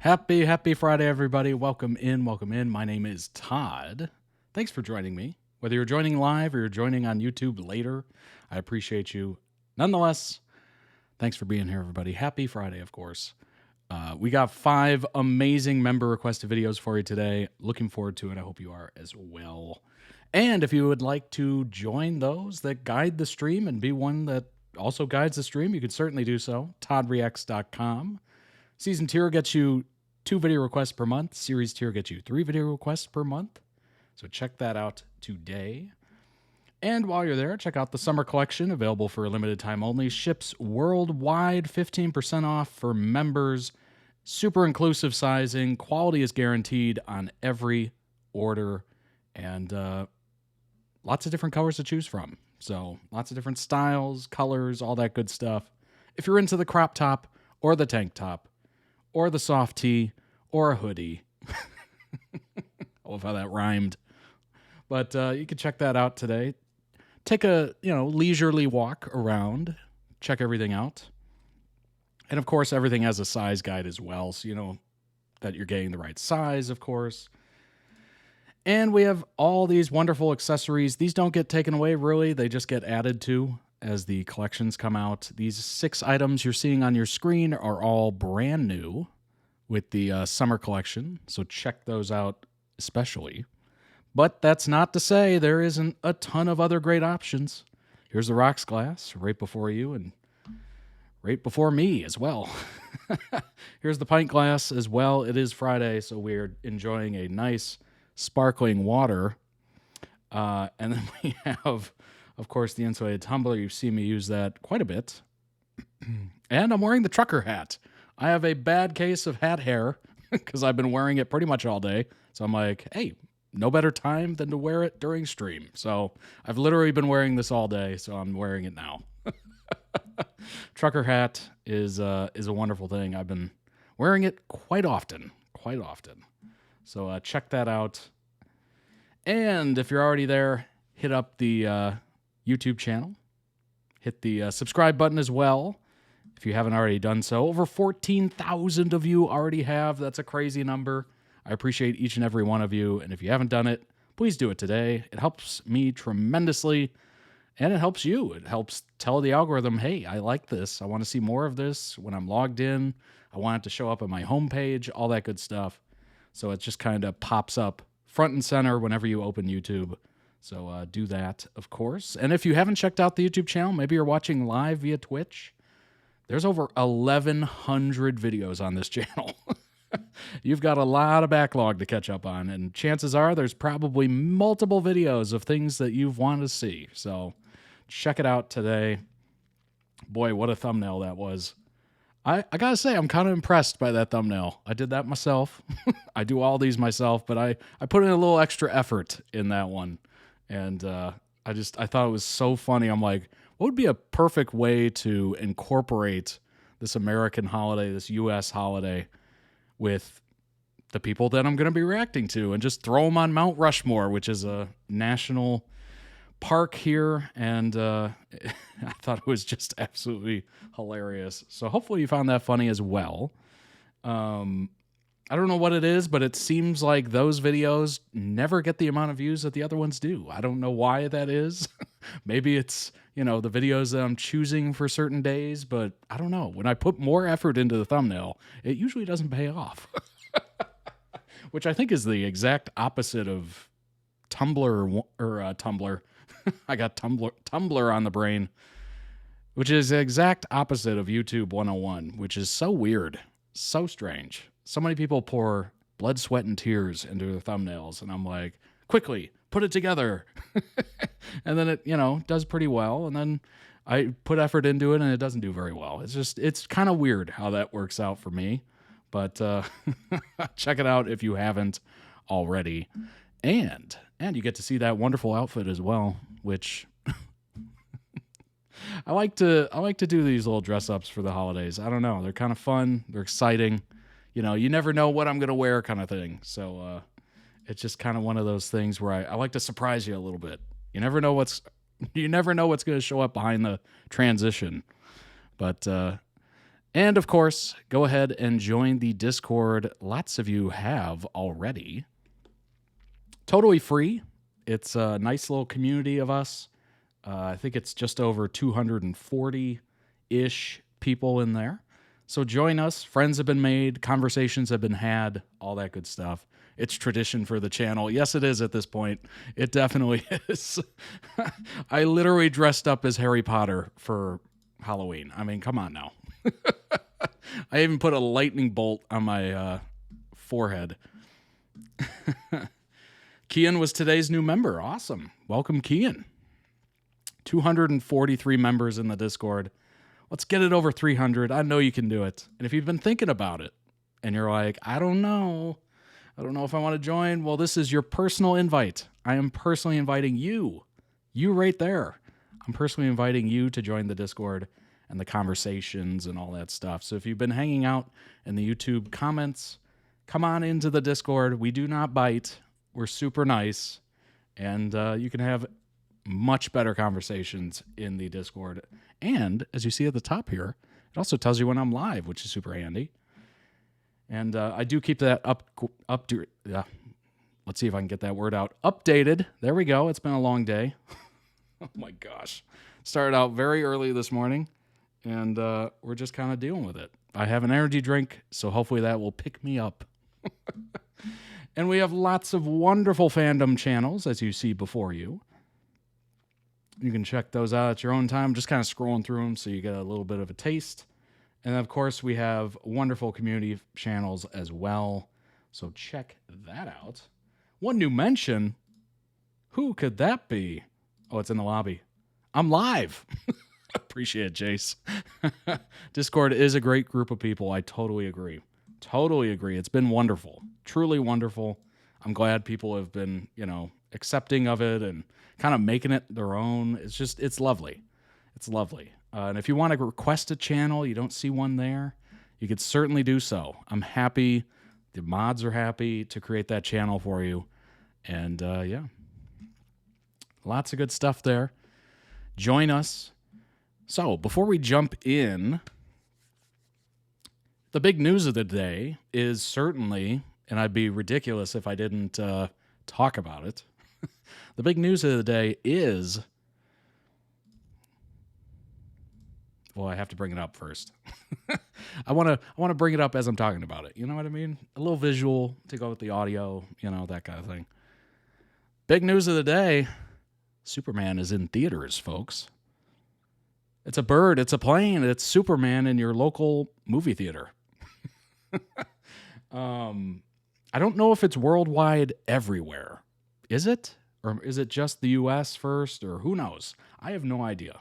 Happy Friday, everybody. Welcome in, welcome in. My name is Todd. Thanks for joining me. Whether you're joining live or you're joining on YouTube later, I appreciate you. Nonetheless, thanks for being here, everybody. Happy Friday, of course. We got 5 amazing member requested videos for you today. Looking forward to it. I hope you are as well. And if you would like to join those that guide the stream and be one that also guides the stream, you can certainly do so. ToddReacts.com. Season tier gets you 2 video requests per month. Series tier gets you 3 video requests per month. So check that out today. And while you're there, check out the summer collection, available for a limited time only. Ships worldwide, 15% off for members. Super inclusive sizing. Quality is guaranteed on every order. And lots of different colors to choose from. So lots of different styles, colors, all that good stuff. If you're into the crop top or the tank top, or the soft tee, or a hoodie. I love how that rhymed. But you can check that out today. Take a leisurely walk around. Check everything out. And of course, everything has a size guide as well, so you know that you're getting the right size, of course. And we have all these wonderful accessories. These don't get taken away, really. They just get added to as the collections come out. These 6 items you're seeing on your screen are all brand new with the summer collection, so check those out especially. But that's not to say there isn't a ton of other great options. Here's the rocks glass right before you and right before me as well. Here's the pint glass as well. It is Friday, so we're enjoying a nice sparkling water. And then we have, of course, the insulated tumbler. You've seen me use that quite a bit. And I'm wearing the trucker hat. I have a bad case of hat hair because I've been wearing it pretty much all day. So I'm like, hey, no better time than to wear it during stream. So I've literally been wearing this all day, so I'm wearing it now. Trucker hat is a wonderful thing. I've been wearing it quite often. So check that out. And if you're already there, hit up the YouTube channel. Hit the subscribe button as well if you haven't already done so. Over 14,000 of you already have. That's a crazy number. I appreciate each and every one of you. And if you haven't done it, please do it today. It helps me tremendously. And it helps you. It helps tell the algorithm, hey, I like this. I want to see more of this when I'm logged in. I want it to show up on my homepage, all that good stuff. So it just kind of pops up front and center whenever you open YouTube. So do that, of course. And if you haven't checked out the YouTube channel, maybe you're watching live via Twitch, there's over 1,100 videos on this channel. You've got a lot of backlog to catch up on, and chances are there's probably multiple videos of things that you've wanted to see. So check it out today. Boy, what a thumbnail that was. I gotta say, I'm kind of impressed by that thumbnail. I did that myself. I do all these myself, but I put in a little extra effort in that one. And I thought it was so funny. I'm like, what would be a perfect way to incorporate this American holiday, this U.S. holiday, with the people that I'm going to be reacting to, and just throw them on Mount Rushmore, which is a national park here. And I thought it was just absolutely hilarious. So hopefully you found that funny as well. I don't know what it is, but it seems like those videos never get the amount of views that the other ones do. I don't know why that is. Maybe it's, the videos that I'm choosing for certain days, but I don't know. When I put more effort into the thumbnail, it usually doesn't pay off. Which I think is the exact opposite of Tumblr. I got Tumblr on the brain, which is the exact opposite of YouTube 101, which is so weird, so strange. So many people pour blood, sweat, and tears into their thumbnails, and I'm like, quickly, put it together. And then it, does pretty well, and then I put effort into it, and it doesn't do very well. It's kind of weird how that works out for me, but check it out if you haven't already. And you get to see that wonderful outfit as well, which I like to do these little dress ups for the holidays. I don't know. They're kind of fun. They're exciting. You never know what I'm going to wear kind of thing. So it's just kind of one of those things where I like to surprise you a little bit. You never know what's going to show up behind the transition. But And of course, go ahead and join the Discord. Lots of you have already. Totally free. It's a nice little community of us. I think it's just over 240-ish people in there. So join us. Friends have been made. Conversations have been had. All that good stuff. It's tradition for the channel. Yes, it is at this point. It definitely is. I literally dressed up as Harry Potter for Halloween. I mean, come on now. I even put a lightning bolt on my forehead. Kian was today's new member. Awesome. Welcome, Kian. 243 members in the Discord. Let's get it over 300. I know you can do it. And if you've been thinking about it and you're like, I don't know if I want to join, well, this is your personal invite. I am personally inviting you right there. I'm personally inviting you to join the Discord and the conversations and all that stuff. So if you've been hanging out in the YouTube comments, come on into the Discord. We do not bite. We're super nice. And you can have much better conversations in the Discord. And as you see at the top here, it also tells you when I'm live, which is super handy. And I do keep that let's see if I can get that word out. Updated. There we go. It's been a long day. Oh my gosh. Started out very early this morning, and we're just kind of dealing with it. I have an energy drink, so hopefully that will pick me up. And we have lots of wonderful fandom channels, as you see before you. You can check those out at your own time. Just kind of scrolling through them so you get a little bit of a taste. And of course, we have wonderful community channels as well. So check that out. One new mention. Who could that be? Oh, it's in the lobby. I'm live. Appreciate it, Jace. Discord is a great group of people. I totally agree. Totally agree. It's been wonderful. Truly wonderful. I'm glad people have been, accepting of it and kind of making it their own. It's lovely. It's lovely. And if you want to request a channel, you don't see one there, you could certainly do so. I'm happy. The mods are happy to create that channel for you. And yeah, lots of good stuff there. Join us. So before we jump in, the big news of the day is certainly, and I'd be ridiculous if I didn't talk about it. The big news of the day is, well, I have to bring it up first. I want to bring it up as I'm talking about it. You know what I mean? A little visual to go with the audio, that kind of thing. Big news of the day, Superman is in theaters, folks. It's a bird, it's a plane, it's Superman in your local movie theater. I don't know if it's worldwide everywhere. Is it? Or is it just the US first? Or who knows? I have no idea.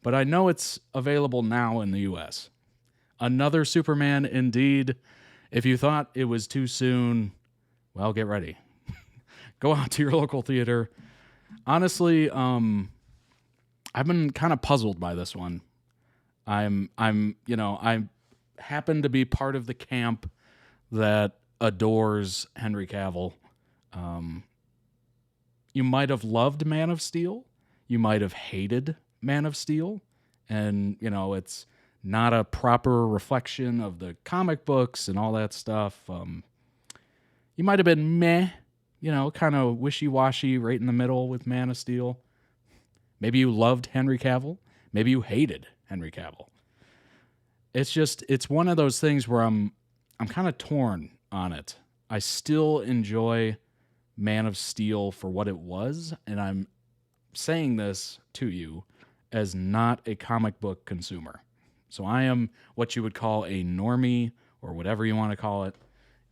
But I know it's available now in the US. Another Superman indeed. If you thought it was too soon, well, get ready. Go out to your local theater. Honestly, I've been kind of puzzled by this one. I happen to be part of the camp that adores Henry Cavill. You might have loved Man of Steel. You might have hated Man of Steel. And, it's not a proper reflection of the comic books and all that stuff. You might have been meh, kind of wishy-washy right in the middle with Man of Steel. Maybe you loved Henry Cavill. Maybe you hated Henry Cavill. It's one of those things where I'm kind of torn on it. I still enjoy Man of Steel for what it was, and I'm saying this to you as not a comic book consumer. So I am what you would call a normie, or whatever you want to call it,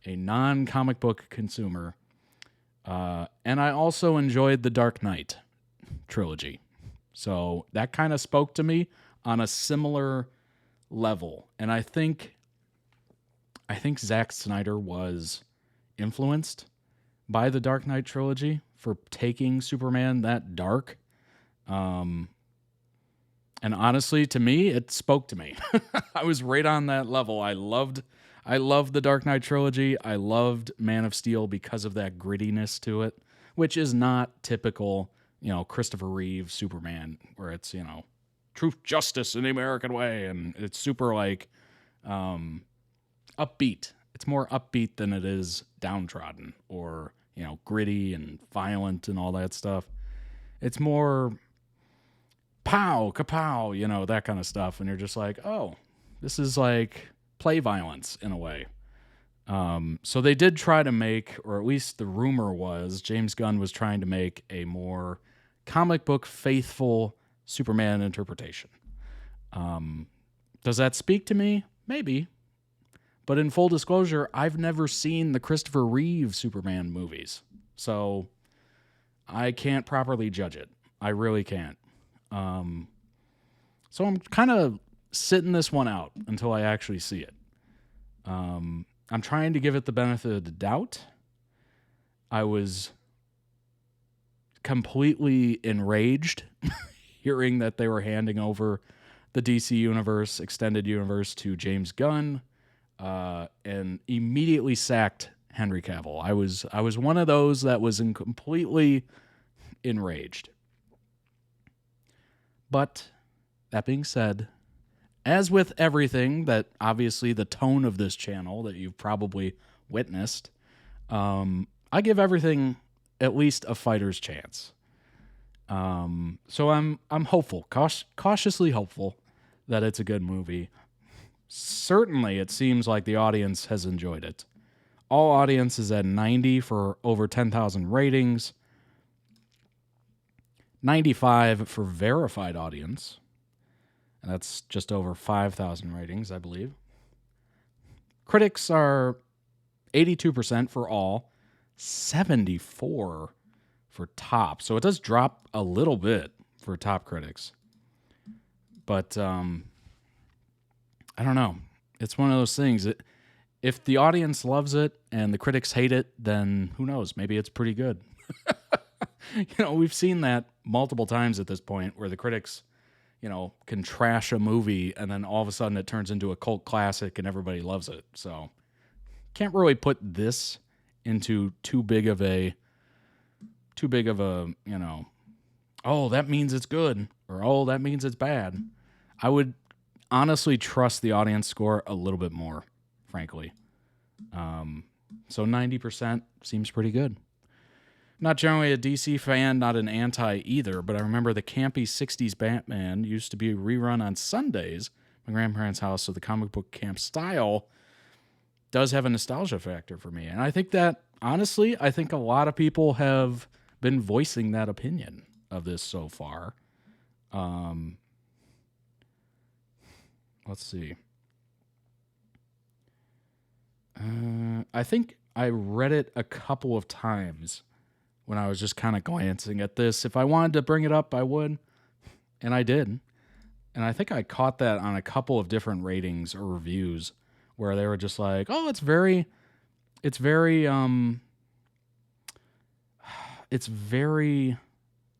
a non-comic book consumer. And I also enjoyed the Dark Knight trilogy. So that kind of spoke to me on a similar level. And I think Zack Snyder was influenced by the Dark Knight trilogy for taking Superman that dark. And honestly, to me, it spoke to me. I was right on that level. I loved the Dark Knight trilogy. I loved Man of Steel because of that grittiness to it, which is not typical, Christopher Reeve Superman, where it's, truth, justice, in the American way. And it's super upbeat. It's more upbeat than it is downtrodden or, gritty and violent and all that stuff. It's more pow, kapow, that kind of stuff. And you're just like, oh, this is like play violence in a way. So they did try to make, or at least the rumor was, James Gunn was trying to make a more comic book faithful Superman interpretation. Does that speak to me? Maybe. But in full disclosure, I've never seen the Christopher Reeve Superman movies. So I can't properly judge it. I really can't. So I'm kind of sitting this one out until I actually see it. I'm trying to give it the benefit of the doubt. I was completely enraged hearing that they were handing over the DC Universe, Extended Universe to James Gunn, and immediately sacked Henry Cavill. I was one of those that was completely enraged. But that being said, as with everything that obviously the tone of this channel that you've probably witnessed, I give everything at least a fighter's chance. So I'm hopeful, cautiously hopeful that it's a good movie. Certainly, it seems like the audience has enjoyed it. All audience is at 90 for over 10,000 ratings. 95 for verified audience. And that's just over 5,000 ratings, I believe. Critics are 82% for all, 74 for top. So it does drop a little bit for top critics. But I don't know. It's one of those things. If the audience loves it and the critics hate it, then who knows? Maybe it's pretty good. We've seen that multiple times at this point where the critics, can trash a movie and then all of a sudden it turns into a cult classic and everybody loves it. So can't really put this into too big of a, oh, that means it's good, or oh, that means it's bad. I would honestly trust the audience score a little bit more, frankly. So 90% seems pretty good. Not generally a DC fan, not an anti either, but I remember the campy 60s Batman used to be rerun on Sundays at my grandparents' house, so the comic book camp style does have a nostalgia factor for me. And I think that, honestly, I think a lot of people have been voicing that opinion of this so far. Let's see. I think I read it a couple of times when I was just kind of glancing at this. If I wanted to bring it up, I would. And I did. And I think I caught that on a couple of different ratings or reviews where they were just like, oh, it's very,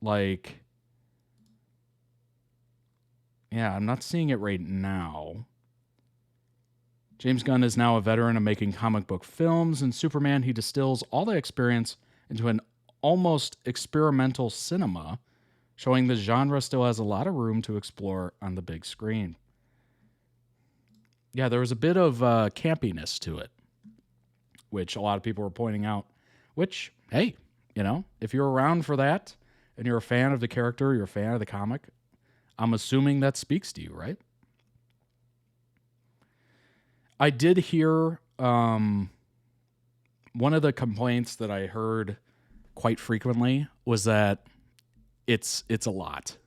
like, yeah, I'm not seeing it right now. James Gunn is now a veteran of making comic book films, and Superman, he distills all the experience into an almost experimental cinema, showing the genre still has a lot of room to explore on the big screen. Yeah, there was a bit of campiness to it, which a lot of people were pointing out, which, hey, if you're around for that and you're a fan of the character, you're a fan of the comic, I'm assuming that speaks to you, right? I did hear one of the complaints that I heard quite frequently was that it's a lot.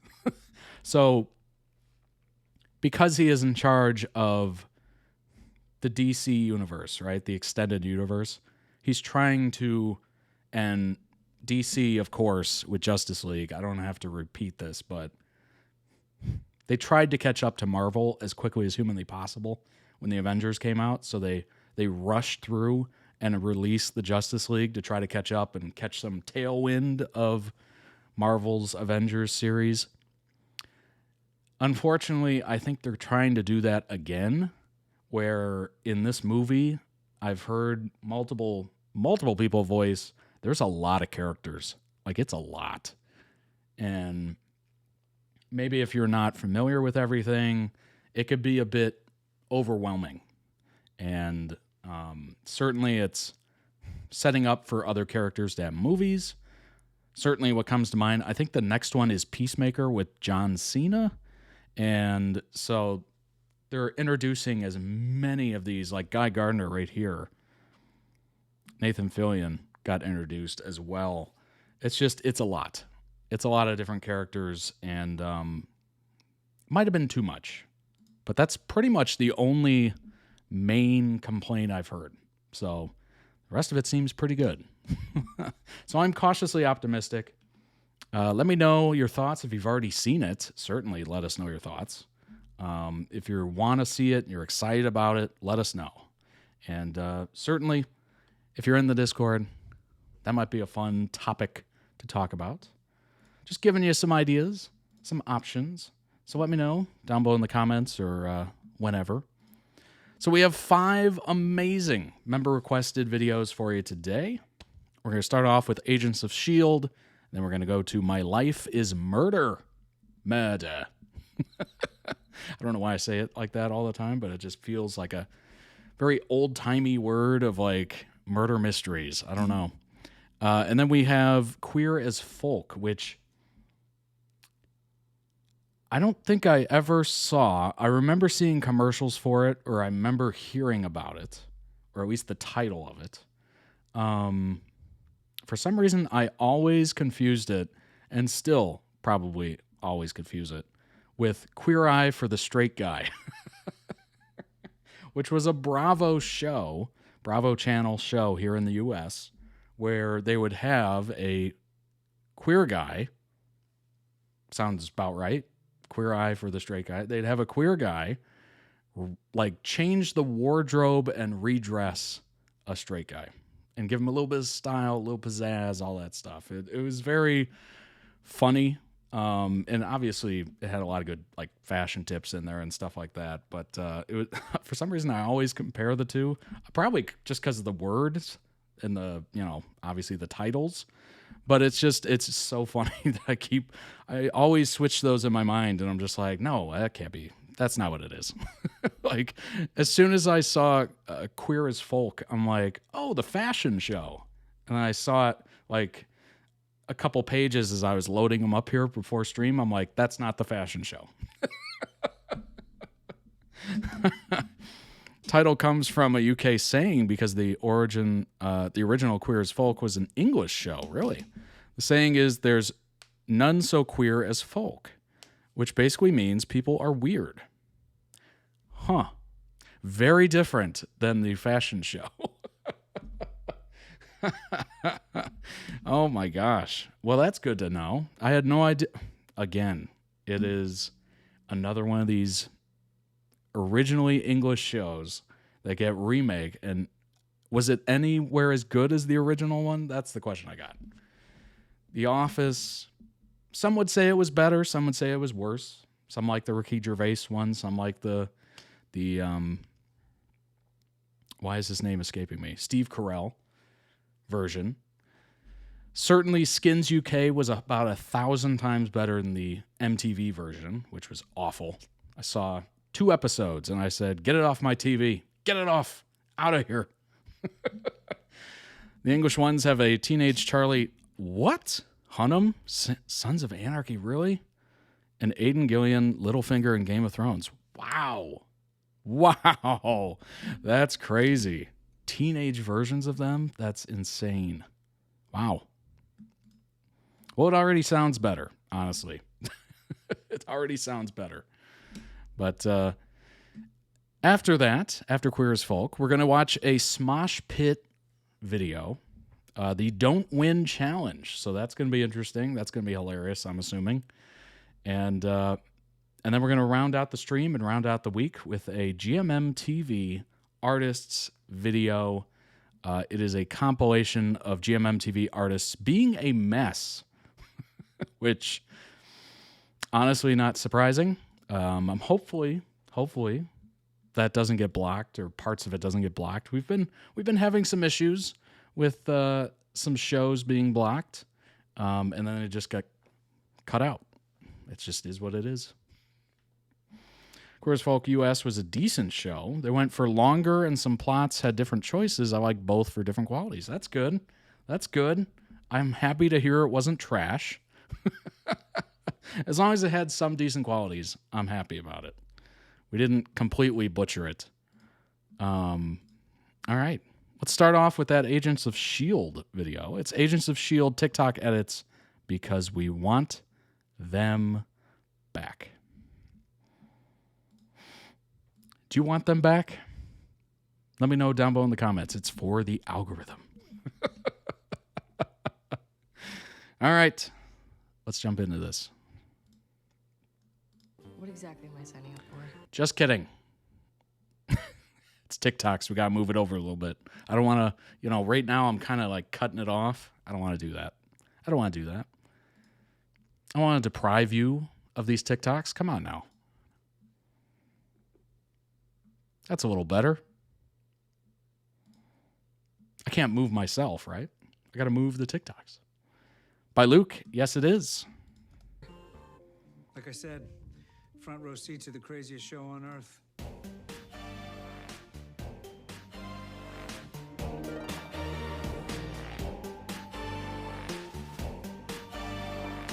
So because he is in charge of the DC universe, right? The extended universe, he's trying to, and DC, of course, with Justice League, I don't have to repeat this, but they tried to catch up to Marvel as quickly as humanly possible when the Avengers came out. So they rushed through and released the Justice League to try to catch up and catch some tailwind of Marvel's Avengers series. Unfortunately, I think they're trying to do that again, where in this movie, I've heard multiple people voice, there's a lot of characters. Like, it's a lot. And maybe if you're not familiar with everything, it could be a bit overwhelming and certainly it's setting up for other characters to have movies. Certainly what comes to mind, I think the next one is Peacemaker with John Cena. And so they're introducing as many of these, like Guy Gardner right here. Nathan Fillion got introduced as well. It's a lot. It's a lot of different characters, and might have been too much. But that's pretty much the only main complaint I've heard. So the rest of it seems pretty good. So I'm cautiously optimistic. Let me know your thoughts if you've already seen it. Certainly let us know your thoughts. If you want to see it and you're excited about it, let us know. And certainly, if you're in the Discord, that might be a fun topic to talk about. Just giving you some ideas, some options. So let me know down below in the comments or whenever. So we have 5 amazing member-requested videos for you today. We're going to start off with Agents of S.H.I.E.L.D., then we're going to go to My Life is Murder. Murder. I don't know why I say it like that all the time, but it just feels like a very old-timey word of like murder mysteries. I don't know. And then we have Queer as Folk, which I don't think I ever saw. I remember seeing commercials for it, or I remember hearing about it, or at least the title of it. For some reason, I always confused it, and still probably always confuse it, with Queer Eye for the Straight Guy, which was a Bravo channel show here in the U.S., where they would have a queer guy, sounds about right, Queer Eye for the Straight Guy. They'd have a queer guy, like, change the wardrobe and redress a straight guy and give him a little bit of style, a little pizzazz, all that stuff. It was very funny. And obviously it had a lot of good like fashion tips in there and stuff like that. But it was for some reason I always compare the two, probably just because of the words and the, obviously the titles. But it's so funny that I always switch those in my mind, and I'm just like, no, that can't be. That's not what it is. Like, as soon as I saw Queer as Folk, I'm like, oh, the fashion show. And I saw it like a couple pages as I was loading them up here before stream. I'm like, that's not the fashion show. Title comes from a UK saying because the original Queer as Folk was an English show, really. The saying is, there's none so queer as folk, which basically means people are weird. Huh. Very different than the fashion show. Oh my gosh. Well, that's good to know. I had no idea. Again, it is another one of these originally English shows that get remake. And was it anywhere as good as the original one? That's the question I got. The Office, some would say it was better. Some would say it was worse. Some like the Ricky Gervais one. Some like the why is his name escaping me? Steve Carell version. Certainly Skins UK was about 1,000 times better than the MTV version, which was awful. I saw 2 episodes and I said, get it off my TV. Get it off. Out of here. The English ones have a teenage Charlie. What? Hunnam? Sons of Anarchy, really? And Aidan Gillian, Littlefinger, and Game of Thrones. Wow. Wow. That's crazy. Teenage versions of them? That's insane. Wow. Well, it already sounds better, honestly. It already sounds better. But after that, after Queer as Folk, we're going to watch a Smosh Pit video, the Don't Win Challenge. So that's going to be interesting. That's going to be hilarious, I'm assuming. And then we're going to round out the stream and round out the week with a GMMTV artists video. It is a compilation of GMMTV artists being a mess, which honestly not surprising. I'm hopefully that doesn't get blocked or parts of it doesn't get blocked. We've been having some issues with some shows being blocked, and then it just got cut out. It just is what it is. Queers Folk US was a decent show. They went for longer and some plots had different choices. I like both for different qualities. That's good. That's good. I'm happy to hear it wasn't trash. As long as it had some decent qualities, I'm happy about it. We didn't completely butcher it. All right. Let's start off with that Agents of S.H.I.E.L.D. video. It's Agents of S.H.I.E.L.D. TikTok edits because we want them back. Do you want them back? Let me know down below in the comments. It's for the algorithm. All right. Let's jump into this. What exactly am I signing up for? Just kidding. It's TikToks. We got to move it over a little bit. I don't want to, right now I'm kind of like cutting it off. I don't want to do that. I don't want to do that. I want to deprive you of these TikToks. Come on now. That's a little better. I can't move myself, right? I got to move the TikToks. By Luke, yes it is. Like I said, front row seat to the craziest show on earth.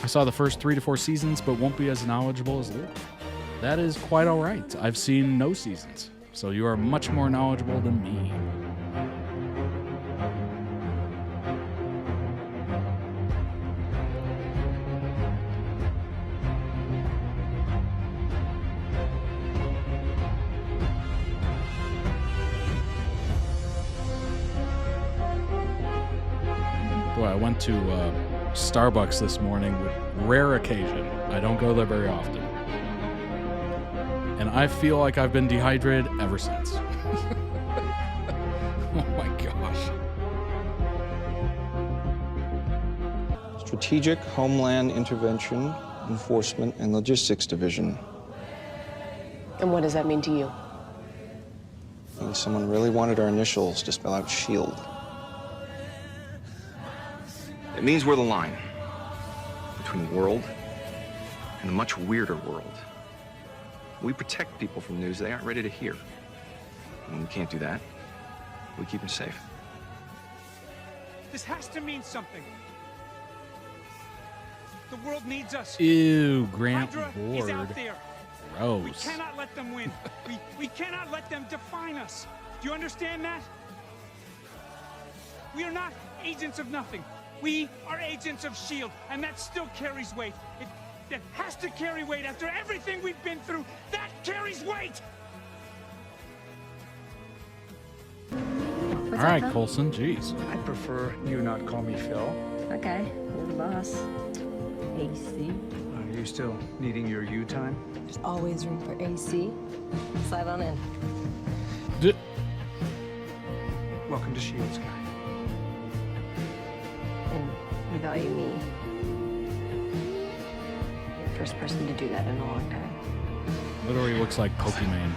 I saw the first 3 to 4 seasons, but won't be as knowledgeable as Luke. That is quite all right. I've seen no seasons, so you are much more knowledgeable than me. Boy, I went to Starbucks this morning with rare occasion. I don't go there very often. And I feel like I've been dehydrated ever since. Oh my gosh. Strategic Homeland Intervention, Enforcement, and Logistics Division. And what does that mean to you? I mean, someone really wanted our initials to spell out S.H.I.E.L.D. It means we're the line between world and a much weirder world. We protect people from news they aren't ready to hear. And when we can't do that, we keep them safe. This has to mean something. The world needs us. Ew, Grant Hydra Ward. is out there. Gross. We cannot let them win. we cannot let them define us. Do you understand that? We are not agents of nothing. We are agents of S.H.I.E.L.D., and that still carries weight. That has to carry weight after everything we've been through. That carries weight! All right, Coulson, jeez. I prefer you not call me Phil. Okay, you're the boss. AC. Are you still needing your you time? There's always room for AC. Slide on in. Welcome to S.H.I.E.L.D., Sky. And we value me. You're the first person to do that in a long time. Literally looks like Pokemon.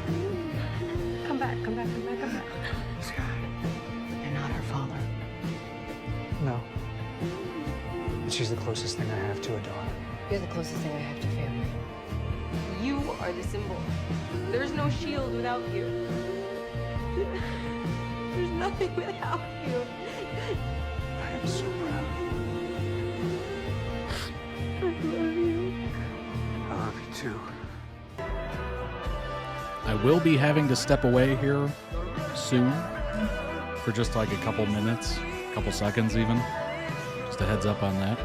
Come back, come back, come back, come back. Sky. You're not her father. No. But she's the closest thing I have to a daughter. You're the closest thing I have to family. You are the symbol. There's no S.H.I.E.L.D. without you. There's nothing without you. I am so proud. I love you. I love you too. I will be having to step away here soon for just like a couple minutes, a couple seconds even. Just a heads up on that.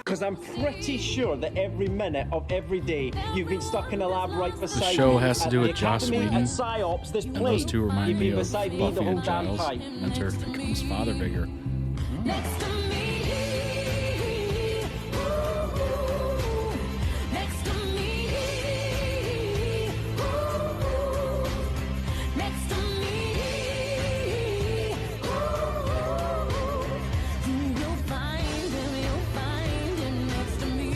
Because I'm pretty sure that every minute of every day you've been stuck in a lab right beside me. The show has to do at with the Joss Academy, Whedon, at Psyops, this and plane. those two remind You've me been of beside me Buffy the whole and damn Giles. time. Mentor becomes father figure. Next to me, next to me, next to me. You'll find him next to me.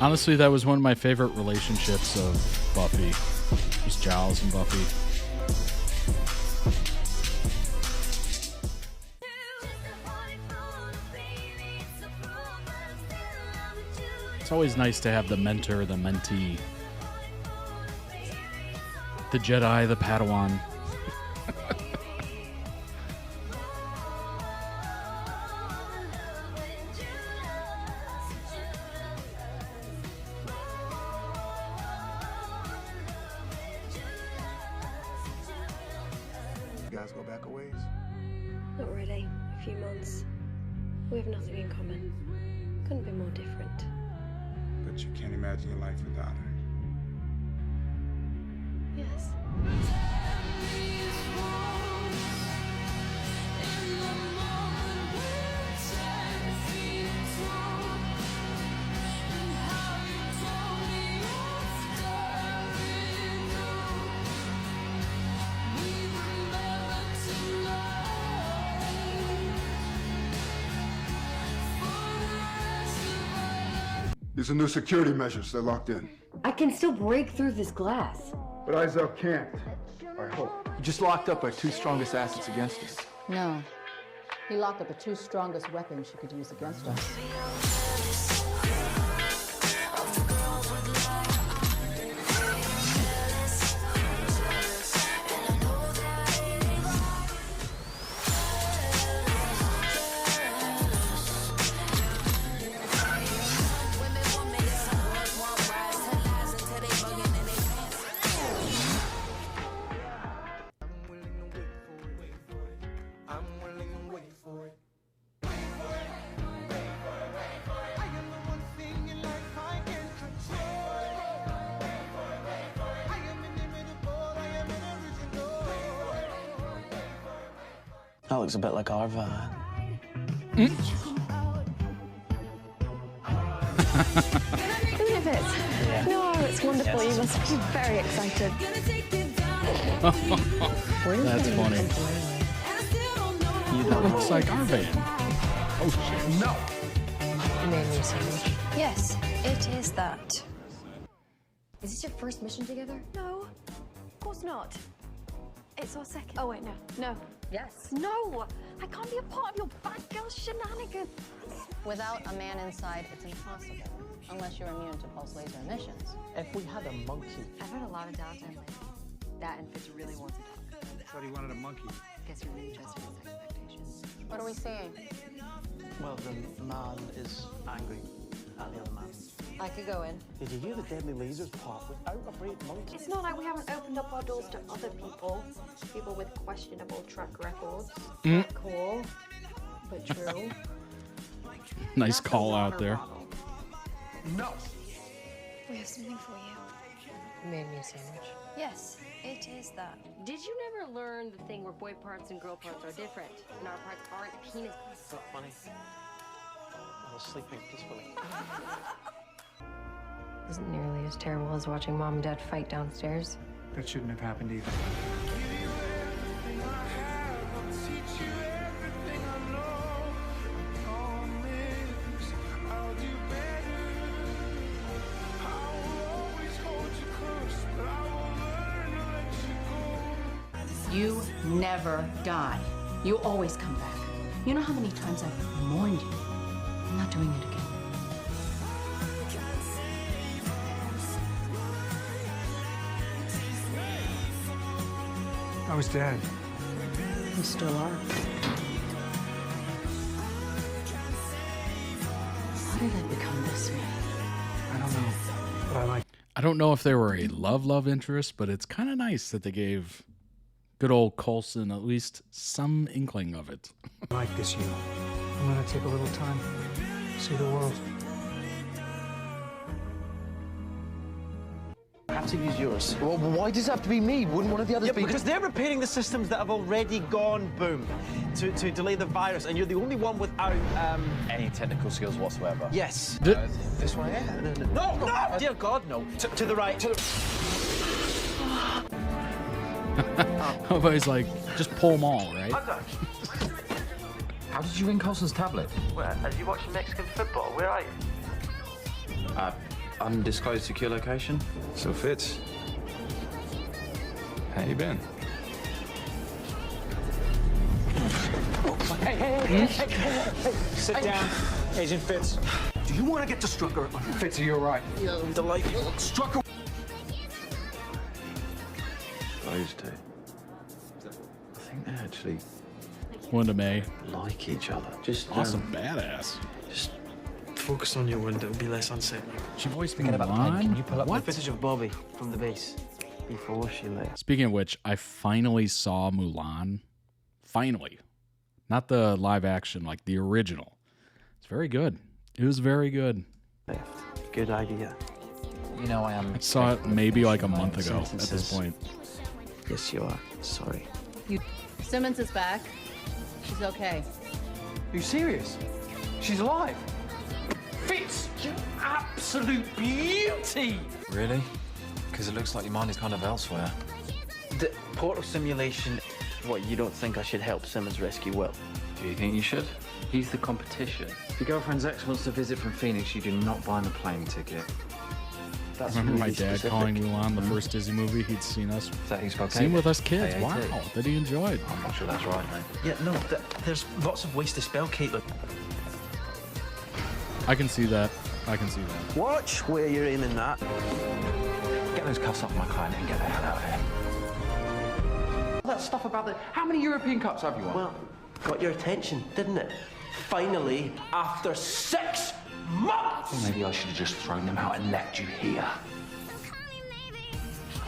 Honestly, that was one of my favorite relationships of Buffy. Just Giles and Buffy. It's always nice to have the mentor, the mentee, the Jedi, the Padawan. You guys go back a ways? Not really. A few months. We have nothing in common. Couldn't be more different. But you can't imagine your life without her. Yes. These are new security measures. They're locked in. I can still break through this glass. But Izell can't. I hope. You just locked up our two strongest assets against us. No. He locked up the two strongest weapons she could use against us. That looks a bit like our van. Even if it's... No, it's wonderful. You must be very excited. That's funny. That looks like our van. Oh, shit. No! You made me a sandwich. Yes, it is that. Is this your first mission together? No, of course not. It's our second. Oh, wait, no. No. Yes. No! I can't be a part of your bad girl shenanigans. Without a man inside, it's impossible. Unless you're immune to pulse laser emissions. If we had a monkey. I've heard a lot of downtime lately. That and Fitz really wants to talk. Thought he wanted a monkey. Guess you're really adjusting his expectations. What are we seeing? Well, the man is angry at the other man. I could go in. Did you hear the deadly lasers pop without a brave monkey? It's not like we haven't opened up our doors to other people. People with questionable track records. Cool, but true. Nice call out there. No! We have something for you. You made me a sandwich. Yes, it is that. Did you never learn the thing where boy parts and girl parts are different? And our parts aren't penis parts? It's not funny. I was sleeping peacefully. Isn't nearly as terrible as watching Mom and Dad fight downstairs. That shouldn't have happened either. You never die. You always come back. You know how many times I've warned you? I'm not doing it again. I was dead. You still are. How did I become this way? I don't know. But I like I don't know if they were a love interest, but it's kind of nice that they gave good old Coulson at least some inkling of it. this, you. I'm gonna take a little time. See the world. Have to use yours. Well, why does it have to be me? Wouldn't one of the others be? Because they're repairing the systems that have already gone boom to delay the virus, and you're the only one without Any technical skills whatsoever. Yes. This one here? No! No! Dear God, no. To the right. To the... Everybody's like, just pull them all, right? How did you win Coulson's tablet? Where? Are you watching Mexican football? Where are you? Undisclosed secure location. So Fitz, how you been? Hey. Sit down, Agent Fitz. Do you want to get to Strucker? Fitzy, you're right. Yeah, I'm delighted. Strucker. Those two. I think they actually Wanda May. like each other. Just Awesome, badass. Just focus on your window and be less unsettling. She voiced Forget about the pen. Can you pull up What? the footage of Bobby from the base before she left? Speaking of which, I finally saw Mulan. Finally. Not the live action, like the original. It's very good. It was very good. Left. Good idea. You know I am. I saw it maybe like a month ago at this point. Yes, you are. Sorry. Simmons is back. She's okay. Are you serious? She's alive. Fitz, you absolute beauty. Really? Because it looks like your mind is kind of elsewhere. The portal simulation. What, you don't think I should help Simmons rescue Will? Do you think you should? He's the competition. If your girlfriend's ex wants to visit from Phoenix, you do not buy him a plane ticket. That's Remember my really dad specific. calling Mulan the first Disney movie he'd seen us? Is that who's got Seen cake? with us kids. AAT. Wow, that he enjoyed. I'm not sure that's right, mate. Yeah, no, there's lots of ways to spell Caitlin. I can see that. I can see that. Watch where you're aiming that. Get those cuffs off my client and get the hell out of here. That stuff about the. How many European Cups have you won? Well, got your attention, didn't it? Finally, after 6 months! Well, maybe I should have just thrown them out and left you here.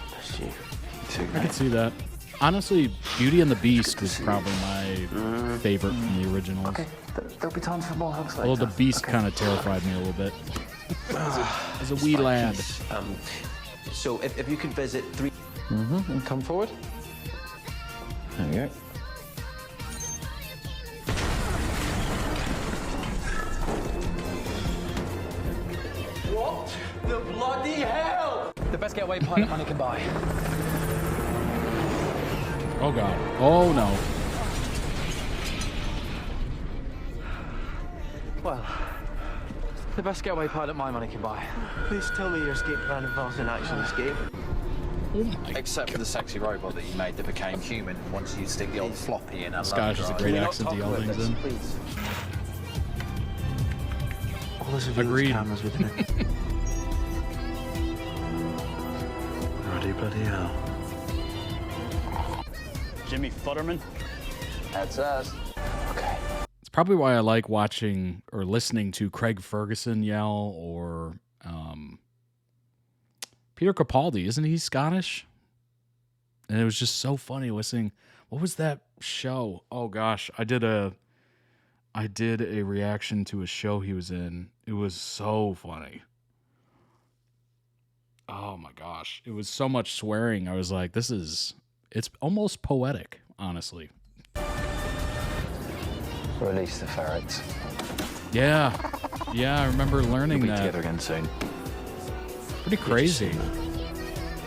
Bless you. I can see that. Honestly, Beauty and the Beast was probably my favorite from the originals. Okay, there'll be time for more hugs later. Although the Beast kind of terrified me a little bit. As a wee lad. So if you could visit 3... Mm-hmm, and come forward. There we go. What the bloody hell? The best getaway pilot money can buy. Oh god. Oh no. Well, the best getaway pilot my money can buy. Please tell me your escape plan involves an actual escape. Except for the sexy robot that you made that became human once you stick the old floppy in a Scottish is a great accent to yell things in. Please. All the surveillance Agreed. cameras within it. Bloody hell. Jimmy Futterman. That's us. Okay. It's probably why I like watching or listening to Craig Ferguson yell or Peter Capaldi. Isn't he Scottish? And it was just so funny listening. What was that show? Oh gosh, I did a reaction to a show he was in. It was so funny. Oh my gosh. It was so much swearing. I was like, it's almost poetic, honestly. Release the ferrets. Yeah. Yeah, I remember learning We'll be that. together again soon. Pretty crazy.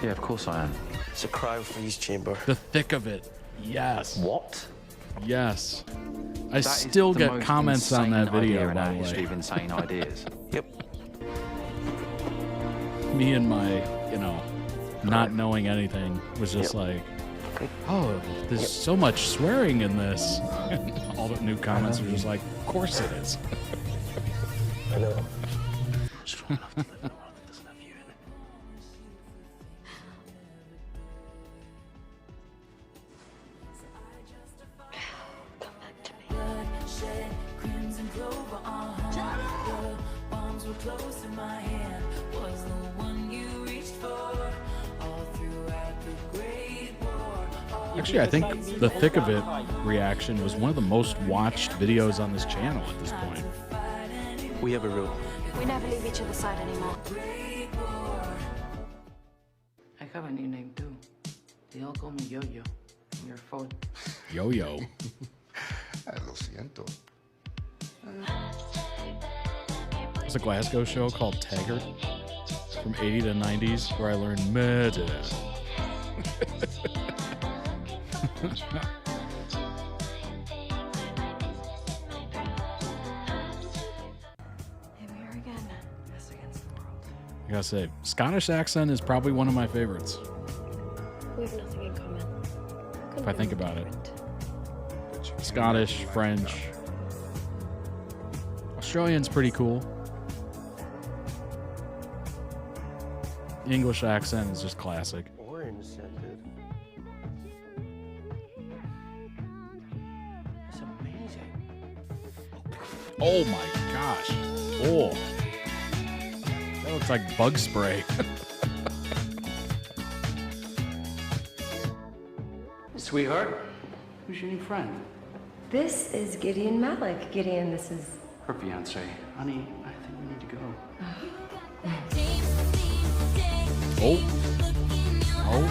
Yeah, of course I am. It's a cryo freeze chamber. The thick of it. Yes. What? Yes. I That is still the get most comments on that insane video, idea in by our the history of way. insane ideas. Yep. Me and my, not knowing anything was just like, oh, there's so much swearing in this. All the new comments are just like, of course it is. I know. Actually, I think the thick of it reaction was one of the most watched videos on this channel at this point. We have a rule. We never leave each other's side anymore. I have a new name too. They all call me Yo-Yo. From your phone. Yo-Yo. Lo siento. There's a Glasgow show called Taggart from 80 to 90s where I learned murder. Here we are again. Us against the world. I gotta say, Scottish accent is probably one of my favorites. We have nothing in common. If I think about it. Scottish, French. Australian's pretty cool. English accent is just classic. Orange scented. That's amazing. Oh my gosh. Oh. That looks like bug spray. Sweetheart, who's your new friend? This is Gideon Malik. Gideon, this is... Her fiance. Honey, I think we need to go. Oh. Oh.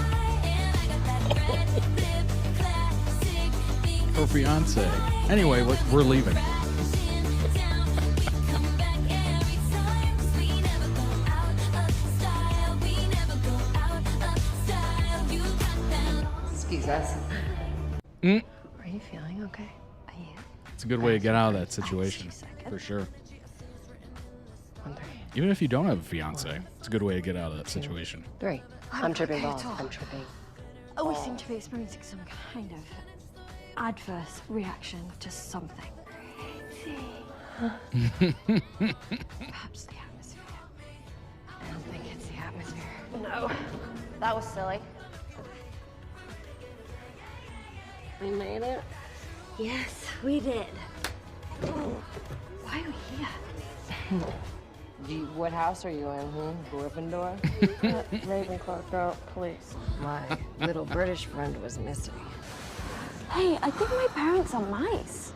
Her fiance. Anyway, we're leaving. Excuse us. Mm. Are you feeling okay? I am. It's a good way to get out of that situation, for sure. Even if you don't have a fiance, it's a good way to get out of that situation. 3. I'm tripping balls. I'm tripping. We seem to be experiencing some kind of adverse reaction to something. Perhaps the atmosphere. I don't think it's the atmosphere. No, that was silly. We made it? Yes, we did. Why are we here? What house are you in, Gryffindor? Ravenclaw, girl, please. My little British friend was missing. Hey, I think my parents are mice.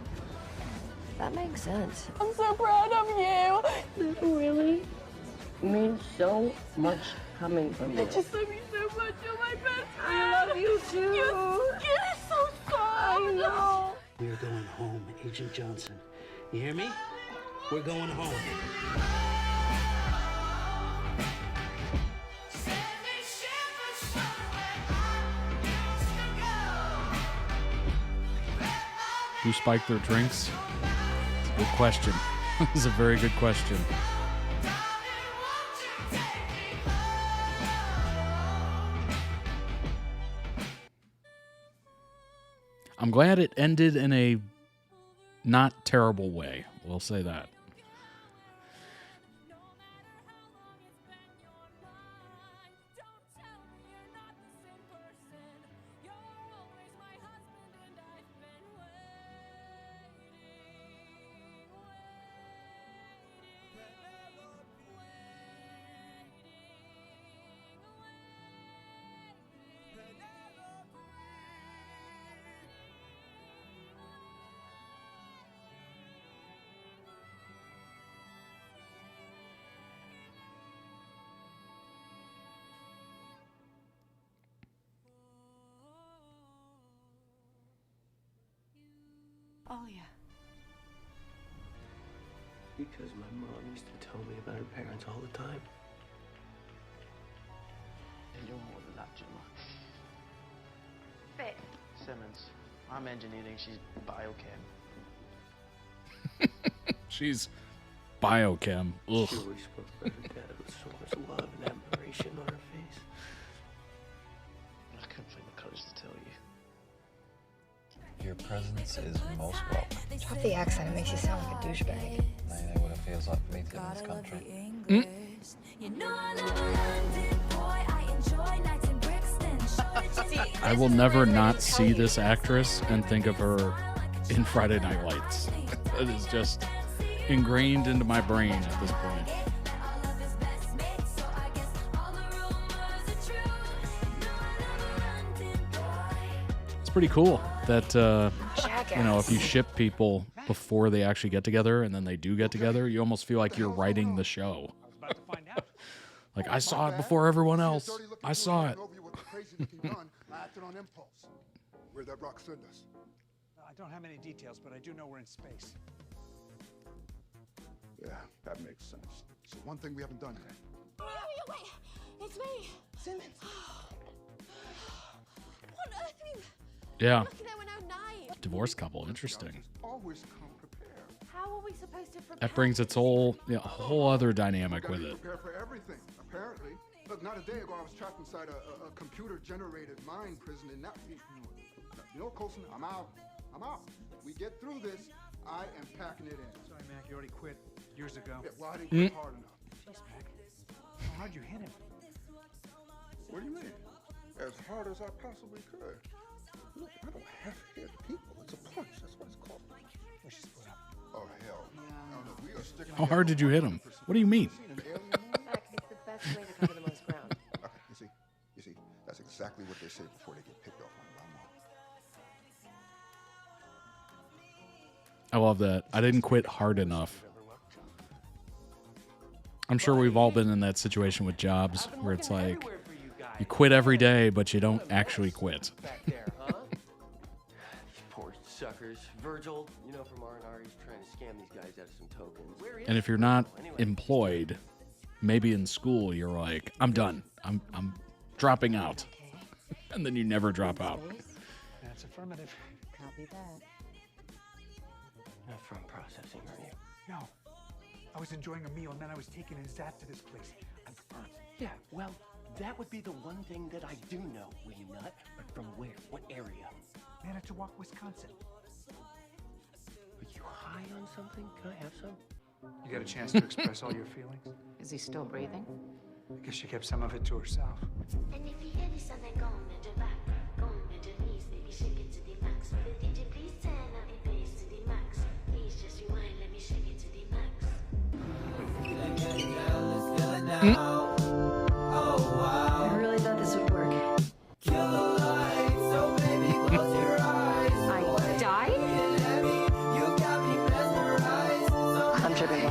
That makes sense. I'm so proud of you. That really means so much coming from you. It just love you so much. You're my best friend. I love you too. You're so soft. I know. We're going home, Agent Johnson. You hear me? We're going home. Who spiked their drinks? It's a good question. It's a very good question. I'm glad it ended in a not terrible way. We'll say that. Oh, yeah. Because my mom used to tell me about her parents all the time. And you're more than that, Gemma. Fit. Simmons, I'm engineering, she's biochem. She's biochem. Ugh. She always spoke about her dad with so much love and admiration on her face. I couldn't find the courage to tell you. Your presence is most welcome. Drop the accent. It makes you sound like a douchebag. Now you know what it feels like for me to live in this country. I will never not see this actress and think of her in Friday Night Lights. It is just ingrained into my brain at this point. It's pretty cool that, you know, if you ship people before they actually get together and then they do get together, you almost feel like you're writing the show. Like, I saw it before everyone else. I saw it. I acted on impulse. Where'd that rock send us? I don't have any details, but I do know we're in space. Yeah, that makes sense. So one thing we haven't done yet. Wait, it's me. Simmons. What on earth are you Yeah. looking at when I'm naive? Divorced couple. Interesting. Always come prepared. How are we supposed to prepare? That brings its whole, whole other dynamic with it. Prepare for everything, apparently. Look, not a day ago I was trapped inside a computer-generated mind prison, and now, you know, Colson, I'm out. I'm out. We get through this. I am packing it in. Sorry, Mac, you already quit years ago. Yeah, well, I didn't quit hard enough. Jeez, Mac. How hard you hit him? What do you mean? As hard as I possibly could. Look, I don't have to hit people. It's a punch. That's what it's called. We should split up. Oh, hell. No, no, we are sticking How hard did you hit him? What do you mean? Max, it's the best way to cover the most ground. You see, that's exactly what they say before they get picked off on by mom. I love that. I didn't quit hard enough. I'm sure we've all been in that situation with jobs where it's like you quit every day, but you don't actually quit. You poor suckers. Virgil, you know, from R&R, he's trying to scam these guys out of some tokens. And if you're not employed, maybe in school you're like, I'm done. I'm dropping out. And then you never drop out. That's affirmative. Copy that. Not from processing, are you? No. I was enjoying a meal and then I was taken in Zat to this place. I'm from Earth. Yeah, well, that would be the one thing that I do know, will you not? But from where? What area? Manitowoc, Wisconsin. Are you high on something? Can I have some? You got a chance to express all your feelings? Is he still breathing? I guess she kept some of it to herself. And if you hear this song, then go on with your back. Go on with your knees, baby, shake it to the max. The DJ, please turn up the bass to the max. Please just rewind, let me shake it to the max. I really thought this would work. Kill the light, so baby, close your eyes. I died? You got me mesmerized. I'm tripping.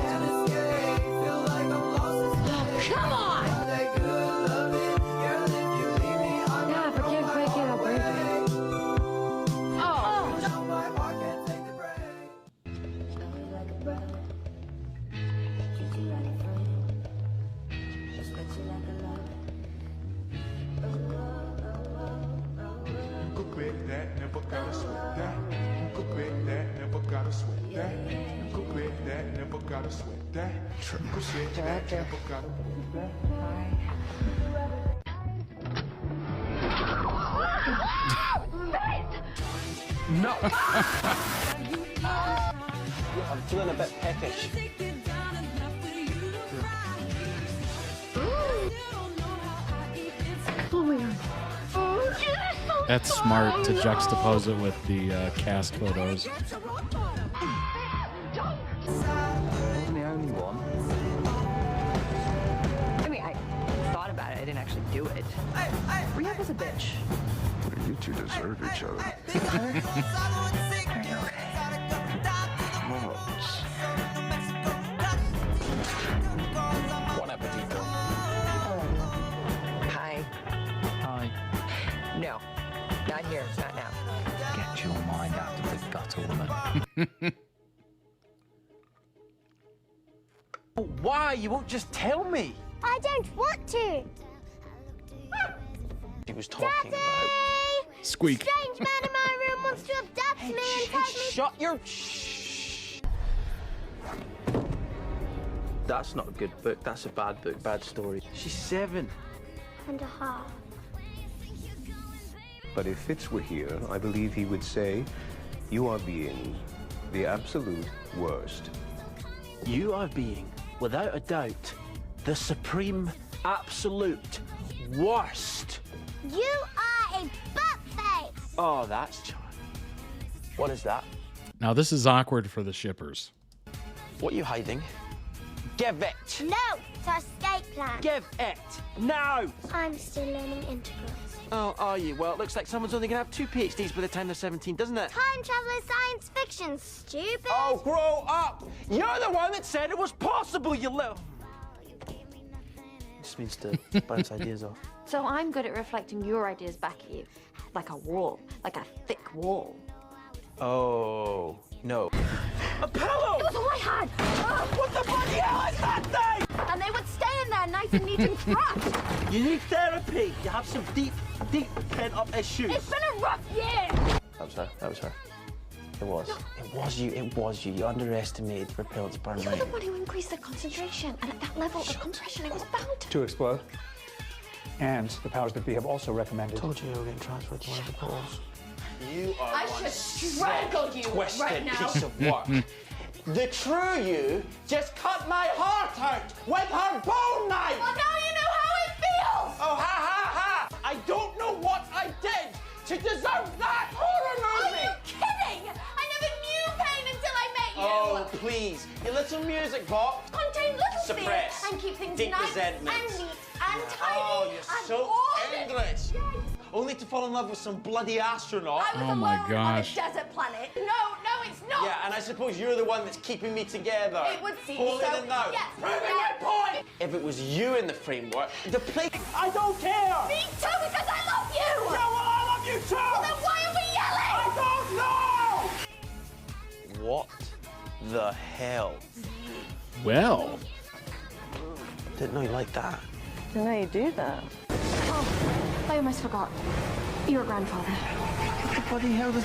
Come on! Yeah, if I can't quite get up, right? Quit that, never gotta sweat that. You could quit that, never gotta sweat that. You could quit that, never gotta sweat that. You could quit that, never gotta sweat that. No! I'm feeling a bit peckish. Oh my god. That's smart to juxtapose it with the cast photos. I wasn't the only one. I mean, I thought about it. I didn't actually do it. Rhea was a bitch. You two deserve each other. Bon appetito. Hi. Hi. No. Not here. Not now. Get your mind out of the gutter, woman. Why? You won't just tell me. I don't want to. She was talking Squeak. Strange man in my room wants to abduct me and take me. Shut your... Shh. That's not a good book. That's a bad book, bad story. She's 7. And a half. But if Fitz were here, I believe he would say, you are being the absolute worst. You are being, without a doubt, the supreme, absolute worst. You are a buttface. Oh, that's charming. What is that? Now this is awkward for the shippers. What are you hiding? Give it! No, it's our escape plan. Give it! Now! I'm still learning integrals. Oh, are you? Well, it looks like someone's only gonna have 2 PhDs by the time they're 17, doesn't it? Time travel is science fiction, stupid. Oh, grow up! You're the one that said it was possible, you little... Just means to bounce ideas off. So I'm good at reflecting your ideas back at you. Like a wall. Like a thick wall. Oh, no. A pillow! It was all I had! What the bloody hell is that thing? And they would stay in there nice and neat and crushed. You need therapy. You have some deep pent-up issues. It's been a rough year! That was her. That was her. It was. It was you. It was you. You underestimated repellent's burn You're rate. the one who increased the concentration, and at that level of compression, it was bound To explode. And the powers that be have also recommended. Told you you were getting transferred to one of the poles. You are I one should sick, strangle you twisted right now. piece of work. The true you just cut my heart out with her bone knife. Well, now you know how it feels! Oh, ha ha ha! music box. Contain little Suppress. fears and keep things Deep nice resentment. and neat and tidy. Oh, you're and so orderly. English. Only to fall in love with some bloody astronaut. I was Oh my alone gosh. on a desert planet. No, it's not. Yeah, and I suppose you're the one that's keeping me together. It would seem Holding so. it now. Yes. Proving my point. If it was you in the framework, the place. I don't care. Me too, because I love you. Yeah, well, I love you too. Well, then why are we yelling? I don't know. What the hell? Well. Didn't know you liked that. Didn't know you do that. Oh, I almost forgot. You're a grandfather. What the bloody hell does...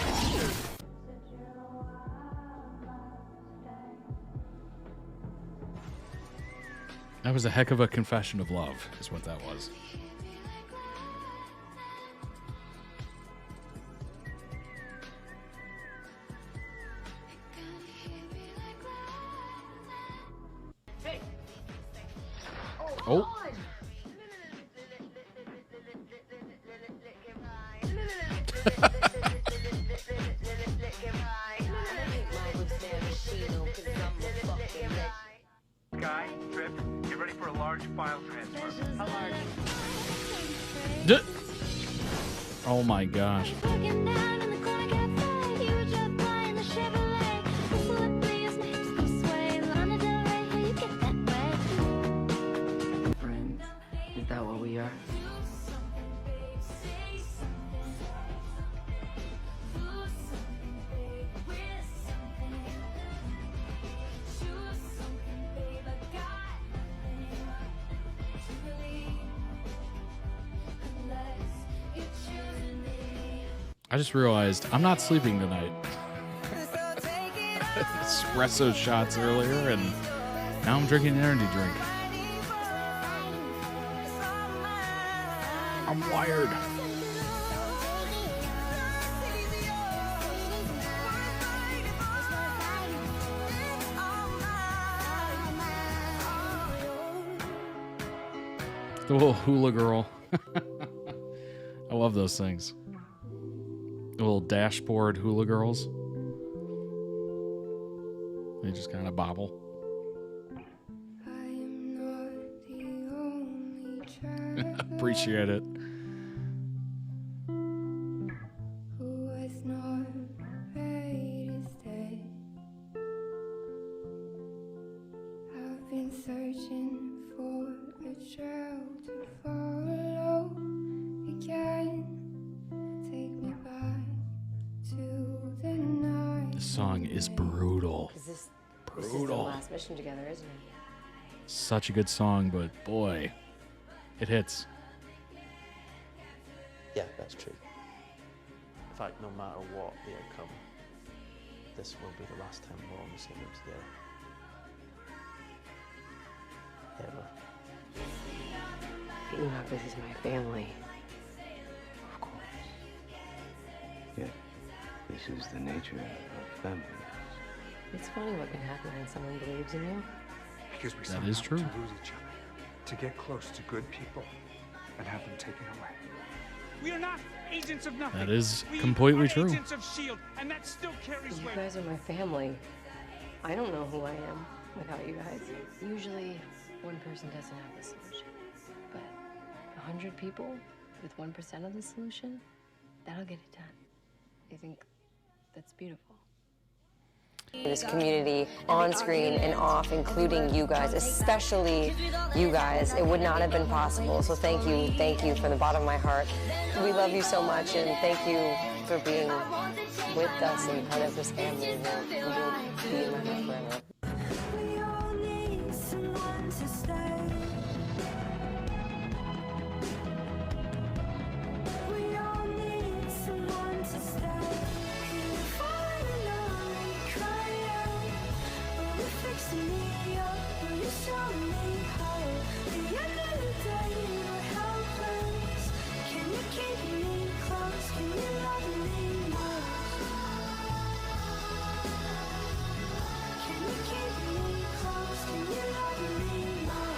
That was a heck of a confession of love, is what that was. Oh. Guy, Trip, get ready for a large file transfer. How large? Oh my gosh. Friends, is that what we are? I just realized I'm not sleeping tonight. Espresso shots earlier, and now I'm drinking an energy drink. I'm wired. The little hula girl. I love those things. The little dashboard hula girls. They just kind of bobble. Appreciate it. I've been searching for a trail to follow again. Take me back to the night. This song is brutal. This is the Brutal. last mission together, isn't it? Such a good song, but boy, it hits. Yeah, that's true. In fact, no matter what the outcome, this will be the last time we're on the same room together. Ever. You know, this is my family. Of course. Yeah, this is the nature of family. It's funny what can happen when someone believes in you. Because we That sign is up true. to lose each other, to get close to good people and have them taken away. We are not agents of nothing. That is We completely are true. Agents of S.H.I.E.L.D., and that still carries You weight. guys are my family. I don't know who I am without you guys. Usually, one person doesn't have the solution. But 100 people with 1% of the solution, that'll get it done. I think that's beautiful. This community on screen and off, including you guys, especially you guys. It would not have been possible. So thank you from the bottom of my heart. We love you so much, and thank you for being with us and part of this family. You will be in my heart forever. We all need someone to stay. We all need someone to stay. Finally cry out. Will you fix me up? Will you show me how? The end of the day, we're helpless. Can you keep me close? Can you love me more? Can you keep me close? Can you love me more?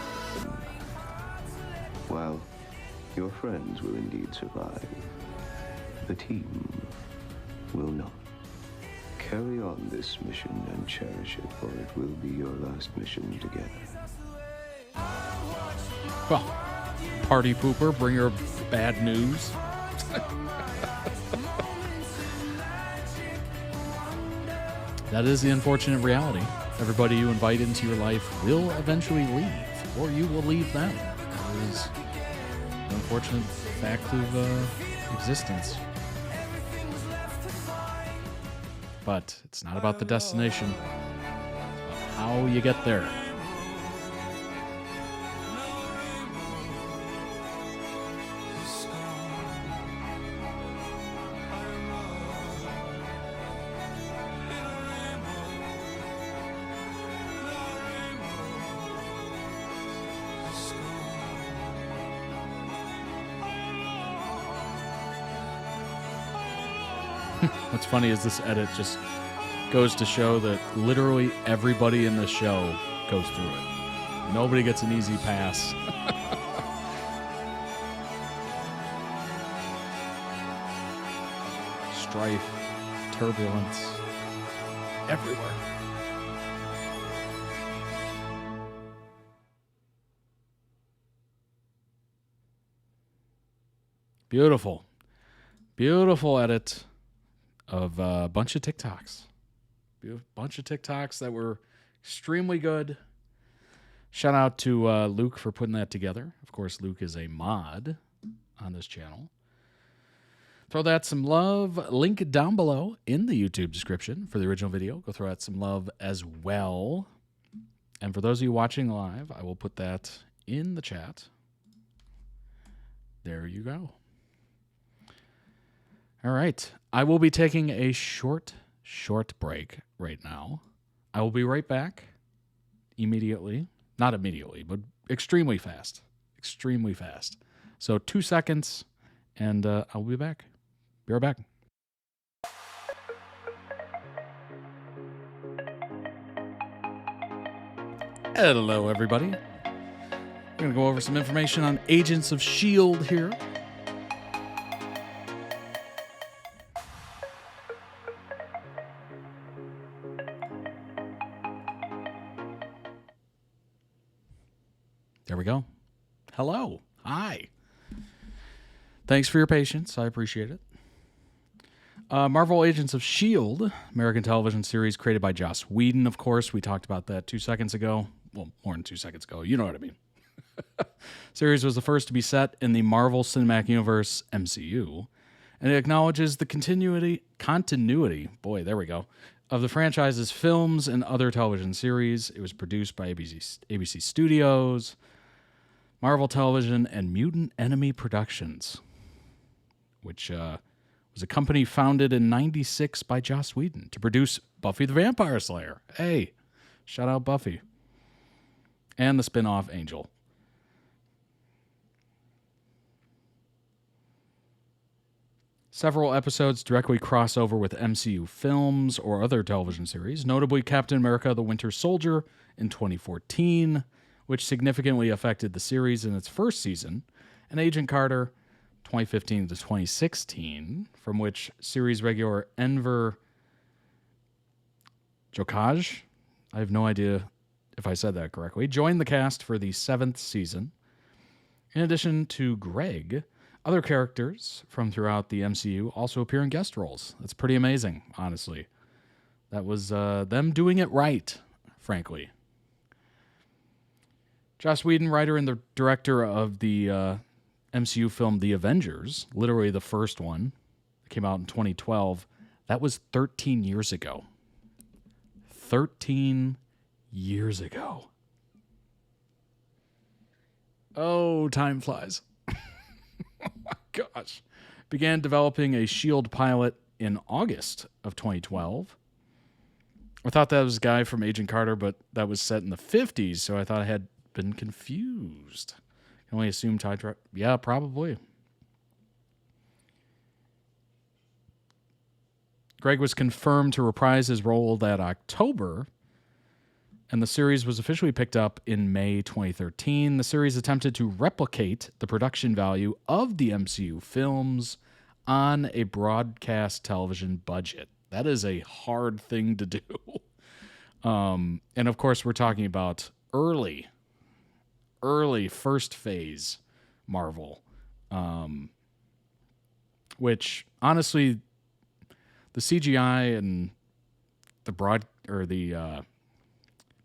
While your friends will indeed survive, the team will not. Carry on this mission and cherish it, for it will be your last mission together. Well, party pooper, bring her bad news. That is the unfortunate reality. Everybody you invite into your life will eventually leave, or you will leave them. It is an unfortunate fact of existence. But it's not about the destination. It's about how you get there. What's funny is this edit just goes to show that literally everybody in the show goes through it. Nobody gets an easy pass. Strife, turbulence, everywhere. Beautiful. Beautiful edit of a bunch of TikToks. A bunch of TikToks that were extremely good. Shout out to Luke for putting that together. Of course, Luke is a mod on this channel. Throw that some love. Link down below in the YouTube description for the original video. Go throw that some love as well. And for those of you watching live, I will put that in the chat. There you go. All right. I will be taking a short break right now. I will be right back immediately. Not immediately, but extremely fast. Extremely fast. So 2 seconds, and I'll be back. Be right back. Hello, everybody. We're going to go over some information on Agents of S.H.I.E.L.D. here. There we go. Hello. Hi. Thanks for your patience. I appreciate it. Marvel Agents of S.H.I.E.L.D., American television series created by Joss Whedon, of course. We talked about that 2 seconds ago. Well, more than 2 seconds ago. You know what I mean. Series was the first to be set in the Marvel Cinematic Universe, MCU, and it acknowledges the continuity, boy, there we go, of the franchise's films and other television series. It was produced by ABC Studios, Marvel Television, and Mutant Enemy Productions, which was a company founded in '96 by Joss Whedon to produce Buffy the Vampire Slayer. Hey, shout out Buffy. And the spin-off Angel. Several episodes directly cross over with MCU films or other television series, notably Captain America: The Winter Soldier in 2014, which significantly affected the series in its first season, and Agent Carter 2015 to 2016, from which series regular Enver Jokaj, I have no idea if I said that correctly, joined the cast for the 7th season. In addition to Greg, other characters from throughout the MCU also appear in guest roles. That's pretty amazing, honestly. That was them doing it right, frankly. Joss Whedon, writer and the director of the MCU film The Avengers, literally the first one, that came out in 2012. That was 13 years ago. 13 years ago. Oh, time flies. Oh my gosh. Began developing a S.H.I.E.L.D. pilot in August of 2012. I thought that was a guy from Agent Carter, but that was set in the 50s, so I thought I had been confused. I can only assume yeah, probably. Greg was confirmed to reprise his role that October, and the series was officially picked up in May 2013. The series attempted to replicate the production value of the MCU films on a broadcast television budget. That is a hard thing to do. And of course, we're talking about early first phase Marvel, which honestly, the CGI and the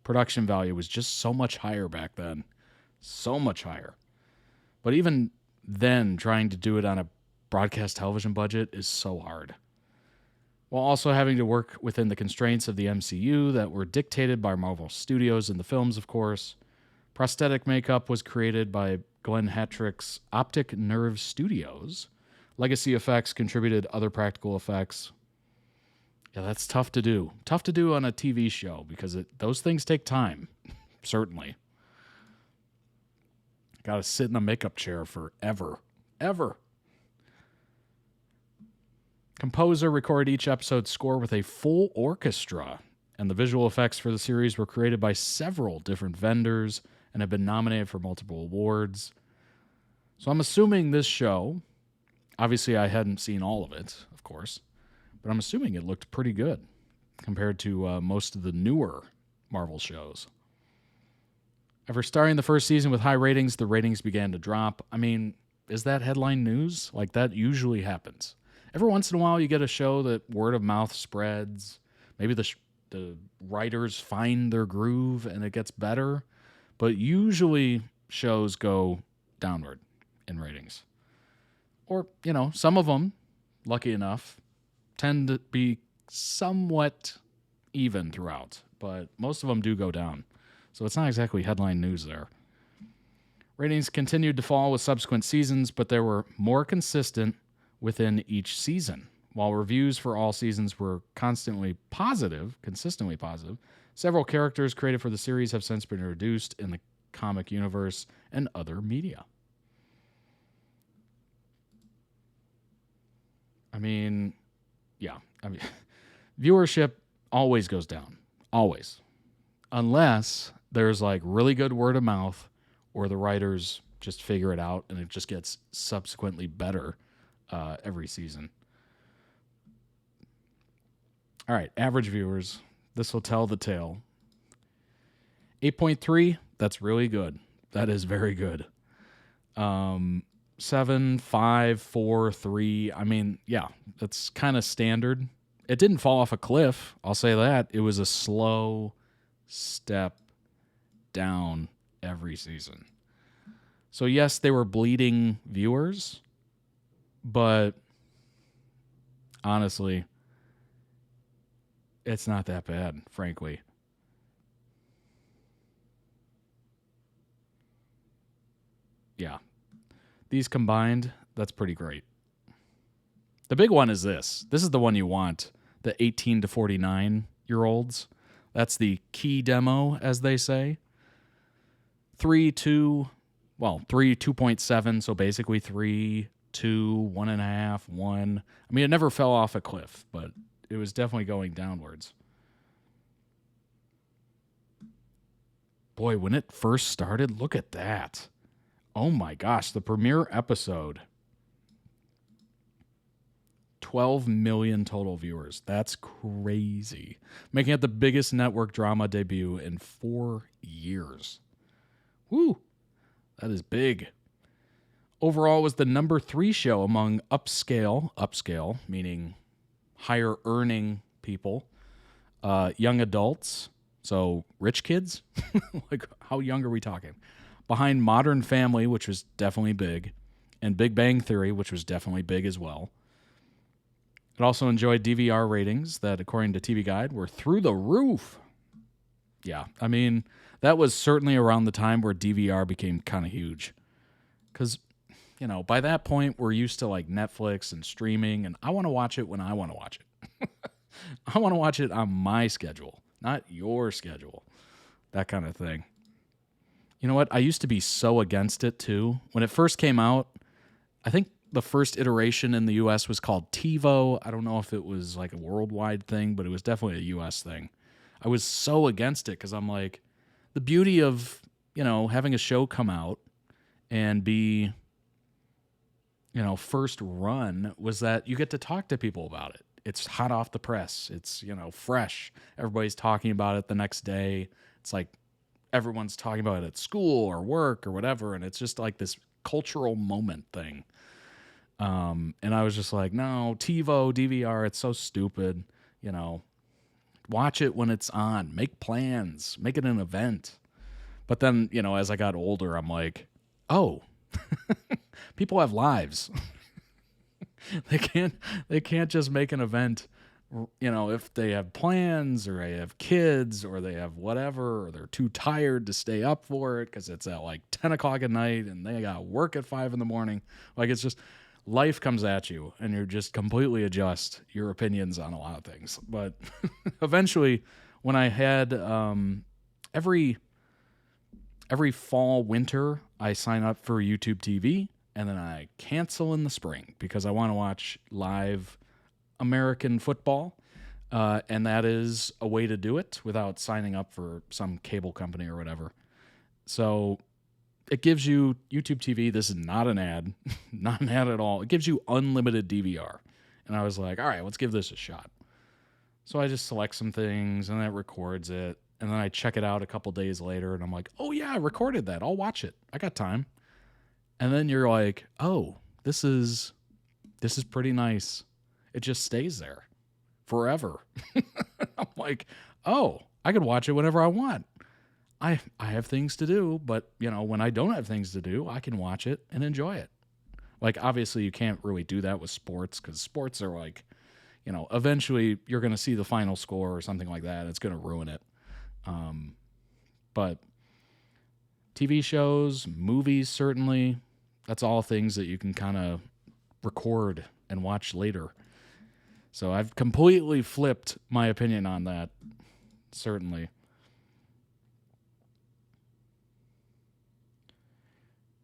production value was just so much higher back then, so much higher. But even then, trying to do it on a broadcast television budget is so hard, while also having to work within the constraints of the MCU that were dictated by Marvel Studios in the films, of course. Prosthetic makeup was created by Glenn Hetrick's Optic Nerve Studios. Legacy effects contributed other practical effects. Yeah, that's tough to do. Tough to do on a TV show because those things take time, certainly. Got to sit in a makeup chair forever. Ever. Composer recorded each episode's score with a full orchestra, and the visual effects for the series were created by several different vendors and have been nominated for multiple awards. So I'm assuming this show, obviously I hadn't seen all of it, of course, but I'm assuming it looked pretty good compared to most of the newer Marvel shows. After starting the first season with high ratings, the ratings began to drop. I mean, is that headline news? Like, that usually happens. Every once in a while, you get a show that word of mouth spreads. Maybe the writers find their groove and it gets better. But usually, shows go downward in ratings. Or, some of them, lucky enough, tend to be somewhat even throughout. But most of them do go down. So it's not exactly headline news there. Ratings continued to fall with subsequent seasons, but they were more consistent within each season. While reviews for all seasons were consistently positive, several characters created for the series have since been introduced in the comic universe and other media. Viewership always goes down. Always. Unless there's like really good word of mouth or the writers just figure it out and it just gets subsequently better every season. All right, average viewers. This will tell the tale. 8.3, that's really good. That is very good. 7, 5, 4, 3. I mean, yeah, that's kind of standard. It didn't fall off a cliff, I'll say that. It was a slow step down every season. So yes, they were bleeding viewers, but honestly, it's not that bad, frankly. Yeah. These combined, that's pretty great. The big one is this. This is the one you want, the 18 to 49-year-olds. That's the key demo, as they say. 3, 2.7, so basically 3, 2, 1.5, 1. I mean, it never fell off a cliff, but it was definitely going downwards. Boy, when it first started, look at that. Oh my gosh, the premiere episode. 12 million total viewers. That's crazy. Making it the biggest network drama debut in 4 years. Woo! That is big. Overall, it was the number 3 show among upscale meaning higher earning people, young adults, so rich kids. Like, how young are we talking? Behind Modern Family, which was definitely big, and Big Bang Theory, which was definitely big as well. It also enjoyed DVR ratings that, according to TV Guide, were through the roof. Yeah, I mean, that was certainly around the time where DVR became kind of huge. Because, by that point, we're used to like Netflix and streaming, and I want to watch it when I want to watch it. I want to watch it on my schedule, not your schedule. That kind of thing. You know what? I used to be so against it, too. When it first came out, I think the first iteration in the U.S. was called TiVo. I don't know if it was like a worldwide thing, but it was definitely a U.S. thing. I was so against it because I'm like, the beauty of, having a show come out and be, first run was that you get to talk to people about it. it's hot off the press. It's, fresh. Everybody's talking about it the next day. It's like everyone's talking about it at school or work or whatever. And it's just like this cultural moment thing. And I was just like, no, TiVo, DVR, it's so stupid. Watch it when it's on. Make plans. Make it an event. But then, as I got older, I'm like, oh, people have lives. They can't just make an event, if they have plans or they have kids or they have whatever, or they're too tired to stay up for it because it's at like 10 o'clock at night and they got work at 5 a.m. Like, it's just, life comes at you and you just completely adjust your opinions on a lot of things. But eventually, when I had every fall, winter, I sign up for YouTube TV. And then I cancel in the spring because I want to watch live American football. And that is a way to do it without signing up for some cable company or whatever. So it gives you YouTube TV. This is not an ad, not an ad at all. It gives you unlimited DVR. And I was like, all right, let's give this a shot. So I just select some things and then it records it. And then I check it out a couple days later and I'm like, oh yeah, I recorded that. I'll watch it. I got time. And then you're like, oh, this is pretty nice. It just stays there forever. I'm like, oh, I could watch it whenever I want. I have things to do, but when I don't have things to do, I can watch it and enjoy it. Like, obviously you can't really do that with sports because sports are like, eventually you're going to see the final score or something like that. It's going to ruin it. But TV shows, movies, certainly, that's all things that you can kind of record and watch later. So I've completely flipped my opinion on that, certainly.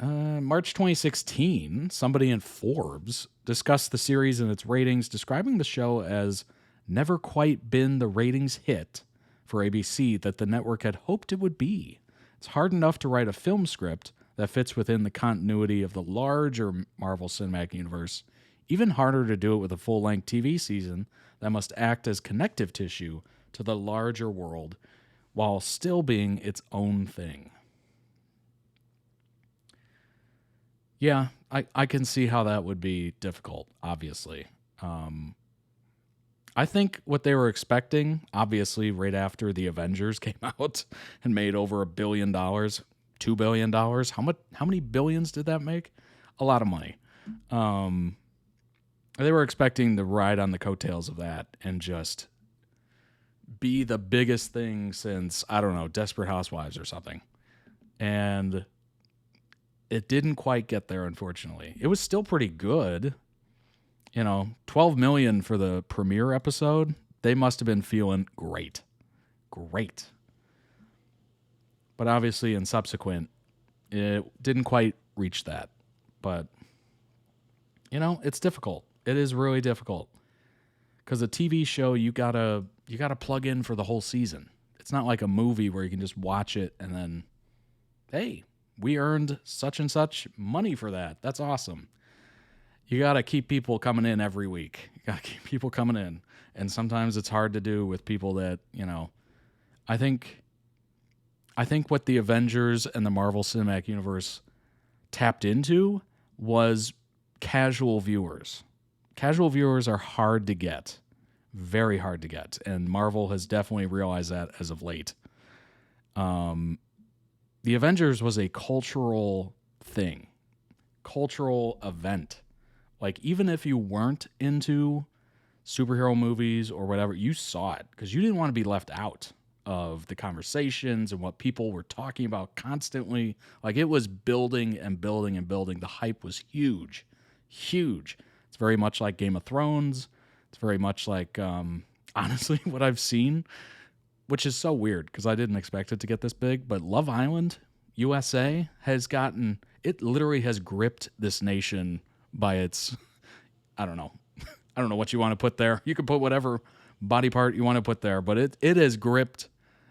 March 2016, somebody in Forbes discussed the series and its ratings, describing the show as never quite been the ratings hit for ABC that the network had hoped it would be. It's hard enough to write a film script that fits within the continuity of the larger Marvel Cinematic Universe. Even harder to do it with a full-length TV season that must act as connective tissue to the larger world while still being its own thing. Yeah, I can see how that would be difficult, obviously. I think what they were expecting, obviously, right after the Avengers came out and made over $1 billion, $2 billion. How many billions did that make? A lot of money. They were expecting to ride on the coattails of that and just be the biggest thing since, I don't know, Desperate Housewives or something. And it didn't quite get there, unfortunately. It was still pretty good. 12 million for the premiere episode. They must have been feeling great. Great. But obviously in subsequent, it didn't quite reach that. But, it's difficult. It is really difficult. Because a TV show, you gotta plug in for the whole season. It's not like a movie where you can just watch it and then, hey, we earned such and such money for that. That's awesome. You got to keep people coming in every week. You got to keep people coming in. And sometimes it's hard to do with people that, I think what the Avengers and the Marvel Cinematic Universe tapped into was casual viewers. Casual viewers are hard to get. Very hard to get. And Marvel has definitely realized that as of late. The Avengers was a cultural thing. Cultural event. Like, even if you weren't into superhero movies or whatever, you saw it because you didn't want to be left out of the conversations and what people were talking about constantly. Like, it was building and building and building. The hype was huge, huge. It's very much like Game of Thrones. It's very much like, honestly, what I've seen, which is so weird because I didn't expect it to get this big, but Love Island, USA, it literally has gripped this nation by its, I don't know what you want to put there. You can put whatever body part you want to put there, but it has gripped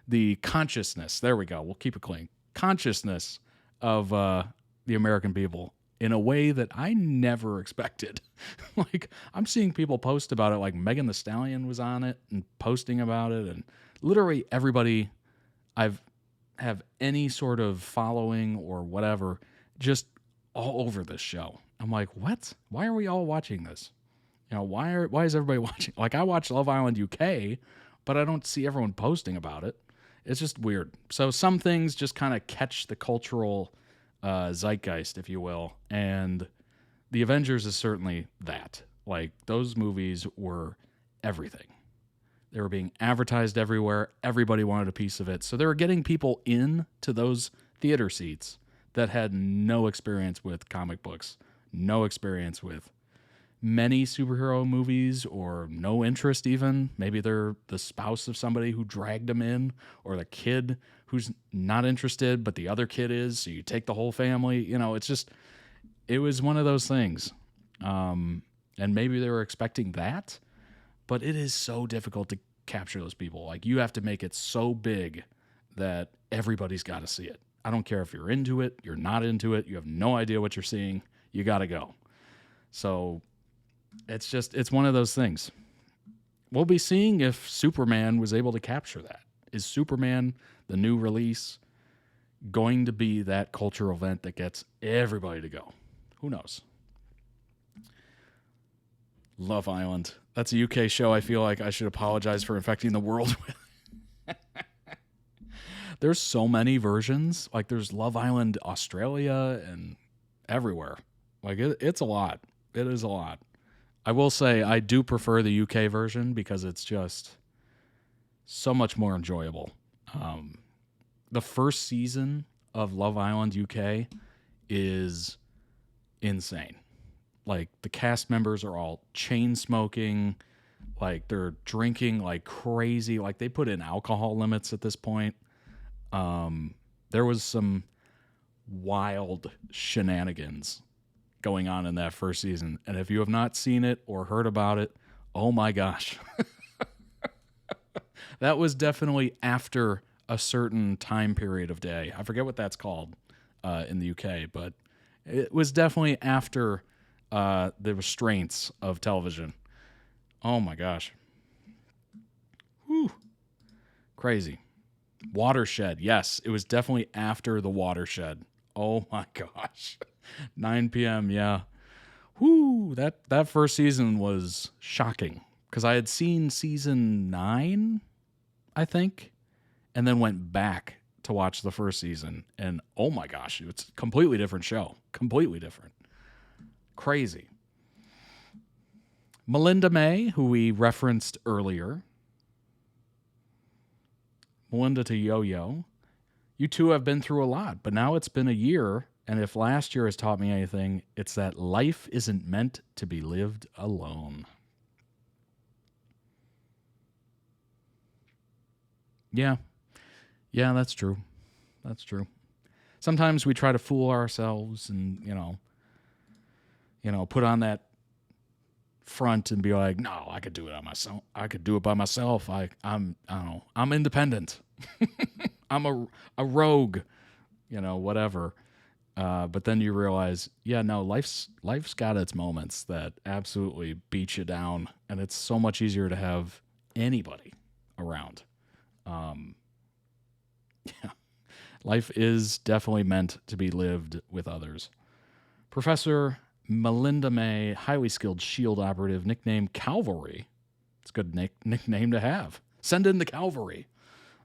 the consciousness. There we go. We'll keep it clean. Consciousness of the American people in a way that I never expected. Like, I'm seeing people post about it, like Megan Thee Stallion was on it and posting about it, and literally everybody I've have any sort of following or whatever, just all over this show. I'm like, what? Why are we all watching this? You know, why is everybody watching? Like, I watch Love Island UK, but I don't see everyone posting about it. It's just weird. So some things just kind of catch the cultural zeitgeist, if you will, and The Avengers is certainly that. Like, those movies were everything. They were being advertised everywhere. Everybody wanted a piece of it. So they were getting people in to those theater seats that had no experience with comic books, no experience with many superhero movies, or no interest even. Maybe they're the spouse of somebody who dragged them in, or the kid who's not interested, but the other kid is. So you take the whole family. You know, it was one of those things. And maybe they were expecting that. But it is so difficult to capture those people. Like, you have to make it so big that everybody's got to see it. I don't care if you're into it, you're not into it, you have no idea what you're seeing, you got to go. So it's one of those things. We'll be seeing if Superman was able to capture that. Is Superman, the new release, going to be that cultural event that gets everybody to go? Who knows? Love Island. That's a UK show I feel like I should apologize for infecting the world with. There's so many versions. Like, there's Love Island Australia and everywhere. Like, it's a lot. It is a lot. I will say I do prefer the UK version because it's just so much more enjoyable. The first season of Love Island UK is insane. Like, the cast members are all chain smoking, like they're drinking like crazy. Like, they put in alcohol limits at this point. There was some wild shenanigans going on in that first season. And if you have not seen it or heard about it, oh my gosh. That was definitely after a certain time period of day. I forget what that's called in the UK, but it was definitely after the restraints of television. Oh my gosh. Whew. Crazy. Watershed. Yes, it was definitely after the Watershed. Oh my gosh. 9 p.m. Yeah. Whoo. That first season was shocking because I had seen season 9, I think, and then went back to watch the first season. And oh my gosh, it's a completely different show. Completely different. Crazy. Melinda May, who we referenced earlier. Melinda to Yo-Yo. You two have been through a lot, but now it's been a year, and if last year has taught me anything, it's that life isn't meant to be lived alone. Yeah. Yeah, that's true. That's true. Sometimes we try to fool ourselves and, you know, put on that front and be like, no, I could do it on myself. I could do it by myself. I don't know. I'm independent. I'm a rogue, whatever. But then you realize, yeah, no, life's got its moments that absolutely beat you down, and it's so much easier to have anybody around. Yeah, life is definitely meant to be lived with others. Professor Melinda May, highly skilled SHIELD operative, nicknamed Calvary. It's a good nickname to have. Send in the Calvary.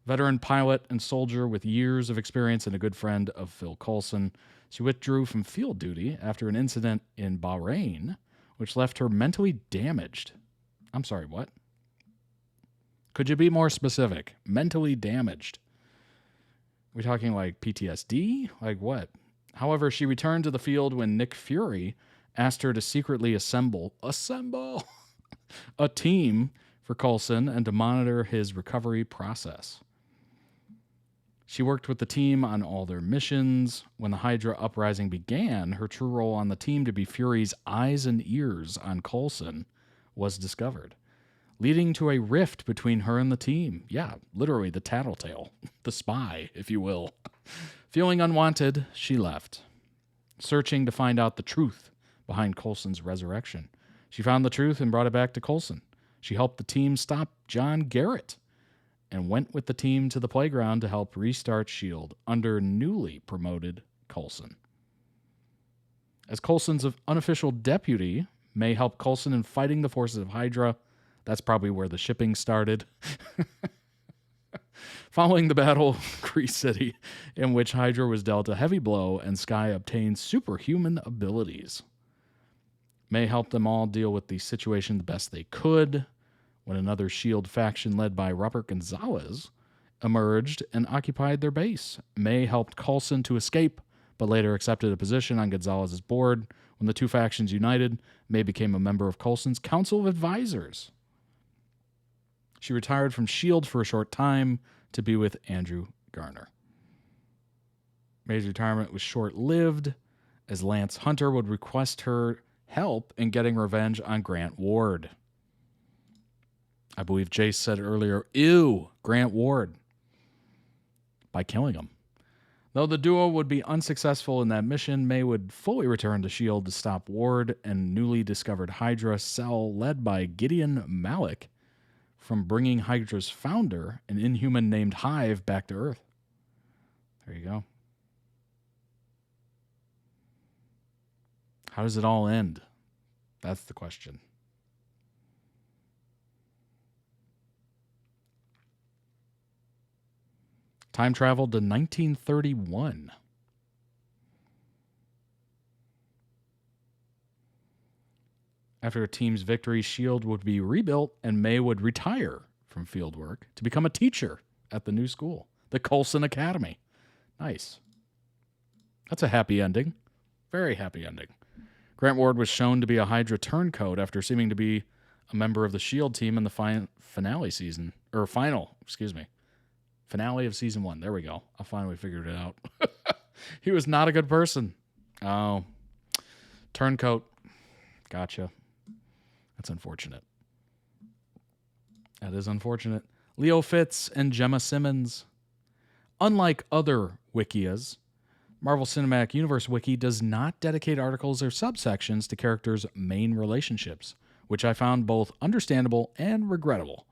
Veteran pilot and soldier with years of experience and a good friend of Phil Coulson. She withdrew from field duty after an incident in Bahrain, which left her mentally damaged. I'm sorry, what? Could you be more specific? Mentally damaged. Are we talking like PTSD? Like what? However, she returned to the field when Nick Fury asked her to secretly assemble a team for Coulson and to monitor his recovery process. She worked with the team on all their missions. When the Hydra uprising began, her true role on the team to be Fury's eyes and ears on Coulson was discovered, leading to a rift between her and the team. Yeah, literally the tattletale, the spy, if you will. Feeling unwanted, she left. searching to find out the truth behind Coulson's resurrection. She found the truth and brought it back to Coulson. She helped the team stop John Garrett and went with the team to the playground to help restart S.H.I.E.L.D. under newly promoted Coulson. As Coulson's unofficial deputy, May helped Coulson in fighting the forces of Hydra. That's probably where the shipping started. Following the battle of Kree City, in which Hydra was dealt a heavy blow and Skye obtained superhuman abilities. May helped them all deal with the situation the best they could. When another S.H.I.E.L.D. faction led by Robert Gonzalez emerged and occupied their base, May helped Coulson to escape, but later accepted a position on Gonzalez's board. When the two factions united, May became a member of Coulson's Council of Advisors. She retired from S.H.I.E.L.D. for a short time to be with Andrew Garner. May's retirement was short-lived, as Lance Hunter would request her help in getting revenge on Grant Ward. I believe Jace said earlier, ew, Grant Ward, by killing him. Though the duo would be unsuccessful in that mission, May would fully return to S.H.I.E.L.D. to stop Ward and newly discovered Hydra cell led by Gideon Malik from bringing Hydra's founder, an Inhuman named Hive, back to Earth. There you go. How does it all end? That's the question. Time traveled to 1931. After a team's victory, S.H.I.E.L.D. would be rebuilt and May would retire from field work to become a teacher at the new school, the Coulson Academy. Nice. That's a happy ending. Very happy ending. Grant Ward was shown to be a Hydra turncoat after seeming to be a member of the S.H.I.E.L.D. team in the finale of season 1. There we go. I finally figured it out. He was not a good person. Oh, turncoat. Gotcha. That's unfortunate. That is unfortunate. Leo Fitz and Gemma Simmons. Unlike other wikias, Marvel Cinematic Universe Wiki does not dedicate articles or subsections to characters' main relationships, which I found both understandable and regrettable.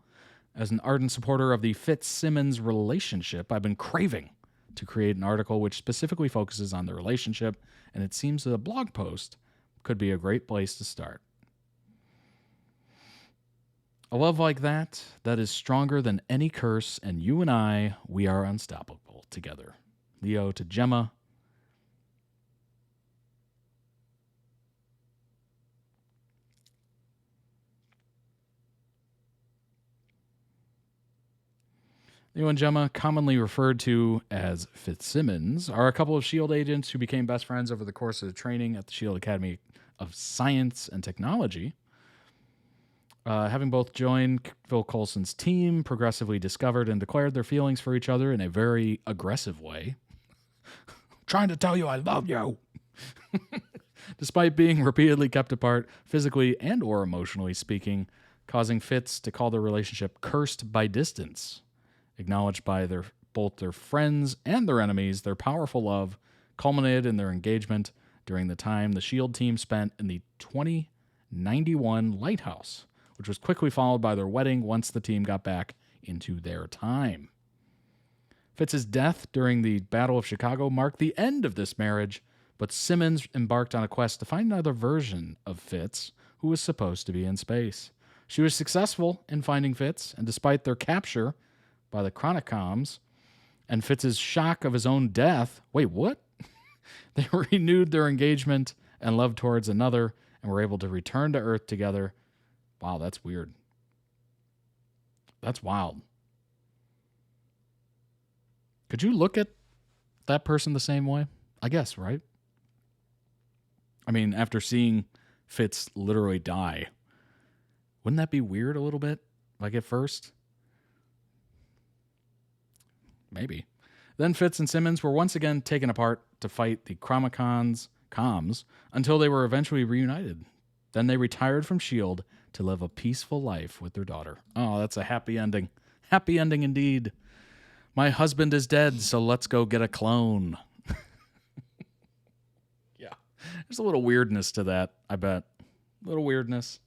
As an ardent supporter of the Fitz-Simmons relationship, I've been craving to create an article which specifically focuses on the relationship, and it seems that a blog post could be a great place to start. A love like that is stronger than any curse, and you and I, we are unstoppable together. Leo to Gemma. Leo and Gemma, commonly referred to as Fitzsimmons, are a couple of S.H.I.E.L.D. agents who became best friends over the course of training at the S.H.I.E.L.D. Academy of Science and Technology. Having both joined Phil Coulson's team, progressively discovered and declared their feelings for each other in a very aggressive way. Trying to tell you I love you. Despite being repeatedly kept apart, physically and or emotionally speaking, causing Fitz to call their relationship cursed by distance. Acknowledged by both their friends and their enemies, their powerful love culminated in their engagement during the time the S.H.I.E.L.D. team spent in the 2091 Lighthouse, which was quickly followed by their wedding once the team got back into their time. Fitz's death during the Battle of Chicago marked the end of this marriage, but Simmons embarked on a quest to find another version of Fitz who was supposed to be in space. She was successful in finding Fitz, and despite their capture by the Chronicoms and Fitz's shock of his own death, wait, what? They renewed their engagement and love towards another and were able to return to Earth together. Wow, that's weird. That's wild. Could you look at that person the same way? I guess, right? I mean, after seeing Fitz literally die, wouldn't that be weird a little bit? Like at first? Maybe. Then Fitz and Simmons were once again taken apart to fight the Comms until they were eventually reunited. Then they retired from S.H.I.E.L.D. to live a peaceful life with their daughter. Oh, that's a happy ending. Happy ending indeed. My husband is dead, so let's go get a clone. Yeah. There's a little weirdness to that, I bet. A little weirdness.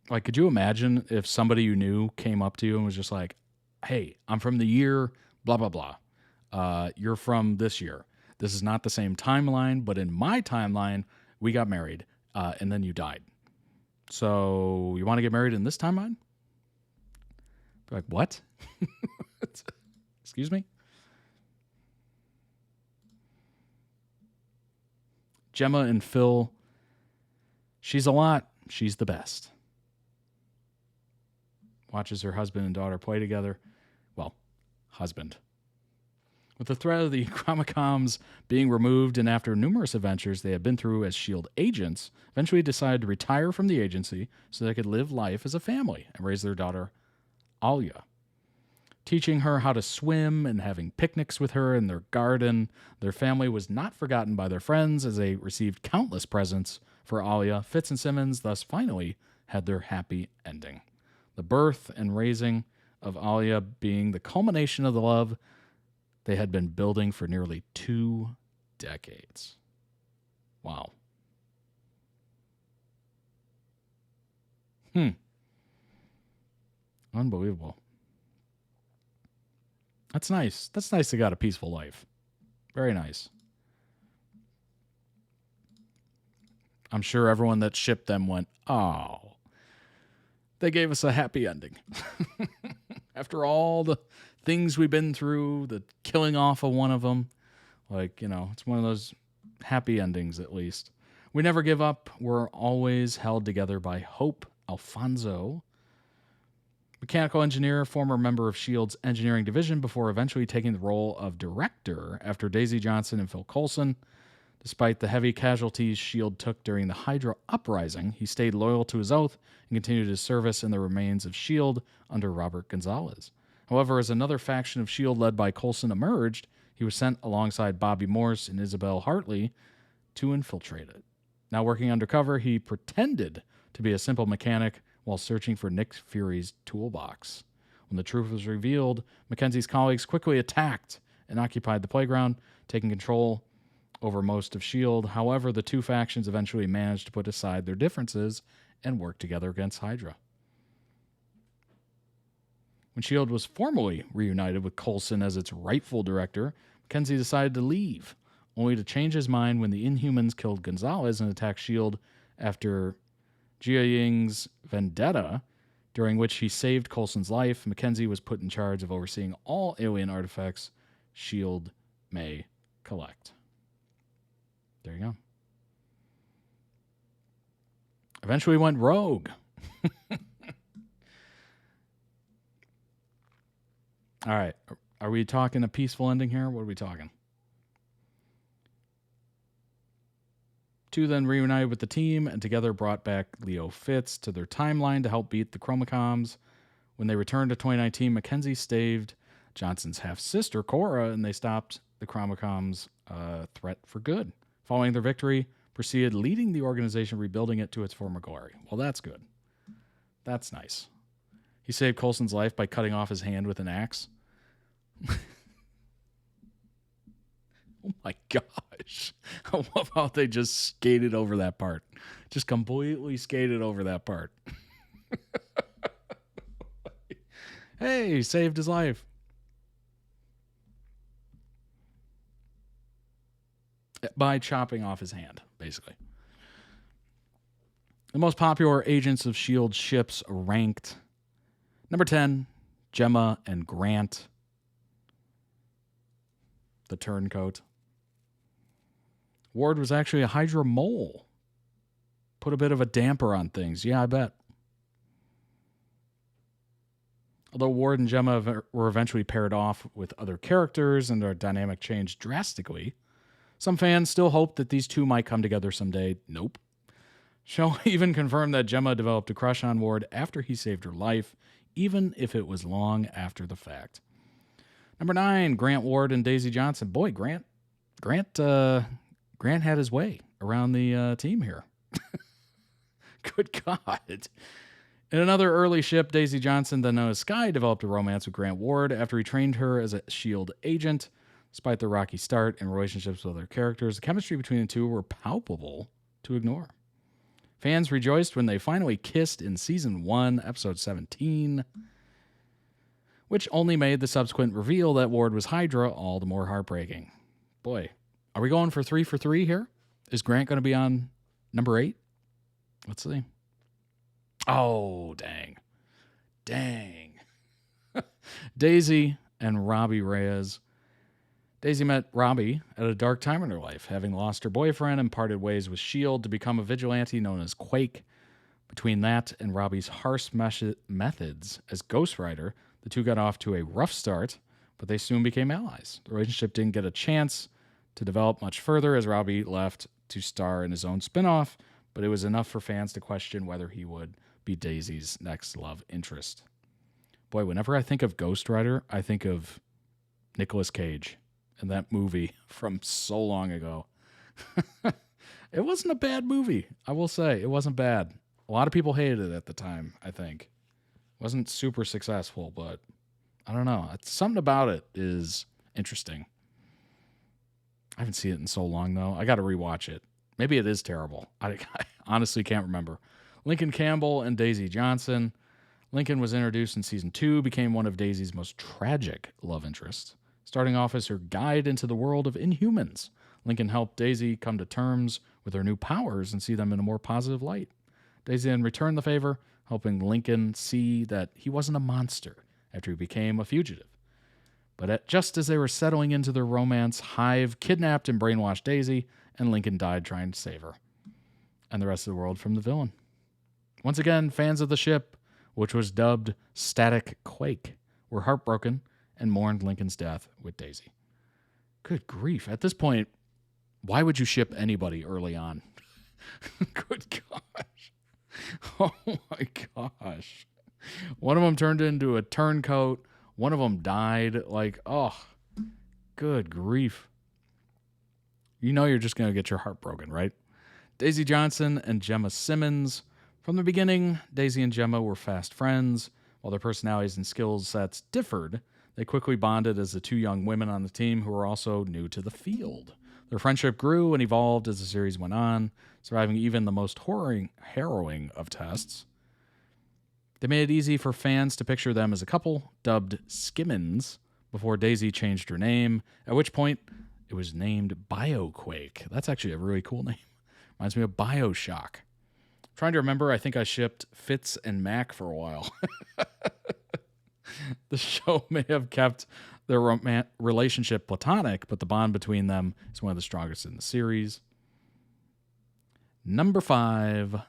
Like, could you imagine if somebody you knew came up to you and was just like, hey, I'm from the year blah, blah, blah. You're from this year. This is not the same timeline, but in my timeline, we got married, and then you died. So you want to get married in this timeline? Like, what? Excuse me? Gemma and Phil, she's a lot. She's the best. Watches her husband and daughter play together. Well, husband. With the threat of the Chromocoms being removed, and after numerous adventures they had been through as S.H.I.E.L.D. agents, eventually decided to retire from the agency so they could live life as a family and raise their daughter, Alia. Teaching her how to swim and having picnics with her in their garden, their family was not forgotten by their friends as they received countless presents for Alia. Fitz and Simmons thus finally had their happy ending. The birth and raising of Alia being the culmination of the love they had been building for nearly 2 decades. Wow. Unbelievable. That's nice. That's nice they got a peaceful life. Very nice. I'm sure everyone that shipped them went, oh, they gave us a happy ending. After all the things we've been through, the killing off of one of them, like, you know, it's one of those happy endings at least. We never give up. We're always held together by Hope Alfonso, mechanical engineer, former member of S.H.I.E.L.D.'s engineering division before eventually taking the role of director after Daisy Johnson and Phil Coulson. Despite the heavy casualties S.H.I.E.L.D. took during the Hydra uprising, he stayed loyal to his oath and continued his service in the remains of S.H.I.E.L.D. under Robert Gonzalez. However, as another faction of S.H.I.E.L.D. led by Coulson emerged, he was sent alongside Bobby Morse and Isabel Hartley to infiltrate it. Now working undercover, he pretended to be a simple mechanic while searching for Nick Fury's toolbox. When the truth was revealed, Mackenzie's colleagues quickly attacked and occupied the playground, taking control over most of S.H.I.E.L.D. However, the two factions eventually managed to put aside their differences and work together against Hydra. When S.H.I.E.L.D. was formally reunited with Coulson as its rightful director, Mackenzie decided to leave, only to change his mind when the Inhumans killed Gonzalez and attacked S.H.I.E.L.D. after Jia Ying's vendetta, during which he saved Coulson's life. Mackenzie was put in charge of overseeing all alien artifacts S.H.I.E.L.D. may collect. There you go. Eventually went rogue. All right. Are we talking a peaceful ending here? What are we talking? Two then reunited with the team and together brought back Leo Fitz to their timeline to help beat the Chromocoms. When they returned to 2019, Mackenzie staved Johnson's half-sister, Cora, and they stopped the Chromocoms' threat for good. Following their victory, proceeded leading the organization, rebuilding it to its former glory. Well, that's good. That's nice. He saved Coulson's life by cutting off his hand with an axe. Oh my gosh. I love how they just skated over that part. Just completely skated over that part. Hey, he saved his life. By chopping off his hand, basically. The most popular agents of S.H.I.E.L.D. ships ranked. Number 10, Gemma and Grant, the turncoat. Ward was actually a Hydra mole. Put a bit of a damper on things. Yeah, I bet. Although Ward and Gemma were eventually paired off with other characters and their dynamic changed drastically, some fans still hoped that these two might come together someday. Nope. Show even confirmed that Gemma developed a crush on Ward after he saved her life, even if it was long after the fact. Number 9, Grant Ward and Daisy Johnson. Boy, Grant had his way around the team here. Good God. In another early ship, Daisy Johnson, then known as Sky, developed a romance with Grant Ward after he trained her as a S.H.I.E.L.D. agent. Despite their rocky start and relationships with their characters, the chemistry between the two were palpable to ignore. Fans rejoiced when they finally kissed in Season 1, Episode 17, which only made the subsequent reveal that Ward was Hydra all the more heartbreaking. Boy, are we going for 3 here? Is Grant going to be on number 8? Let's see. Oh, dang. Dang. Daisy and Robbie Reyes. Daisy met Robbie at a dark time in her life, having lost her boyfriend and parted ways with S.H.I.E.L.D. to become a vigilante known as Quake. Between that and Robbie's harsh methods as Ghost Rider, the two got off to a rough start, but they soon became allies. The relationship didn't get a chance to develop much further as Robbie left to star in his own spin-off, but it was enough for fans to question whether he would be Daisy's next love interest. Boy, whenever I think of Ghost Rider, I think of Nicolas Cage and that movie from so long ago. It wasn't a bad movie, I will say. It wasn't bad. A lot of people hated it at the time, I think. It wasn't super successful, but I don't know. Something about it is interesting. I haven't seen it in so long, though. I got to rewatch it. Maybe it is terrible. I honestly can't remember. Lincoln Campbell and Daisy Johnson. Lincoln was introduced in Season 2, became one of Daisy's most tragic love interests. Starting off as her guide into the world of Inhumans, Lincoln helped Daisy come to terms with her new powers and see them in a more positive light. Daisy then returned the favor, helping Lincoln see that he wasn't a monster after he became a fugitive. But just as they were settling into their romance, Hive kidnapped and brainwashed Daisy, and Lincoln died trying to save her and the rest of the world from the villain. Once again, fans of the ship, which was dubbed Static Quake, were heartbroken and mourned Lincoln's death with Daisy. Good grief. At this point, why would you ship anybody early on? Good gosh. Oh my gosh. One of them turned into a turncoat. One of them died. Like, oh, good grief. You know you're just going to get your heart broken, right? Daisy Johnson and Gemma Simmons. From the beginning, Daisy and Gemma were fast friends. While their personalities and skill sets differed, they quickly bonded as the two young women on the team who were also new to the field. Their friendship grew and evolved as the series went on, surviving even the most harrowing of tests. They made it easy for fans to picture them as a couple, dubbed Skimmins, before Daisy changed her name, at which point it was named BioQuake. That's actually a really cool name. Reminds me of BioShock. Trying to remember, I think I shipped Fitz and Mac for a while. The show may have kept their relationship platonic, but the bond between them is one of the strongest in the series. Number 5,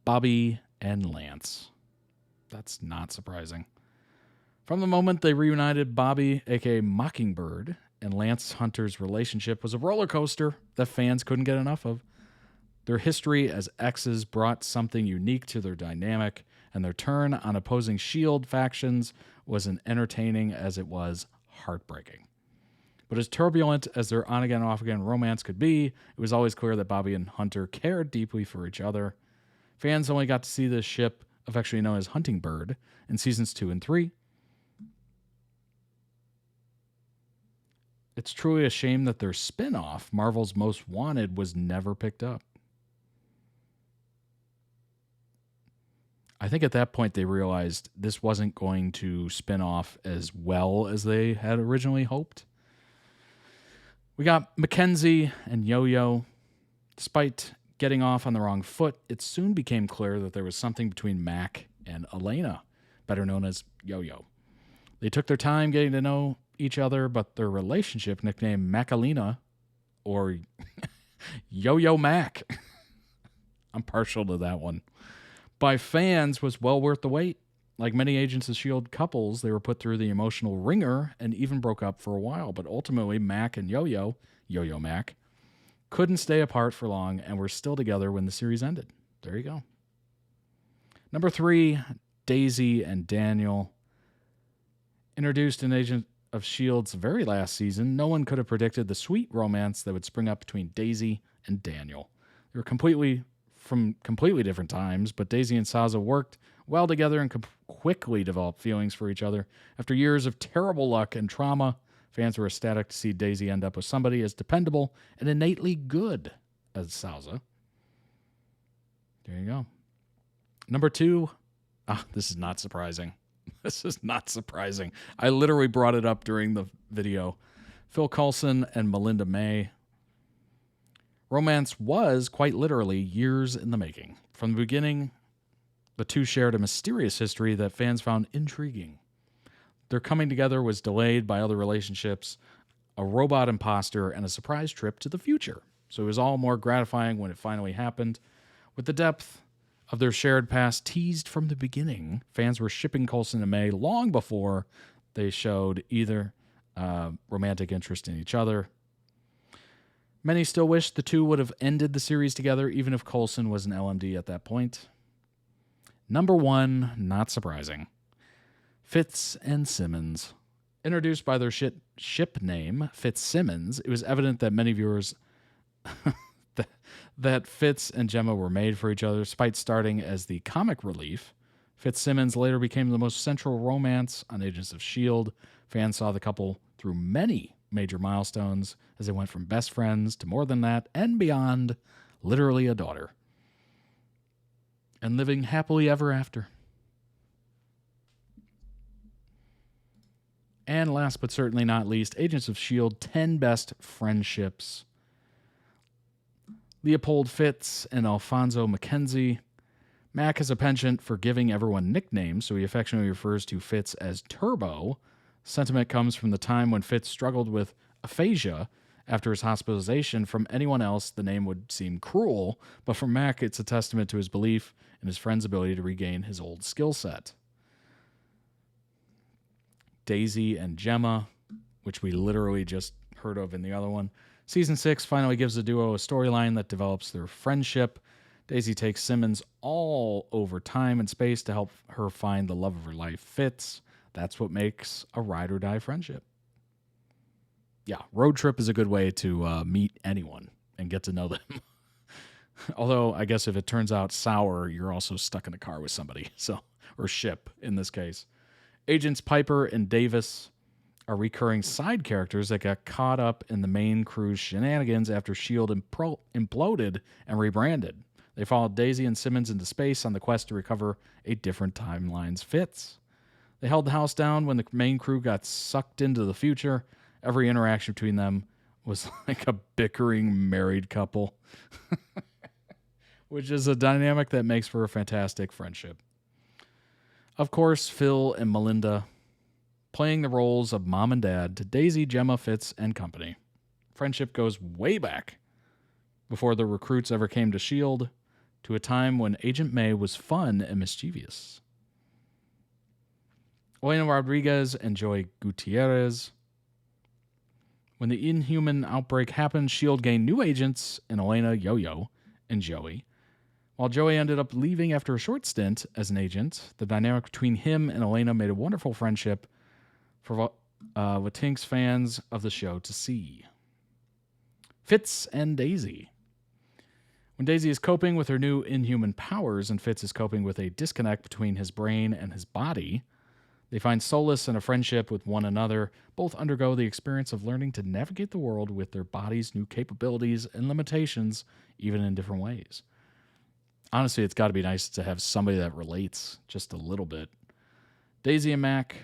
Bobby and Lance. That's not surprising. From the moment they reunited, Bobby, aka Mockingbird, and Lance Hunter's relationship was a roller coaster that fans couldn't get enough of. Their history as exes brought something unique to their dynamic, and their turn on opposing S.H.I.E.L.D. factions was as entertaining as it was heartbreaking. But as turbulent as their on-again, off-again romance could be, it was always clear that Bobby and Hunter cared deeply for each other. Fans only got to see this ship, affectionately known as Hunting Bird, in Seasons 2 and 3. It's truly a shame that their spin-off, Marvel's Most Wanted, was never picked up. I think at that point they realized this wasn't going to spin off as well as they had originally hoped. We got Mackenzie and Yo-Yo. Despite getting off on the wrong foot, it soon became clear that there was something between Mac and Elena, better known as Yo-Yo. They took their time getting to know each other, but their relationship, nicknamed Macalina, or Yo-Yo Mac, I'm partial to that one, by fans was well worth the wait. Like many Agents of S.H.I.E.L.D. couples, they were put through the emotional ringer and even broke up for a while. But ultimately, Mac and Yo-Yo, Yo-Yo Mac, couldn't stay apart for long and were still together when the series ended. There you go. Number 3, Daisy and Daniel. Introduced in Agent of S.H.I.E.L.D.'s very last season, no one could have predicted the sweet romance that would spring up between Daisy and Daniel. They were from completely different times, but Daisy and Saza worked well together and quickly developed feelings for each other. After years of terrible luck and trauma, Fans were ecstatic to see Daisy end up with somebody as dependable and innately good as Salza. There you go. Number 2. This is not surprising. This is not surprising. I literally brought it up during the video. Phil Coulson and Melinda May. Romance was, quite literally, years in the making. From the beginning, the two shared a mysterious history that fans found intriguing. Their coming together was delayed by other relationships, a robot imposter, and a surprise trip to the future. So it was all more gratifying when it finally happened. With the depth of their shared past teased from the beginning, fans were shipping Coulson and May long before they showed either romantic interest in each other. Many still wish the two would have ended the series together, even if Coulson was an LMD at that point. Number 1, not surprising. Fitz and Simmons. Introduced by their ship name, Fitzsimmons, it was evident that many viewers that Fitz and Gemma were made for each other, despite starting as the comic relief. Fitzsimmons later became the most central romance on Agents of S.H.I.E.L.D. Fans saw the couple through many major milestones as they went from best friends to more than that and beyond, literally a daughter. And living happily ever after. And last but certainly not least, Agents of S.H.I.E.L.D. 10 best friendships. Leopold Fitz and Alfonso Mackenzie. Mac has a penchant for giving everyone nicknames, so he affectionately refers to Fitz as Turbo. Sentiment comes from the time when Fitz struggled with aphasia after his hospitalization. From anyone else, the name would seem cruel, but for Mac, it's a testament to his belief in his friend's ability to regain his old skill set. Daisy and Gemma, which we literally just heard of in the other one. Season 6 finally gives the duo a storyline that develops their friendship. Daisy takes Simmons all over time and space to help her find the love of her life, Fitz. That's what makes a ride or die friendship. Yeah, road trip is a good way to meet anyone and get to know them. Although, I guess if it turns out sour, you're also stuck in a car with somebody, or ship in this case. Agents Piper and Davis are recurring side characters that got caught up in the main crew's shenanigans after S.H.I.E.L.D. imploded and rebranded. They followed Daisy and Simmons into space on the quest to recover a different timeline's Fitz. They held the house down when the main crew got sucked into the future. Every interaction between them was like a bickering married couple, which is a dynamic that makes for a fantastic friendship. Of course, Phil and Melinda playing the roles of mom and dad to Daisy, Gemma, Fitz, and company. Friendship goes way back before the recruits ever came to S.H.I.E.L.D., to a time when Agent May was fun and mischievous. Elena Rodriguez and Joey Gutierrez. When the Inhuman outbreak happened, S.H.I.E.L.D. gained new agents in Elena, Yo-Yo, and Joey. While Joey ended up leaving after a short stint as an agent, the dynamic between him and Elena made a wonderful friendship for Latinx fans of the show to see. Fitz and Daisy. When Daisy is coping with her new inhuman powers and Fitz is coping with a disconnect between his brain and his body, they find solace in a friendship with one another. Both undergo the experience of learning to navigate the world with their body's new capabilities and limitations, even in different ways. Honestly, it's got to be nice to have somebody that relates just a little bit. Daisy and Mac.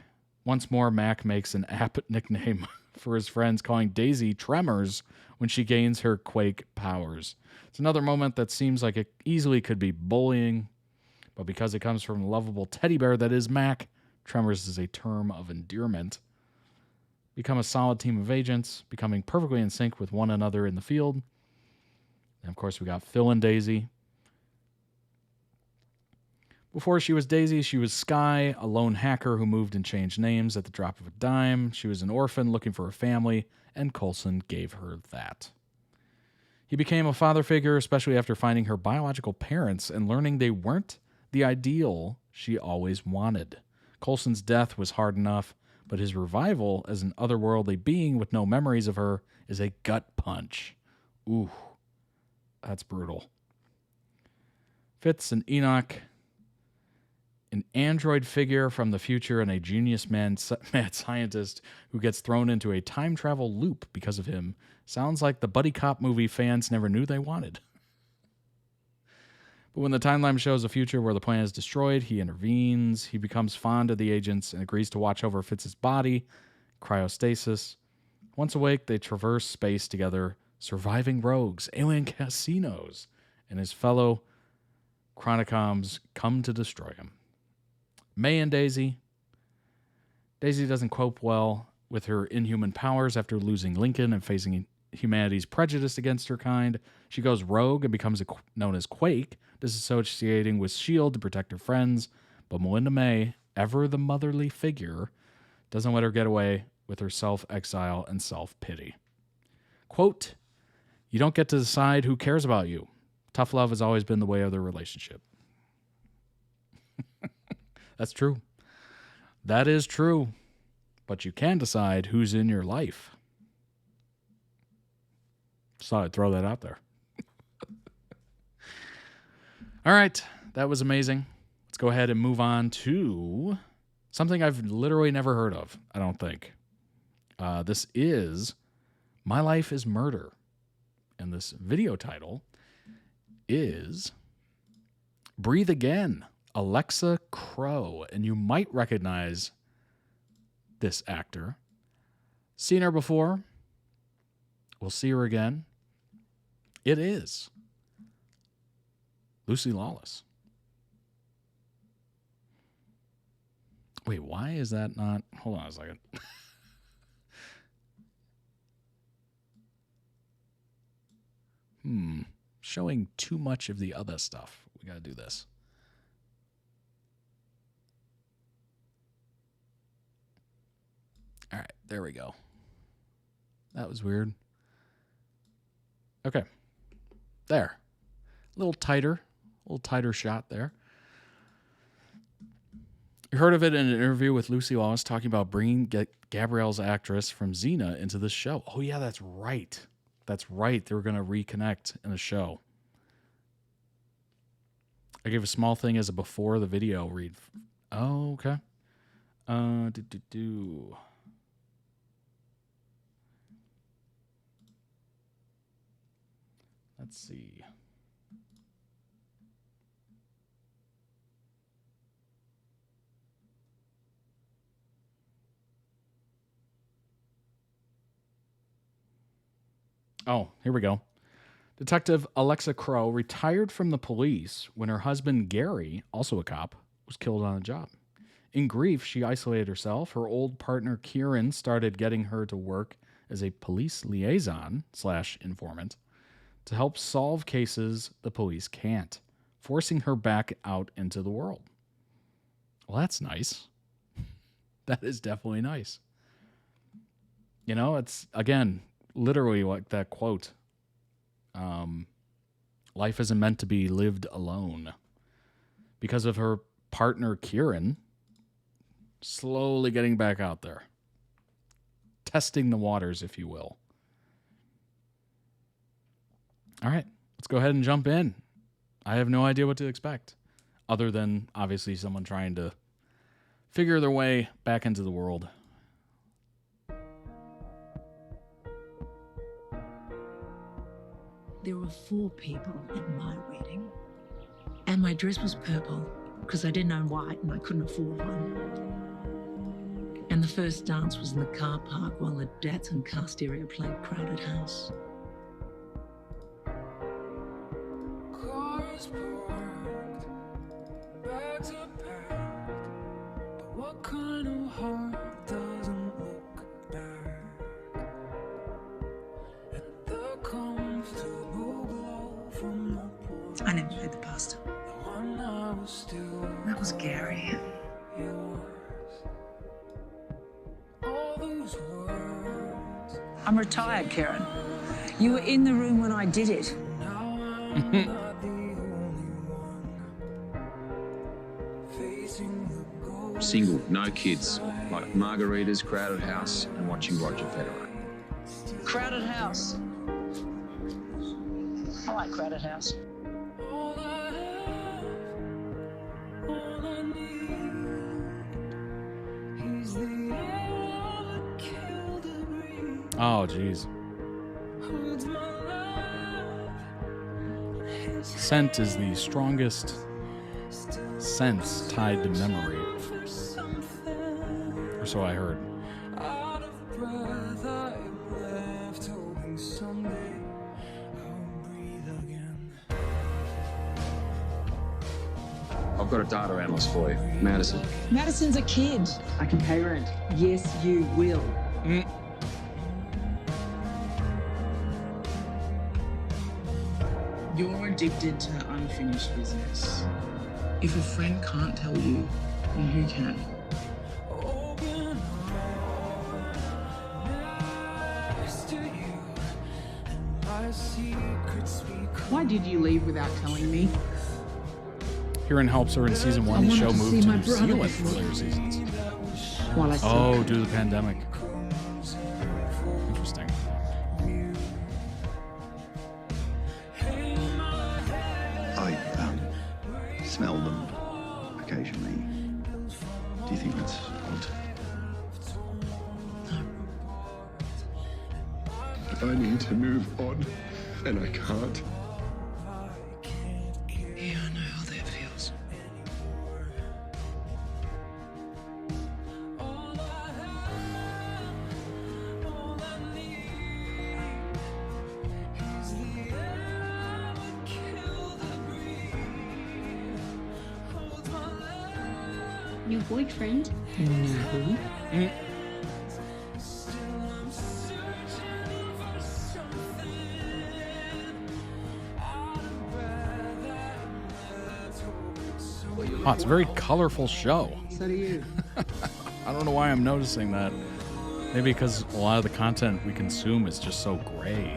Once more, Mac makes an apt nickname for his friends, calling Daisy Tremors when she gains her quake powers. It's another moment that seems like it easily could be bullying, but because it comes from a lovable teddy bear that is Mac, Tremors is a term of endearment. Become a solid team of agents, becoming perfectly in sync with one another in the field. And of course, we got Phil and Daisy. Before she was Daisy, she was Sky, a lone hacker who moved and changed names at the drop of a dime. She was an orphan looking for a family, and Coulson gave her that. He became a father figure, especially after finding her biological parents and learning they weren't the ideal she always wanted. Coulson's death was hard enough, but his revival as an otherworldly being with no memories of her is a gut punch. Ooh, that's brutal. Fitz and Enoch. an android figure from the future and a genius mad scientist who gets thrown into a time travel loop because of him. Sounds like the buddy cop movie fans never knew they wanted. But when the timeline shows a future where the planet is destroyed, he intervenes. He becomes fond of the agents and agrees to watch over Fitz's body, cryostasis. Once awake, they traverse space together, surviving rogues, alien casinos, and his fellow Chronicoms come to destroy him. May and Daisy. Daisy doesn't cope well with her inhuman powers after losing Lincoln and facing humanity's prejudice against her kind. She goes rogue and becomes known as Quake, disassociating with S.H.I.E.L.D. to protect her friends. But Melinda May, ever the motherly figure, doesn't let her get away with her self-exile and self-pity. Quote, "You don't get to decide who cares about you. Tough love has always been the way of the relationship." That's true. That is true. But you can decide who's in your life. Just thought I'd throw that out there. All right. That was amazing. Let's go ahead and move on to something I've literally never heard of, I don't think. This is My Life is Murder. And this video title is Breathe Again, Alexa Crow. And you might recognize this actor. Seen her before. We'll see her again. It is Lucy Lawless. Wait, why is that not? Hold on a second. Showing too much of the other stuff. We got to do this. All right, there we go. That was weird. Okay. There. A little tighter shot there. You heard of it in an interview with Lucy Lawless talking about bringing Gabrielle's actress from Xena into this show. Oh, yeah, that's right. That's right. They were going to reconnect in a show. I gave a small thing as a before the video read. Oh, okay. Let's see. Oh, here we go. Detective Alexa Crow retired from the police when her husband Gary, also a cop, was killed on the job. In grief, she isolated herself. Her old partner Kieran started getting her to work as a police liaison / informant to help solve cases the police can't, forcing her back out into the world. Well, that's nice. That is definitely nice. You know, it's, again, literally like that quote. Life isn't meant to be lived alone. Because of her partner, Kieran, slowly getting back out there. Testing the waters, if you will. All right, let's go ahead and jump in. I have no idea what to expect, other than, obviously, someone trying to figure their way back into the world. There were 4 people at my wedding, and my dress was purple because I didn't own white and I couldn't afford one. And the first dance was in the car park while the Datsun cast area played Crowded House. Cars parked, bags are packed, but what kind of heart doesn't look back at the comfortable glow from the porch? I never paid the pasta. The one I was still That was Gary. yours. All those words. I'm retired, Karen. You were in the room when I did it. Now I'm not the only one facing the ghost. Single, no kids, like margaritas, Crowded House, and watching Roger Federer. Crowded House. I like Crowded House. All I have, all I need. Oh, geez. Scent is the strongest sense tied to memory. Or so I heard. I've got a data analyst for you, Madison. Madison's a kid. I can pay rent. Yes, you will. You're addicted to unfinished business. If a friend can't tell you, then who can? Why did you leave without telling me? Kieran helps her in season 1. The show moved to New Zealand for later seasons. Oh, due to the pandemic. Interesting. I smell them occasionally. Do you think that's odd? I need to move on, and I can't. Yeah, I know how that feels. New boyfriend? No. Oh, it's a very colorful show. So do you. I don't know why I'm noticing that. Maybe because a lot of the content we consume is just so gray.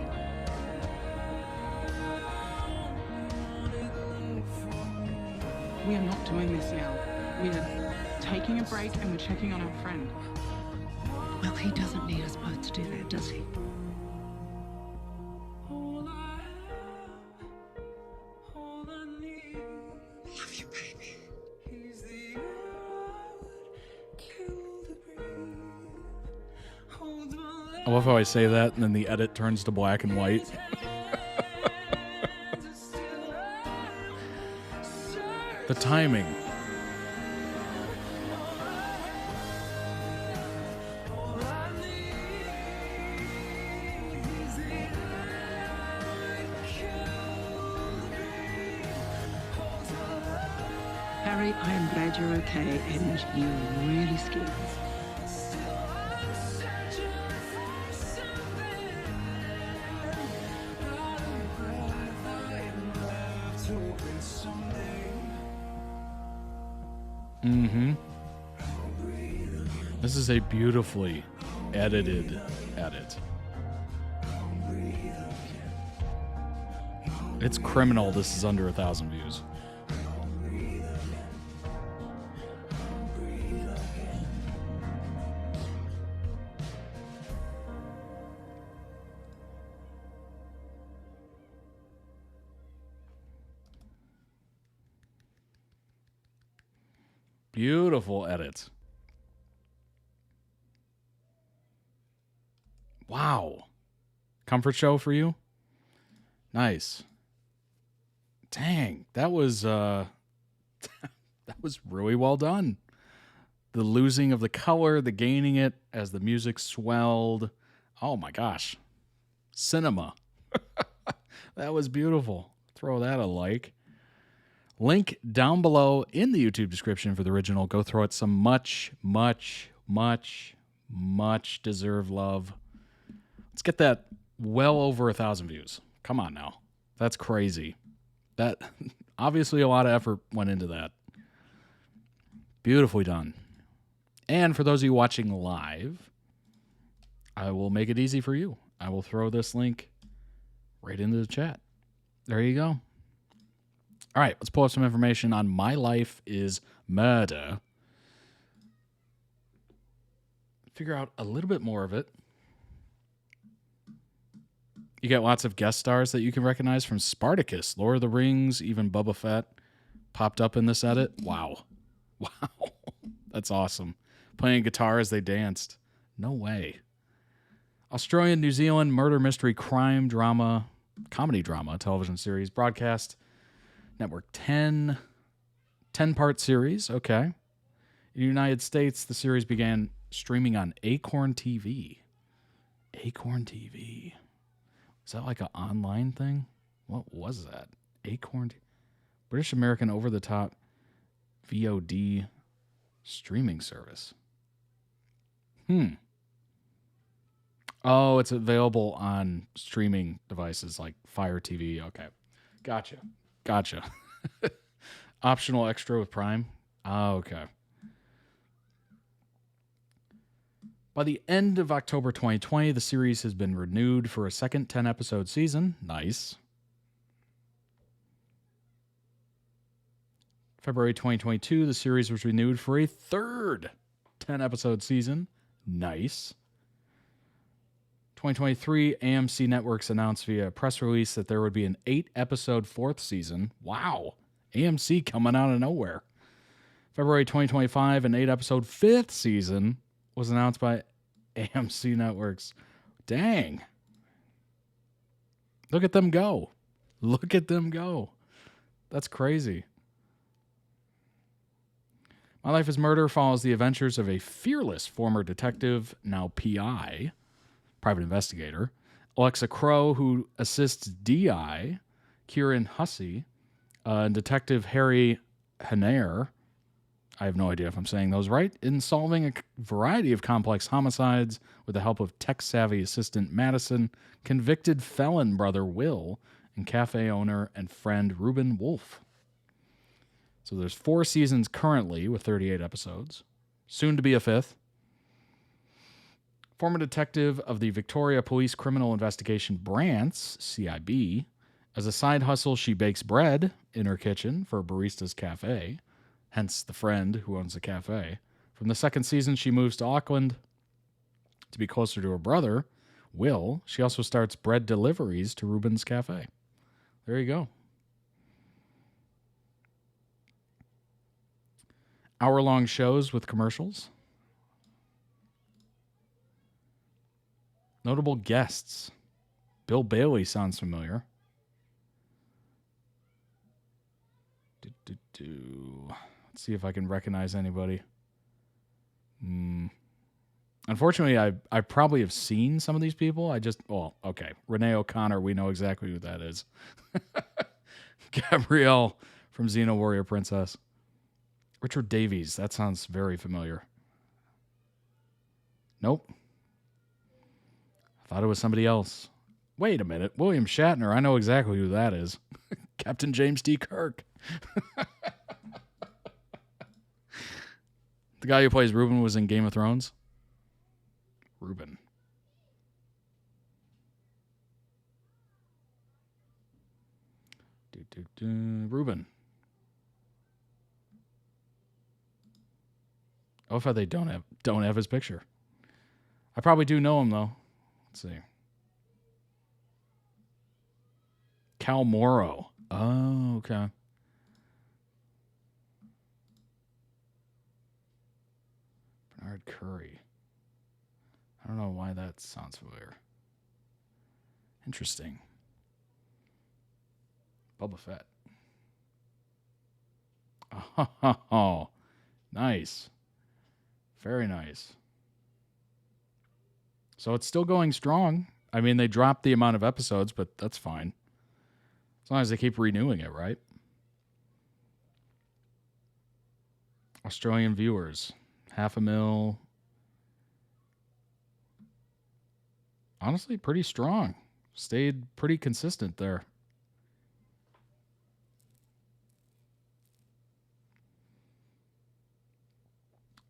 We are not doing this now. We are taking a break and we're checking on our friend. Well, he doesn't need us both to do that, does he? Love you, baby. I love how I say that and then the edit turns to black and white. The timing. Harry, I am glad you're okay and you're really scared. Mm-hmm. This is a beautifully edited edit. It's criminal this is under 1,000 views. Beautiful edit. Wow. Comfort show for you? Nice. Dang, that was that was really well done. The losing of the color, the gaining it as the music swelled. Oh my gosh. Cinema. That was beautiful. Throw that a like. Link down below in the YouTube description for the original. Go throw it some much, much, much, much deserved love. Let's get that well over 1,000 views. Come on now. That's crazy. That obviously a lot of effort went into that. Beautifully done. And for those of you watching live, I will make it easy for you. I will throw this link right into the chat. There you go. All right, let's pull up some information on My Life is Murder. Figure out a little bit more of it. You get lots of guest stars that you can recognize from Spartacus, Lord of the Rings, even Boba Fett popped up in this edit. Wow. Wow. That's awesome. Playing guitar as they danced. No way. Australian, New Zealand murder mystery crime drama, comedy drama television series, broadcast network 10, 10-part series. Okay. In the United States, the series began streaming on Acorn TV. Acorn TV. Is that like an online thing? What was that? Acorn British American over-the-top VOD streaming service. Oh, it's available on streaming devices like Fire TV. Okay. Gotcha. Optional extra with Prime. Oh, okay. By the end of October 2020, the series has been renewed for a second 10-episode season. Nice. February 2022, the series was renewed for a third 10-episode season. Nice. 2023, AMC Networks announced via a press release that there would be an 8-episode fourth season. Wow. AMC coming out of nowhere. February 2025, an 8-episode fifth season was announced by AMC Networks. Dang. Look at them go. That's crazy. My Life is Murder follows the adventures of a fearless former detective, now PI, private investigator, Alexa Crowe, who assists DI, Kieran Hussey, and Detective Harry Hanair, I have no idea if I'm saying those right, in solving a variety of complex homicides with the help of tech-savvy assistant Madison, convicted felon brother Will, and cafe owner and friend Reuben Wolf. So there's 4 seasons currently with 38 episodes. Soon to be a 5th. Former detective of the Victoria Police Criminal Investigation Branch, CIB. As a side hustle, she bakes bread in her kitchen for Barista's Cafe, hence the friend who owns the cafe. From the second season, she moves to Auckland to be closer to her brother, Will. She also starts bread deliveries to Reuben's Cafe. There you go. Hour-long shows with commercials. Notable guests. Bill Bailey sounds familiar. Let's see if I can recognize anybody. Unfortunately, I probably have seen some of these people. Okay. Renee O'Connor, we know exactly who that is. Gabrielle from Xena Warrior Princess. Richard Davies, that sounds very familiar. Nope. I thought it was somebody else. Wait a minute. William Shatner, I know exactly who that is. Captain James T. Kirk. The guy who plays Reuben was in Game of Thrones. Reuben. Reuben. Oh, if they don't have his picture. I probably do know him though. Let's see. Cal Morrow. Oh, okay. Bernard Curry. I don't know why that sounds familiar. Interesting. Boba Fett. Oh, nice. Very nice. So it's still going strong. I mean, they dropped the amount of episodes, but that's fine. As long as they keep renewing it, right? Australian viewers. 500,000. Honestly, pretty strong. Stayed pretty consistent there.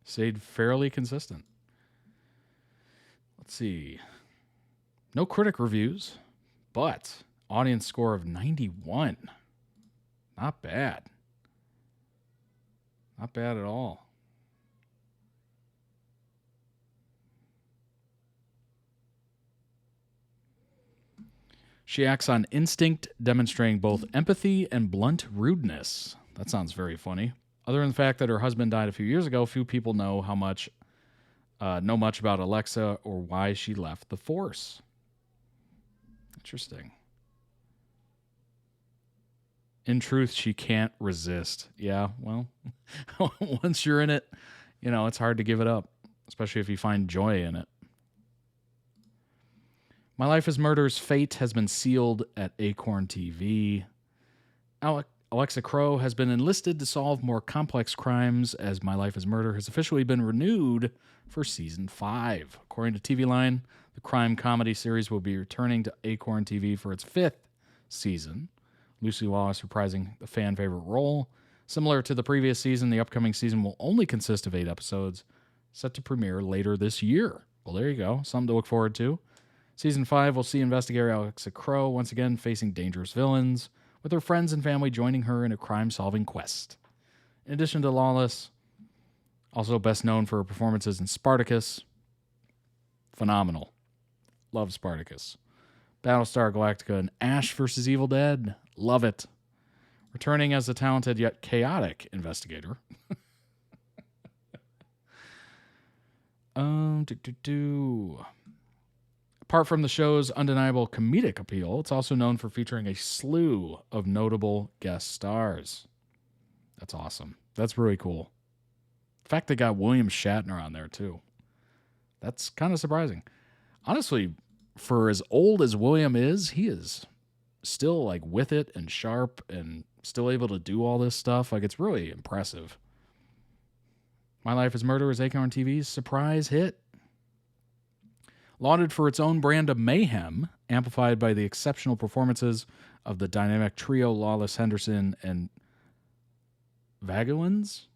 Stayed fairly consistent. Let's see. No critic reviews, but audience score of 91. Not bad. Not bad at all. She acts on instinct, demonstrating both empathy and blunt rudeness. That sounds very funny. Other than the fact that her husband died a few years ago, few people know how much know much about Alexa or why she left the force. Interesting. In truth, she can't resist. Yeah, well, once you're in it, you know, it's hard to give it up, especially if you find joy in it. My Life as Murder's fate has been sealed at Acorn TV. Alexa Crow has been enlisted to solve more complex crimes as My Life as Murder has officially been renewed for Season 5. According to TV Line, the crime comedy series will be returning to Acorn TV for its 5th season. Lucy Lawless reprising the fan favorite role. Similar to the previous season, the upcoming season will only consist of 8 episodes, set to premiere later this year. Well, there you go. Something to look forward to. Season 5 will see investigator Alexa Crow once again facing dangerous villains, with her friends and family joining her in a crime-solving quest. In addition to Lawless, also best known for her performances in Spartacus. Phenomenal. Love Spartacus. Battlestar Galactica and Ash vs. Evil Dead. Love it. Returning as a talented yet chaotic investigator. Apart from the show's undeniable comedic appeal, it's also known for featuring a slew of notable guest stars. That's awesome. That's really cool. The fact they got William Shatner on there, too. That's kind of surprising. Honestly, for as old as William is, he is still like with it and sharp and still able to do all this stuff. Like, it's really impressive. My Life as Murder is Acorn TV's surprise hit. Lauded for its own brand of mayhem, amplified by the exceptional performances of the dynamic trio Lawless, Henderson, and Vaguelins,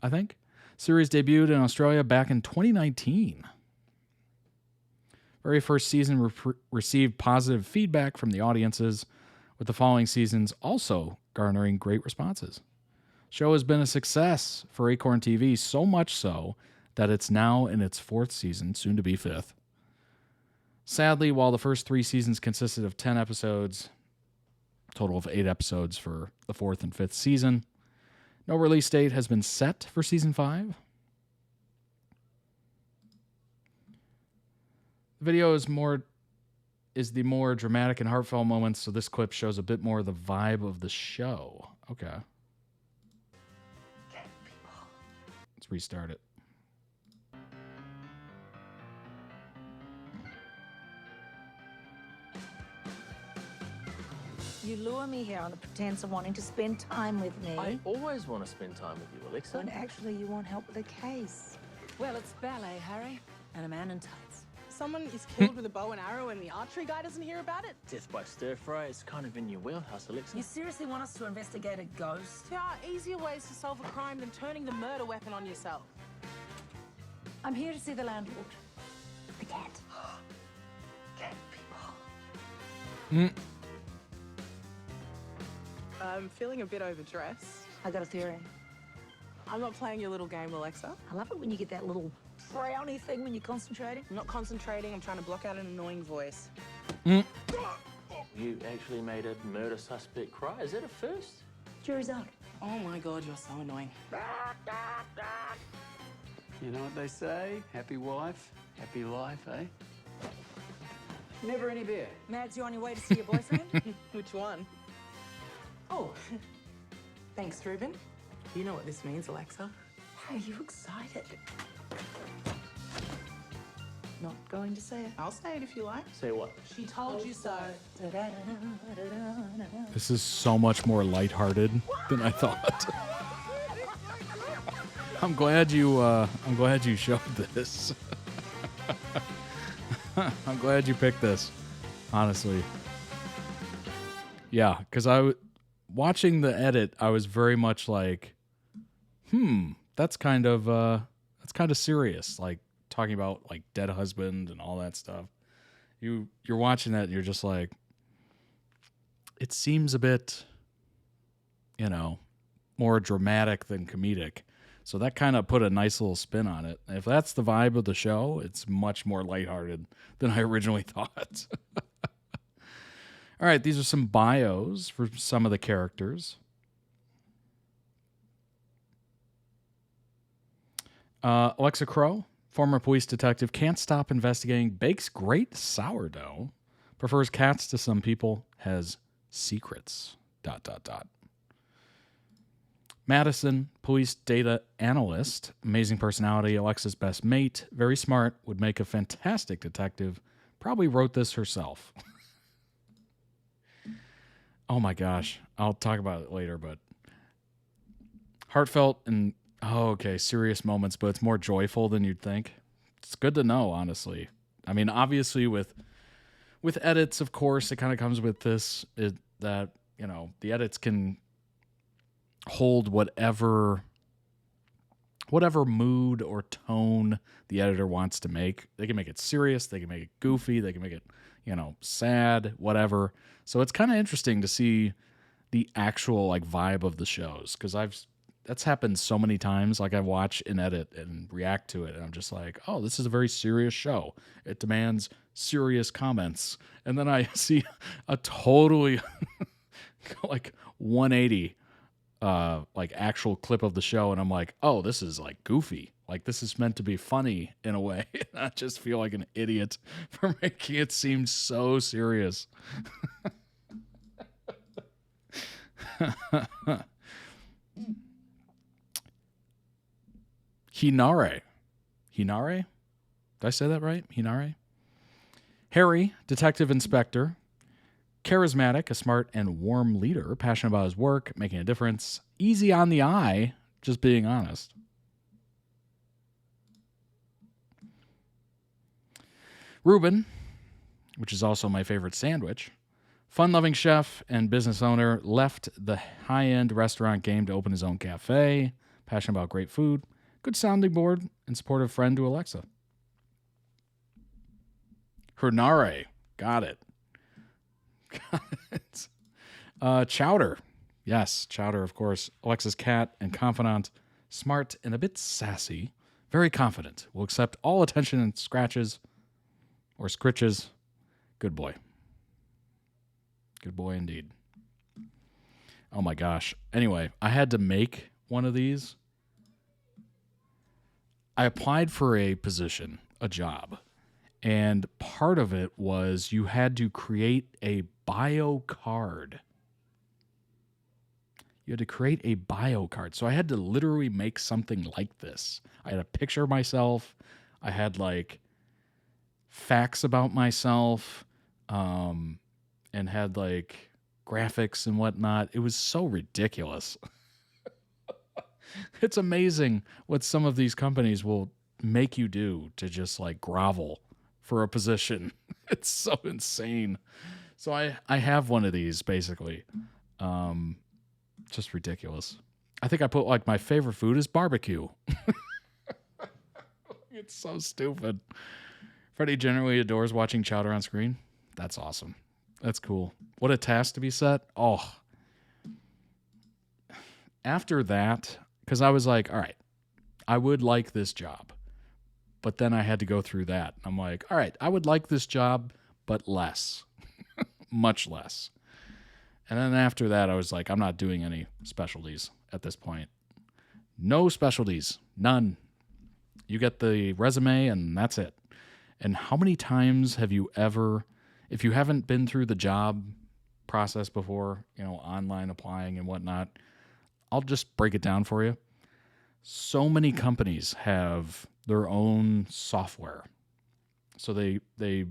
I think. Series debuted in Australia back in 2019. Very first season received positive feedback from the audiences, with the following seasons also garnering great responses. Show has been a success for Acorn TV, so much so that it's now in its 4th season, soon to be 5th. Sadly, while the first 3 seasons consisted of 10 episodes, total of 8 episodes for the 4th and 5th season, no release date has been set for Season 5. The video is the more dramatic and heartfelt moments, so this clip shows a bit more of the vibe of the show. Okay. Let's restart it. You lure me here on the pretense of wanting to spend time with me. I always want to spend time with you, Alexa. When actually you want help with a case. Well, it's ballet, Harry, and a man in tights. Someone is killed with a bow and arrow and the archery guy doesn't hear about it? Death by stir fry, it's kind of in your wheelhouse, Alexa. You seriously want us to investigate a ghost? There are easier ways to solve a crime than turning the murder weapon on yourself. I'm here to see the landlord. The cat. Cat people. I'm feeling a bit overdressed. I got a theory. I'm not playing your little game, Alexa. I love it when you get that little frowny thing when you're concentrating. I'm not concentrating, I'm trying to block out an annoying voice. You actually made a murder suspect cry. Is that a first? Jury's out. Oh my god, you're so annoying. You know what they say? Happy wife, happy life, eh? Never any beer. Mads, you on your way to see your boyfriend? Which one? Oh, thanks, Ruben. You know what this means, Alexa. Why are you excited? Not going to say it. I'll say it if you like. Say what? She told you so. This is so much more lighthearted than I thought. I'm glad you showed this. I'm glad you picked this, honestly. Yeah, because watching the edit, I was very much like, that's kind of serious. Like talking about like dead husband and all that stuff. You're watching that and you're just like, it seems a bit, more dramatic than comedic. So that kind of put a nice little spin on it. If that's the vibe of the show, it's much more lighthearted than I originally thought. All right, these are some bios for some of the characters. Alexa Crow, former police detective, can't stop investigating, bakes great sourdough, prefers cats to some people, has secrets. ... Madison, police data analyst, amazing personality, Alexa's best mate, very smart, would make a fantastic detective, probably wrote this herself. Oh my gosh. I'll talk about it later, but heartfelt and, serious moments, but it's more joyful than you'd think. It's good to know, honestly. I mean, obviously with edits, of course, it kind of comes with this, that, the edits can hold whatever mood or tone the editor wants to make. They can make it serious, they can make it goofy, they can make it, sad, whatever. So it's kind of interesting to see the actual vibe of the shows, because that's happened so many times. I watch and edit and react to it, and I'm just like, oh, this is a very serious show. It demands serious comments. And then I see a totally 180 actual clip of the show, and I'm like, oh, this is goofy. This is meant to be funny in a way. And I just feel like an idiot for making it seem so serious. Hinare. Did I say that right? Hinare? Harry, detective inspector. Charismatic, a smart and warm leader, passionate about his work, making a difference, easy on the eye, just being honest. Ruben, which is also my favorite sandwich, fun-loving chef and business owner, left the high-end restaurant game to open his own cafe, passionate about great food, good sounding board, and supportive friend to Alexa. Hernare, got it. Chowder. Yes, Chowder, of course. Alexa's cat and confidant. Smart and a bit sassy. Very confident. Will accept all attention and scratches or scritches. Good boy. Good boy indeed. Oh my gosh. Anyway, I had to make one of these. I applied for a position, a job. And part of it was you had to create a bio card. You had to create a bio card. So I had to literally make something like this. I had a picture of myself. I had facts about myself, and had graphics and whatnot. It was so ridiculous. It's amazing what some of these companies will make you do to just grovel for a position. It's so insane. So I have one of these basically. Just ridiculous. I think I put my favorite food is barbecue. It's so stupid. Freddie generally adores watching Chowder on screen. That's awesome. That's cool. What a task to be set. Oh. After that, because I was like, all right, I would like this job. But then I had to go through that. I'm like, all right, I would like this job, but less. Much less. And then after that, I was like, I'm not doing any specialties at this point. No specialties. None. You get the resume and that's it. And how many times have you ever, if you haven't been through the job process before, online applying and whatnot, I'll just break it down for you. So many companies have their own software. So they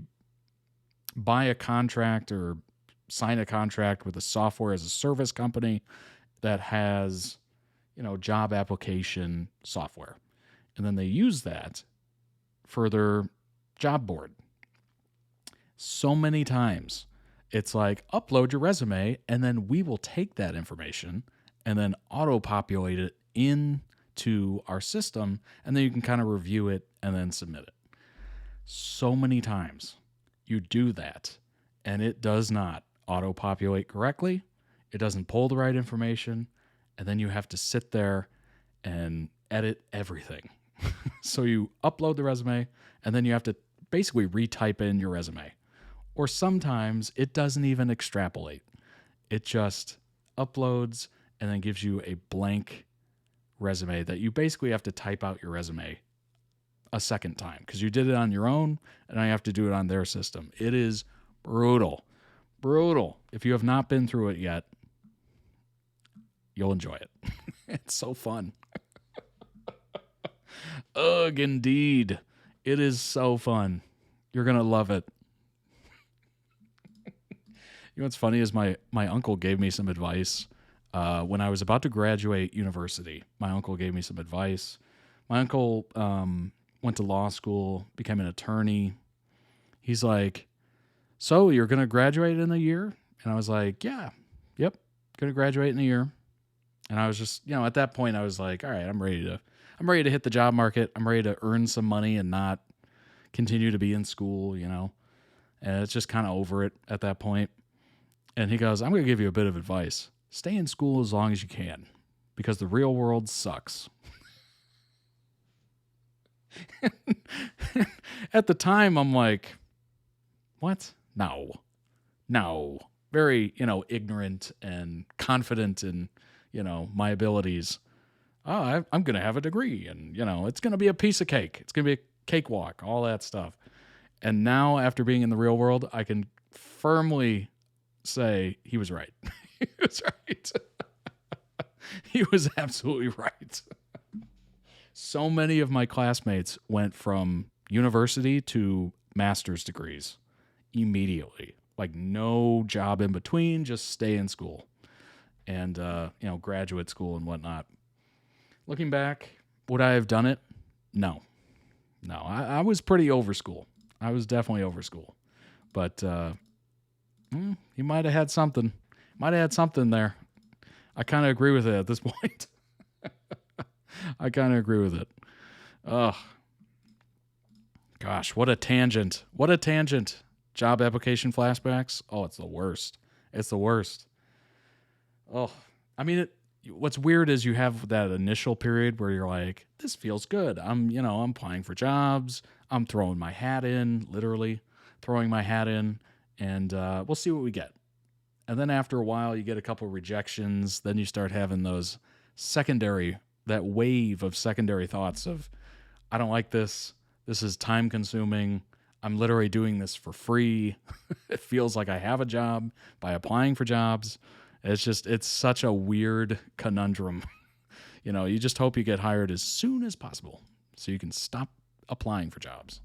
buy a contract or sign a contract with a software as a service company that has, job application software. And then they use that for their job board. So many times it's upload your resume and then we will take that information and then auto-populate it into our system, and then you can kind of review it and then submit it. So many times you do that and it does not auto-populate correctly. It doesn't pull the right information, and then you have to sit there and edit everything. So you upload the resume and then you have to basically retype in your resume. Or sometimes it doesn't even extrapolate. It just uploads and then gives you a blank resume that you basically have to type out your resume a second time because you did it on your own and I have to do it on their system. It is brutal. Brutal. If you have not been through it yet, you'll enjoy it. It's so fun. Ugh, indeed. It is so fun. You're going to love it. You know what's funny is my uncle gave me some advice when I was about to graduate university. My uncle gave me some advice. My uncle went to law school, became an attorney. He's like, so you're going to graduate in a year? And I was like, yeah, yep, going to graduate in a year. And I was just, you know, at that point I was like, all right, I'm ready to hit the job market. I'm ready to earn some money and not continue to be in school, you know. And it's just kind of over it at that point. And he goes, I'm going to give you a bit of advice. Stay in school as long as you can because the real world sucks. At the time, I'm like, what? No. Very, you know, ignorant and confident in, you know, my abilities. Oh, I'm going to have a degree and, you know, it's going to be a piece of cake. It's going to be a cakewalk, all that stuff. And now after being in the real world, I can firmly say he was right. He was right. He was absolutely right. So many of my classmates went from university to master's degrees immediately. Like no job in between, just stay in school and, you know, graduate school and whatnot. Looking back, would I have done it? No. I was pretty over school. I was definitely over school. But he might have had something. Might have had something there. I kind of agree with it at this point. I kind of agree with it. Ugh. Gosh, what a tangent. What a tangent. Job application flashbacks. Oh, it's the worst. It's the worst. Oh, I mean, what's weird is you have that initial period where you're like, this feels good. I'm applying for jobs. I'm throwing my hat in, literally throwing my hat in, and we'll see what we get. And then after a while, you get a couple rejections. Then you start having that wave of secondary thoughts of, I don't like this. This is time consuming. I'm literally doing this for free. It feels like I have a job by applying for jobs. It's such a weird conundrum. You know, you just hope you get hired as soon as possible so you can stop applying for jobs.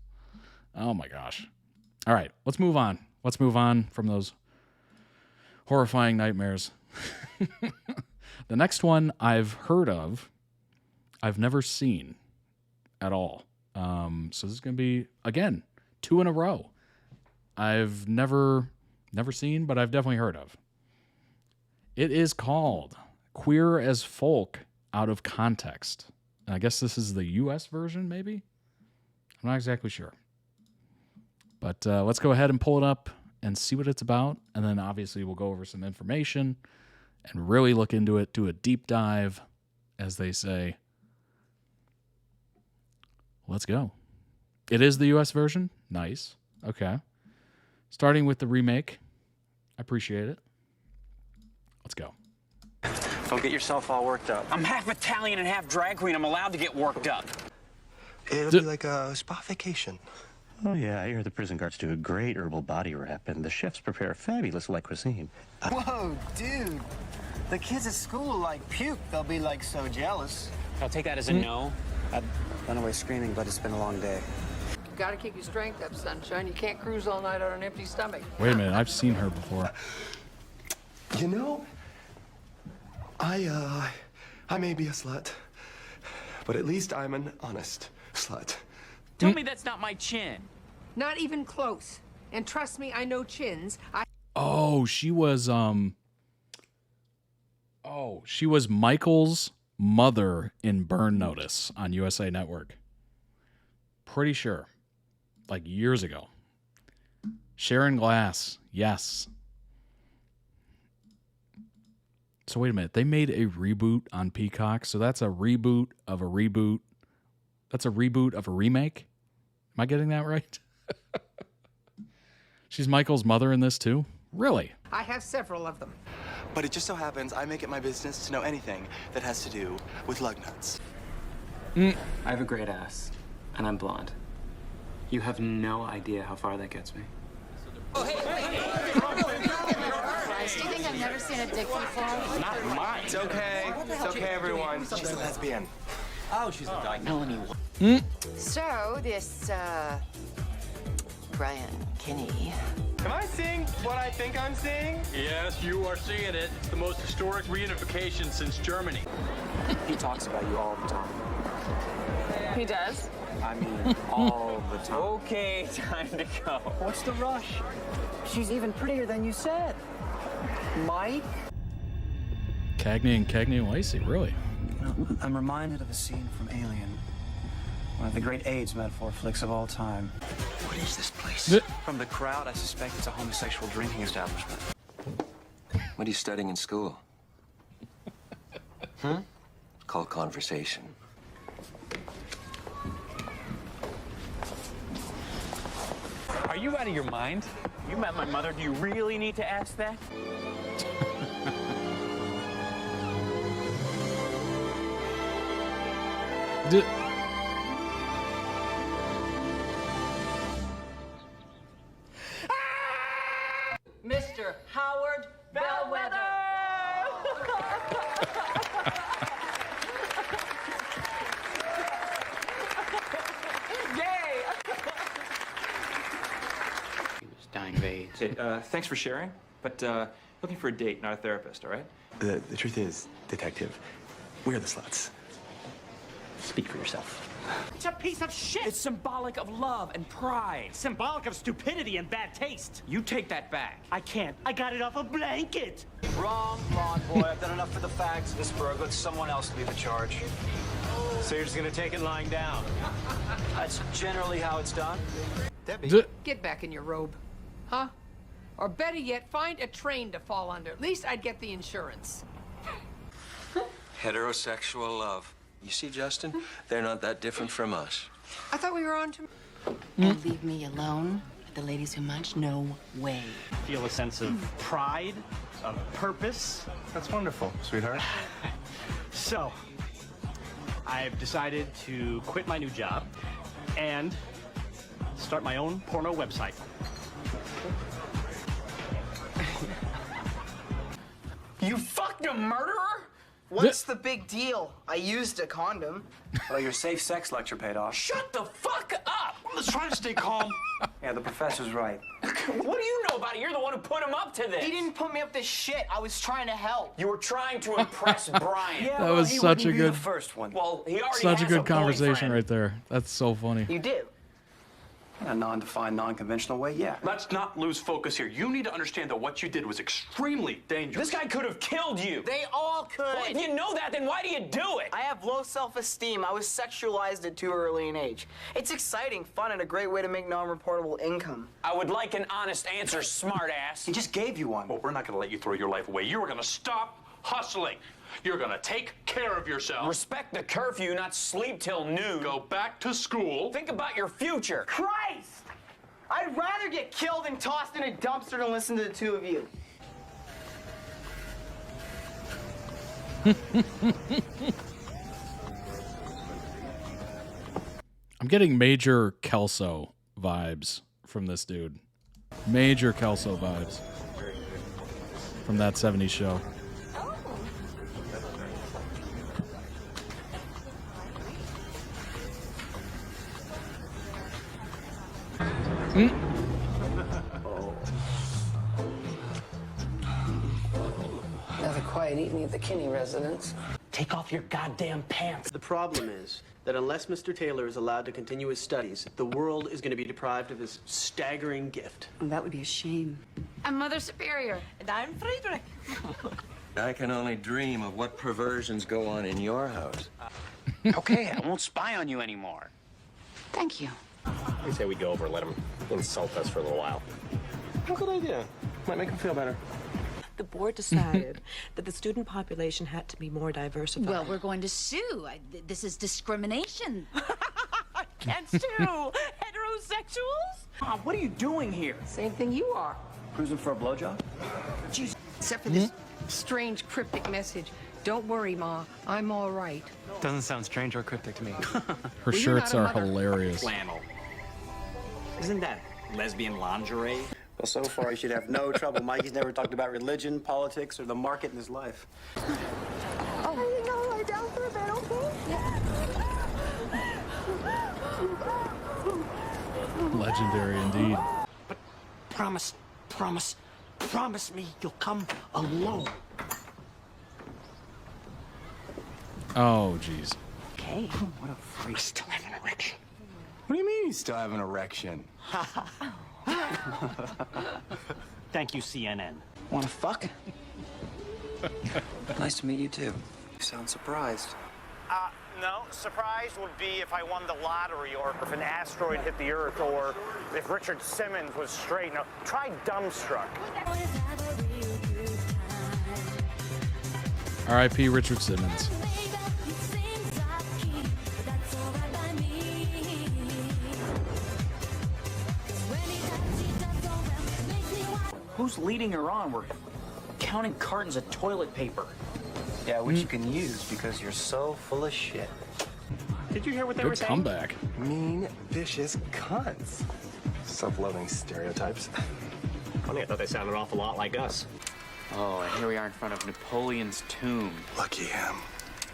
Oh my gosh. All right, let's move on. Let's move on from those horrifying nightmares. The next one I've heard of, I've never seen at all. So this is going to be, again, 2 in a row. I've never seen, but I've definitely heard of. It is called Queer as Folk Out of Context. And I guess this is the US version, maybe? I'm not exactly sure. But let's go ahead and pull it up and see what it's about. And then obviously we'll go over some information and really look into it, do a deep dive, as they say. Let's go. It is the US version. Nice. Okay. Starting with the remake. I appreciate it. Let's go. Don't get yourself all worked up. I'm half Italian and half drag queen. I'm allowed to get worked up. It'll be like a spa vacation. Oh, yeah, I hear the prison guards do a great herbal body wrap, and the chefs prepare fabulous light cuisine. Whoa, dude. The kids at school like puke. They'll be like so jealous. I'll take that as a no. I'd run away screaming, but it's been a long day. You gotta keep your strength up, sunshine. You can't cruise all night on an empty stomach. Wait a minute, I've seen her before. You know, I may be a slut, but at least I'm an honest slut. Tell me that's not my chin. Not even close. And trust me, I know chins. Oh, she was Michael's mother in Burn Notice on USA Network. Pretty sure. Like years ago. Sharon Glass. Yes. So wait a minute. They made a reboot on Peacock. So that's a reboot of a reboot. That's a reboot of a remake. Am I getting that right? She's Michael's mother in this too? Really? I have several of them. But it just so happens I make it my business to know anything that has to do with lug nuts. I have a great ass, and I'm blonde. You have no idea how far that gets me. Do you think I've never seen a dick before? Not mine. It's okay. It's okay, everyone. She's a lesbian. Oh, she's a dyke. Melanie. So, this, Brian Kinney. Am I seeing what I think I'm seeing? Yes, you are seeing it. It's the most historic reunification since Germany. He talks about you all the time. He does? I mean, all the time. Okay, time to go. What's the rush? She's even prettier than you said. Mike? Cagney and Lacey, really? I'm reminded of a scene from Alien. One of the great AIDS metaphor flicks of all time. What is this place? From the crowd, I suspect it's a homosexual drinking establishment. What are you studying in school? It's called conversation. Are you out of your mind? You met my mother. Do you really need to ask that? Mr. Howard Bellwether! Yay! He was dying of AIDS. Okay, thanks for sharing, but looking for a date, not a therapist, all right? The truth is, detective, we're the sluts. Speak for yourself. It's a piece of shit. It's symbolic of love and pride. Symbolic of stupidity and bad taste. You take that back. I can't. I got it off a blanket. Wrong, boy. I've done enough for the facts of this burg. Let someone else lead the charge. So you're just gonna take it lying down? That's generally how it's done. Debbie. Get back in your robe. Huh? Or better yet, find a train to fall under. At least I'd get the insurance. Heterosexual love. You see, Justin? They're not that different from us. I thought we were on to... And leave me alone with the ladies who munch? No way. Feel a sense of pride, of purpose. That's wonderful, sweetheart. So, I've decided to quit my new job and start my own porno website. You fucked a murderer? What's the big deal? I used a condom. Well, your safe sex lecture paid off. Shut the fuck up! Let's try to stay calm. Yeah, the professor's right. What do you know about it? You're the one who put him up to this. He didn't put me up to shit. I was trying to help. You were trying to impress Brian. Yeah, That well, was he such wouldn't a be good- the first one. Well, he already Such a has good conversation boyfriend. right there. That's so funny. You do? In a non-defined, non-conventional way, yeah. Let's not lose focus here. You need to understand that what you did was extremely dangerous. This guy could have killed you. They all could. Well, if you know that, then why do you do it? I have low self-esteem. I was sexualized at too early an age. It's exciting, fun, and a great way to make non-reportable income. I would like an honest answer, smartass. He just gave you one. Well, we're not going to let you throw your life away. You are going to stop hustling. You're going to take care of yourself. Respect the curfew, not sleep till noon. Go back to school. Think about your future. Christ! I'd rather get killed and tossed in a dumpster than listen to the two of you. I'm getting major Kelso vibes from this dude. Major Kelso vibes from that 70s show. Another quiet evening at the Kinney residence. Take off your goddamn pants. The problem is that unless Mr. Taylor is allowed to continue his studies, the world is going to be deprived of his staggering gift. That would be a shame. I'm Mother Superior. And I'm Friedrich. I can only dream of what perversions go on in your house. Okay, I won't spy on you anymore. Thank you. I say we go over and let him insult us for a little while. Good idea. Might make him feel better. The board decided that the student population had to be more diversified. Well, we're going to sue. This is discrimination. Against who? Heterosexuals? Mom, what are you doing here? Same thing you are. Cruising for a blowjob? Jeez, except for this strange cryptic message. Don't worry, Ma. I'm all right. Doesn't sound strange or cryptic to me. Her shirts are hilarious. Flannel. Isn't that lesbian lingerie? Well, so far you should have no trouble. Mikey's never talked about religion, politics, or the market in his life. Oh, you gotta lie down for a bit, okay? Legendary indeed. Promise me you'll come alone. Oh, jeez. Okay. What a freak. I still have an erection. What do you mean you still have an erection? Thank you, CNN. Wanna fuck? Nice to meet you, too. You sound surprised. No, surprise would be if I won the lottery or if an asteroid hit the Earth or if Richard Simmons was straight. Now, try dumbstruck. R.I.P. Richard Simmons. Who's leading her on? We're counting cartons of toilet paper. Yeah, which you can use because you're so full of shit. Did you hear what they Good were saying? comeback. Mean, vicious cunts. Self-loathing stereotypes. Funny, I thought they sounded an awful lot like us. Oh, and here we are in front of Napoleon's tomb. Lucky him.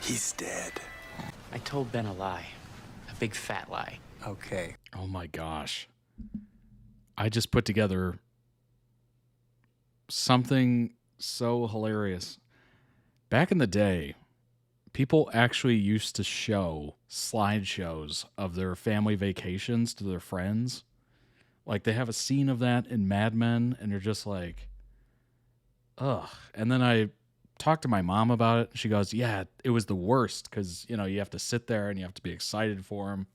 He's dead. I told Ben a lie. A big fat lie. Okay. Oh my gosh. I just put together something so hilarious. Back in the day, people actually used to show slideshows of their family vacations to their friends. Like, they have a scene of that in Mad Men, and you're just like, ugh. And then I talked to my mom about it. She goes, yeah, it was the worst because, you know, you have to sit there and you have to be excited for them.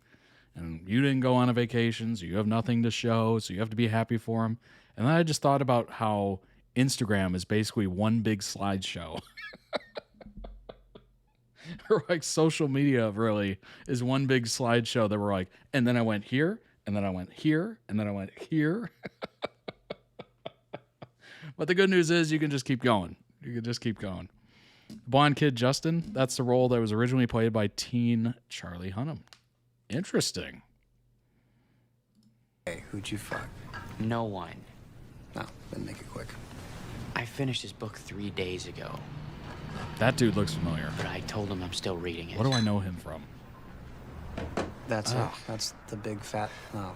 And you didn't go on a vacation, so you have nothing to show, so you have to be happy for them. And then I just thought about how Instagram is basically one big slideshow. Or like social media really is one big slideshow that we're like, and then I went here, and then I went here, and then I went here. But the good news is you can just keep going. You can just keep going. Blonde kid Justin, that's the role that was originally played by teen Charlie Hunnam. Interesting. Hey, who'd you fuck? No one. No, then make it quick. I finished his book 3 days ago, That dude looks familiar. but I told him I'm still reading it. What do I know him from? That's it. That's the big fat no.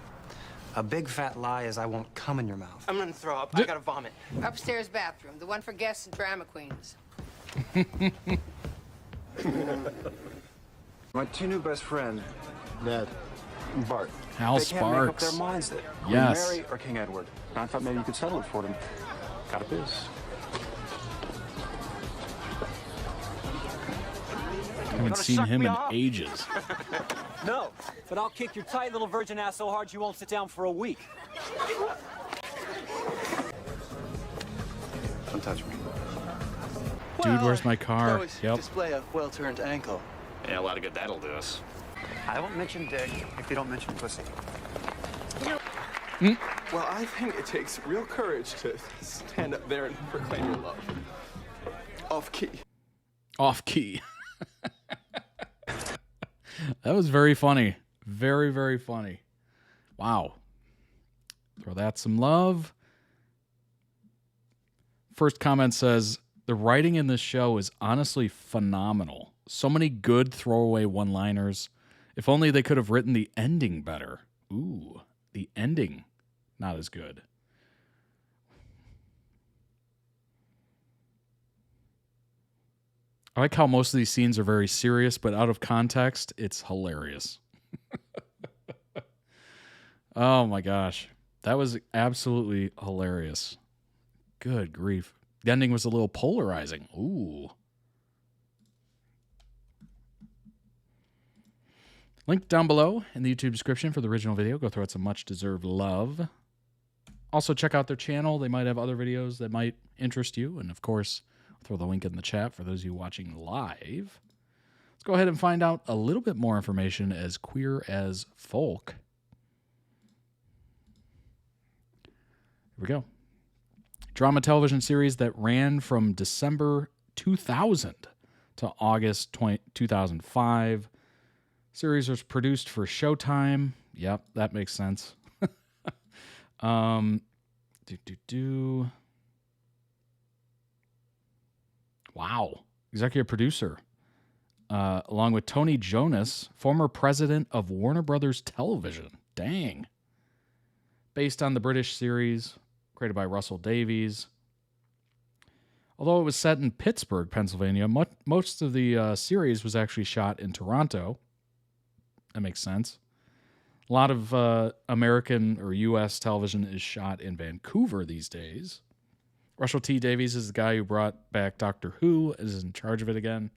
A big fat lie is I won't come in your mouth. I'm gonna throw up. I gotta vomit. Upstairs bathroom, the one for guests and drama queens. My two new best friends, Ned and Bart. Hal they can't make up Sparks. their minds that Yes. Mary or King Edward. And I thought maybe you could settle it for them. Got a biz. Haven't seen him in ages. No, but I'll kick your tight little virgin ass so hard you won't sit down for a week. Don't touch me. Dude, where's my car? Yep. Display a well-turned ankle. Yeah, a lot of good that'll do us. I won't mention dick if you don't mention pussy. Well, I think it takes real courage to stand up there and proclaim your love. Off key. Off key. That was very funny. Very, very funny. Wow. Throw that some love. First comment says, the writing in this show is honestly phenomenal. So many good throwaway one-liners. If only they could have written the ending better. Ooh, the ending. Not as good. I like how most of these scenes are very serious, but out of context, it's hilarious. Oh my gosh. That was absolutely hilarious. Good grief. The ending was a little polarizing. Ooh. Link down below in the YouTube description for the original video. Go throw it some much-deserved love. Also, check out their channel. They might have other videos that might interest you. And, of course, I'll throw the link in the chat for those of you watching live. Let's go ahead and find out a little bit more information as Queer as Folk. Here we go. Drama television series that ran from December 2000 to August 2005. Series was produced for Showtime. Yep, that makes sense. Wow. Executive producer. Along with Tony Jonas, former president of Warner Brothers Television. Dang. Based on the British series created by Russell Davies. Although it was set in Pittsburgh, Pennsylvania, most of the series was actually shot in Toronto. That makes sense. A lot of American or U.S. television is shot in Vancouver these days. Russell T. Davies is the guy who brought back Doctor Who, is in charge of it again.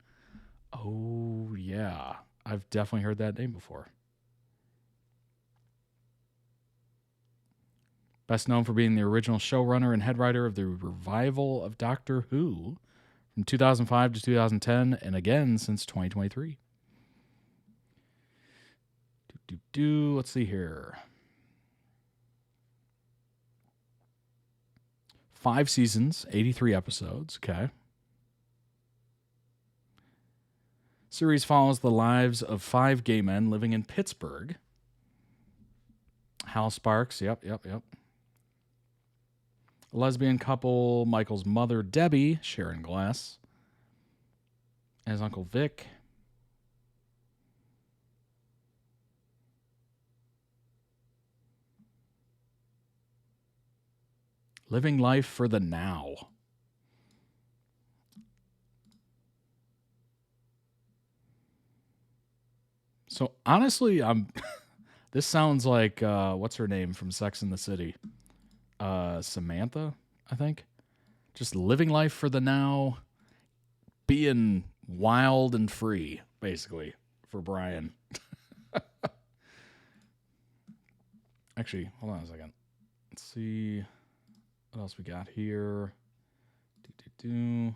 Oh, yeah. I've definitely heard that name before. Best known for being the original showrunner and head writer of the revival of Doctor Who from 2005 to 2010, and again since 2023. Let's see here. 5 seasons, 83 episodes. Okay. Series follows the lives of 5 gay men living in Pittsburgh. Hal Sparks, yep. A lesbian couple, Michael's mother, Debbie, Sharon Glass, as Uncle Vic. Living life for the now. So honestly, this sounds like what's her name from Sex and the City? Samantha, I think. Just living life for the now, being wild and free, basically, for Brian. Actually, hold on a second. Let's see what else we got here. All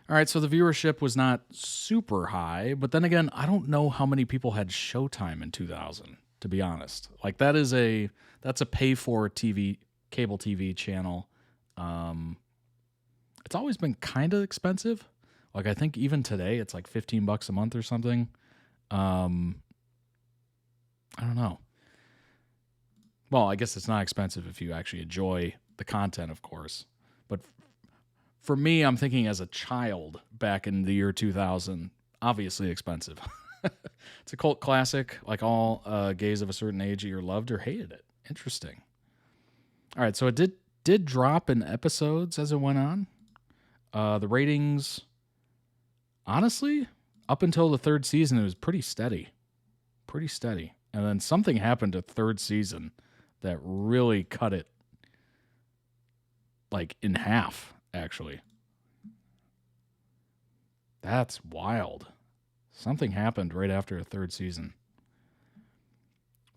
right, so the viewership was not super high, but then again, I don't know how many people had Showtime in 2000, to be honest. Like that's a pay-for TV, cable TV channel. It's always been kind of expensive. Like I think even today it's like $15 a month or something. I don't know. Well, I guess it's not expensive if you actually enjoy the content, of course. But for me, I'm thinking as a child back in the year 2000, obviously expensive. It's a cult classic, like all gays of a certain age either loved or hated it. Interesting. All right, so it did drop in episodes as it went on. The ratings, honestly, up until the 3rd season, it was pretty steady. Pretty steady. And then something happened to 3rd season that really cut it like in half, actually. That's wild. Something happened right after a 3rd season.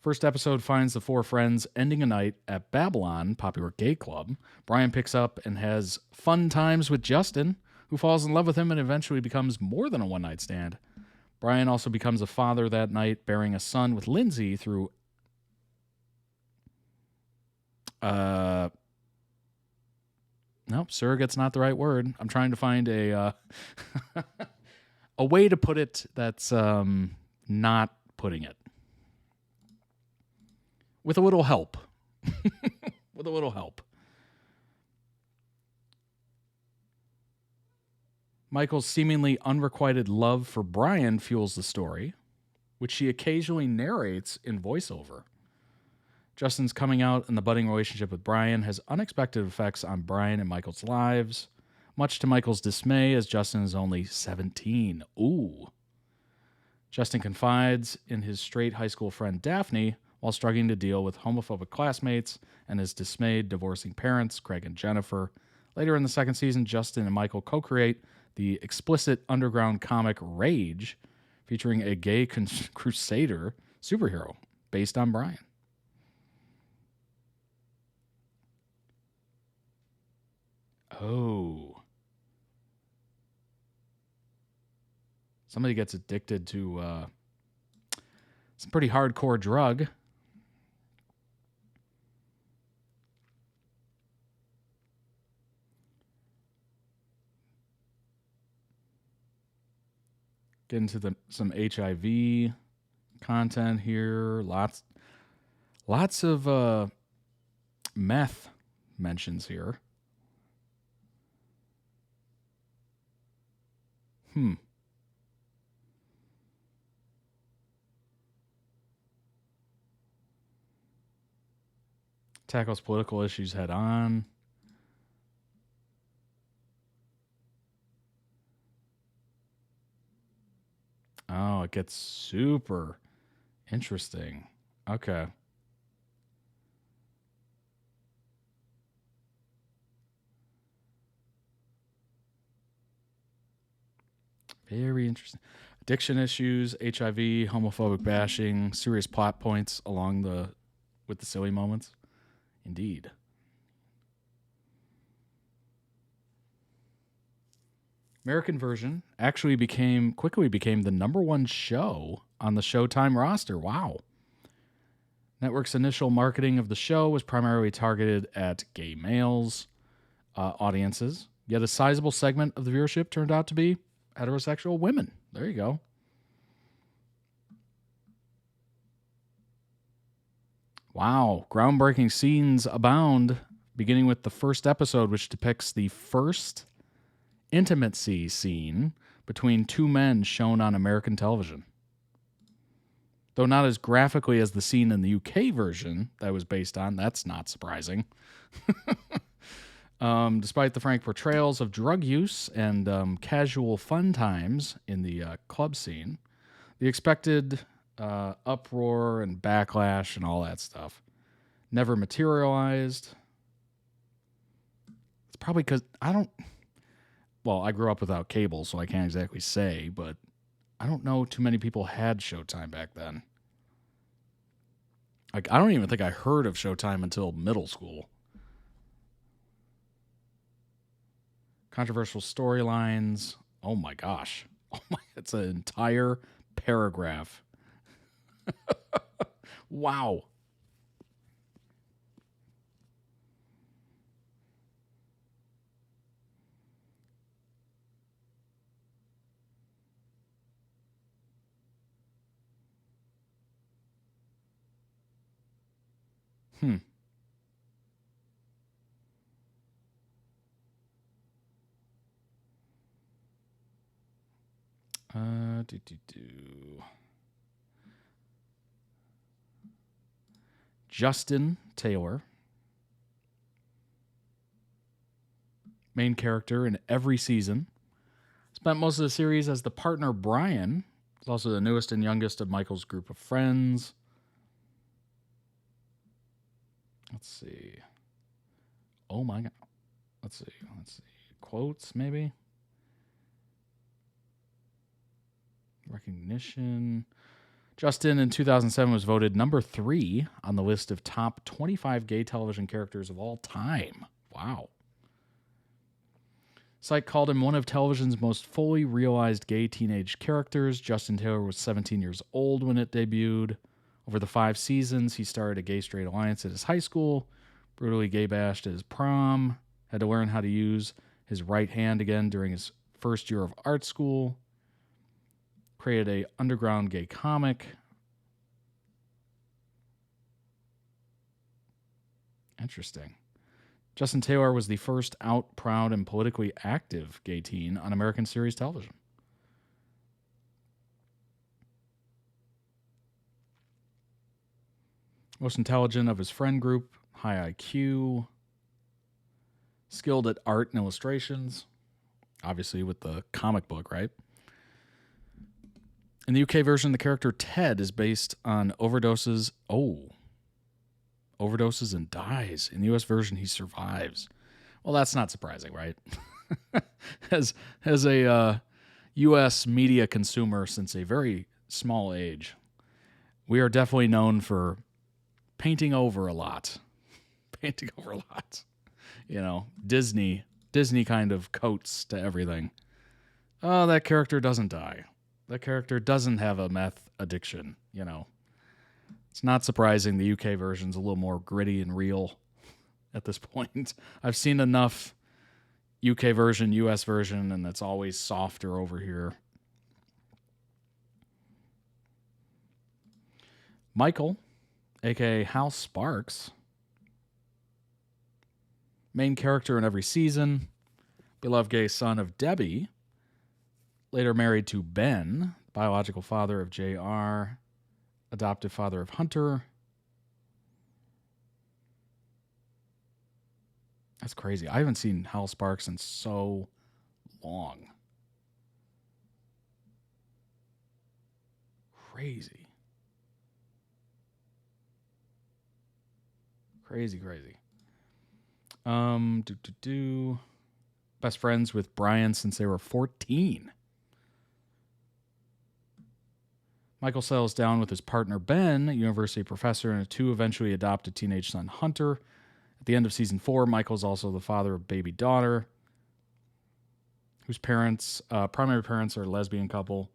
First episode finds the 4 friends ending a night at Babylon, popular gay club. Brian picks up and has fun times with Justin, who falls in love with him and eventually becomes more than a one-night stand. Brian also becomes a father that night, bearing a son with Lindsay through nope, surrogate's not the right word. I'm trying to find a a way to put it that's not putting it. With a little help. With a little help. Michael's seemingly unrequited love for Brian fuels the story, which she occasionally narrates in voiceover. Justin's coming out and the budding relationship with Brian has unexpected effects on Brian and Michael's lives, much to Michael's dismay as Justin is only 17. Ooh. Justin confides in his straight high school friend Daphne while struggling to deal with homophobic classmates and his dismayed divorcing parents, Craig and Jennifer. Later in the 2nd season, Justin and Michael co-create the explicit underground comic Rage, featuring a gay crusader superhero based on Brian. Oh. Somebody gets addicted to some pretty hardcore drug. Get into some HIV content here. Lots of meth mentions here. Tackles political issues head on. Oh, it gets super interesting. Okay. Very interesting. Addiction issues, HIV, homophobic bashing, serious plot points with the silly moments. Indeed. American version actually quickly became the #1 show on the Showtime roster. Wow. Network's initial marketing of the show was primarily targeted at gay males audiences, yet a sizable segment of the viewership turned out to be heterosexual women. There you go. Wow. Groundbreaking scenes abound, beginning with the first episode, which depicts the first intimacy scene between two men shown on American television. Though not as graphically as the scene in the UK version that was based on, that's not surprising. Despite the frank portrayals of drug use and casual fun times in the club scene, the expected uproar and backlash and all that stuff never materialized. It's probably because I grew up without cable, so I can't exactly say, but I don't know too many people had Showtime back then. Like, I don't even think I heard of Showtime until middle school. Controversial storylines. Oh my gosh. It's an entire paragraph. Wow. Justin Taylor, main character in every season, spent most of the series as the partner Brian. He's also the newest and youngest of Michael's group of friends. Let's see. Oh my God. Let's see. Quotes, maybe? Recognition. Justin in 2007 was voted #3 on the list of top 25 gay television characters of all time. Wow. Site called him one of television's most fully realized gay teenage characters. Justin Taylor was 17 years old when it debuted. Over the 5 seasons, he started a gay-straight alliance at his high school, brutally gay-bashed at his prom, had to learn how to use his right hand again during his first year of art school, created a underground gay comic. Interesting. Justin Taylor was the first out, proud, and politically active gay teen on American series television. Most intelligent of his friend group, high IQ, skilled at art and illustrations, obviously with the comic book, right? In the UK version, the character Ted is based on overdoses and dies. In the US version, he survives. Well, that's not surprising, right? as a US media consumer since a very small age, we are definitely known for painting over a lot. You know, Disney kind of coats to everything. Oh, that character doesn't die. That character doesn't have a meth addiction, you know. It's not surprising the UK version's a little more gritty and real at this point. I've seen enough UK version, US version, and it's always softer over here. Michael, aka Hal Sparks, main character in every season, beloved gay son of Debbie, later married to Ben, biological father of JR, adoptive father of Hunter. That's crazy. I haven't seen Hal Sparks in so long. Crazy. Crazy. Best friends with Brian since they were 14. Michael settles down with his partner Ben, a university professor, and a two eventually adopted teenage son Hunter. At the end of season 4, Michael's also the father of baby daughter, whose primary parents are a lesbian couple.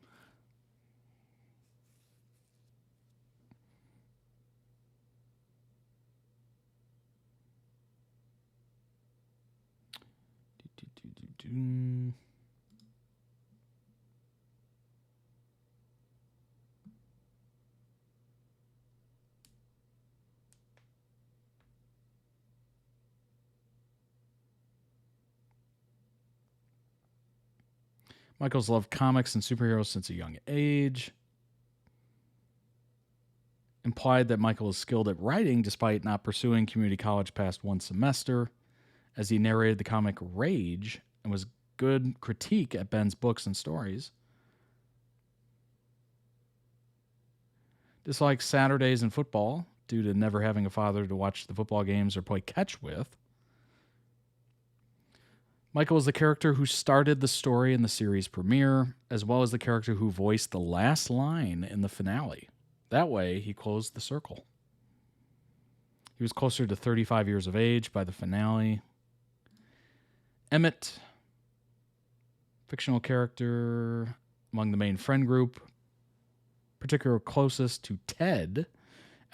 Michael's loved comics and superheroes since a young age. Implied that Michael is skilled at writing despite not pursuing community college past one semester, as he narrated the comic Rage and was good critique at Ben's books and stories. Dislikes Saturdays and football due to never having a father to watch the football games or play catch with. Michael is the character who started the story in the series premiere, as well as the character who voiced the last line in the finale. That way, he closed the circle. He was closer to 35 years of age by the finale. Emmett, fictional character among the main friend group, particularly closest to Ted.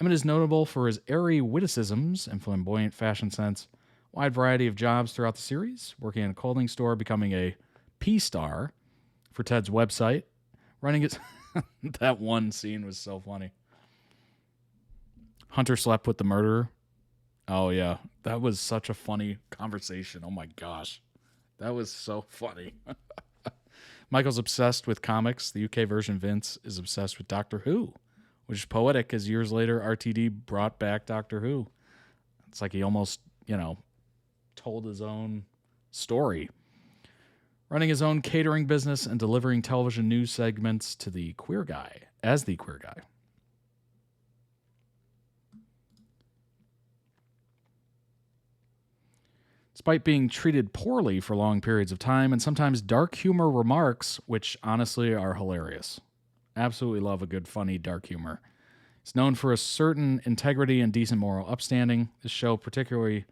Emmett is notable for his airy witticisms and flamboyant fashion sense. Wide variety of jobs throughout the series, working in a clothing store, becoming a P-star for Ted's website, running his... That one scene was so funny. Hunter slept with the murderer. Oh, yeah. That was such a funny conversation. Oh, my gosh. That was so funny. Michael's obsessed with comics. The UK version, Vince, is obsessed with Doctor Who, which is poetic as years later RTD brought back Doctor Who. It's like he almost, told his own story. Running his own catering business and delivering television news segments to the queer guy, as the queer guy. Despite being treated poorly for long periods of time and sometimes dark humor remarks, which honestly are hilarious. Absolutely love a good, funny, dark humor. He's known for a certain integrity and decent moral upstanding. This show particularly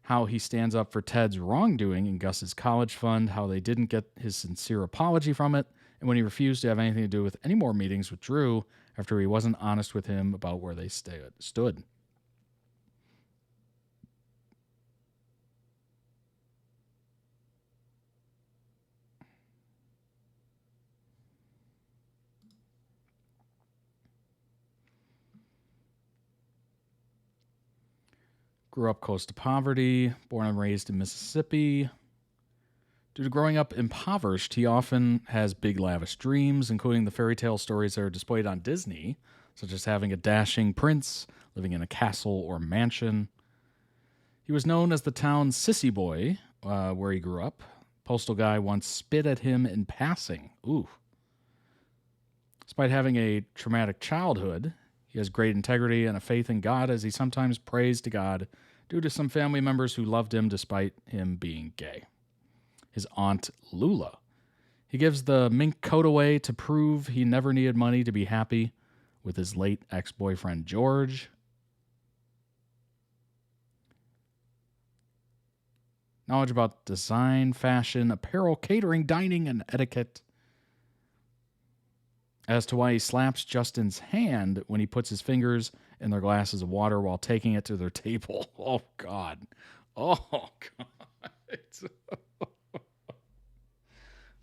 how he stands up for Ted's wrongdoing in Gus's college fund, how they didn't get his sincere apology from it, and when he refused to have anything to do with any more meetings with Drew after he wasn't honest with him about where they stood. Grew up close to poverty, born and raised in Mississippi. Due to growing up impoverished, he often has big, lavish dreams, including the fairy tale stories that are displayed on Disney, such as having a dashing prince, living in a castle or mansion. He was known as the town's sissy boy, where he grew up. Postal guy once spit at him in passing. Ooh. Despite having a traumatic childhood, he has great integrity and a faith in God, as he sometimes prays to God due to some family members who loved him despite him being gay. His aunt, Lula. He gives the mink coat away to prove he never needed money to be happy with his late ex-boyfriend, George. Knowledge about design, fashion, apparel, catering, dining, and etiquette. As to why he slaps Justin's hand when he puts his fingers in their glasses of water while taking it to their table. Oh, God. Oh, God.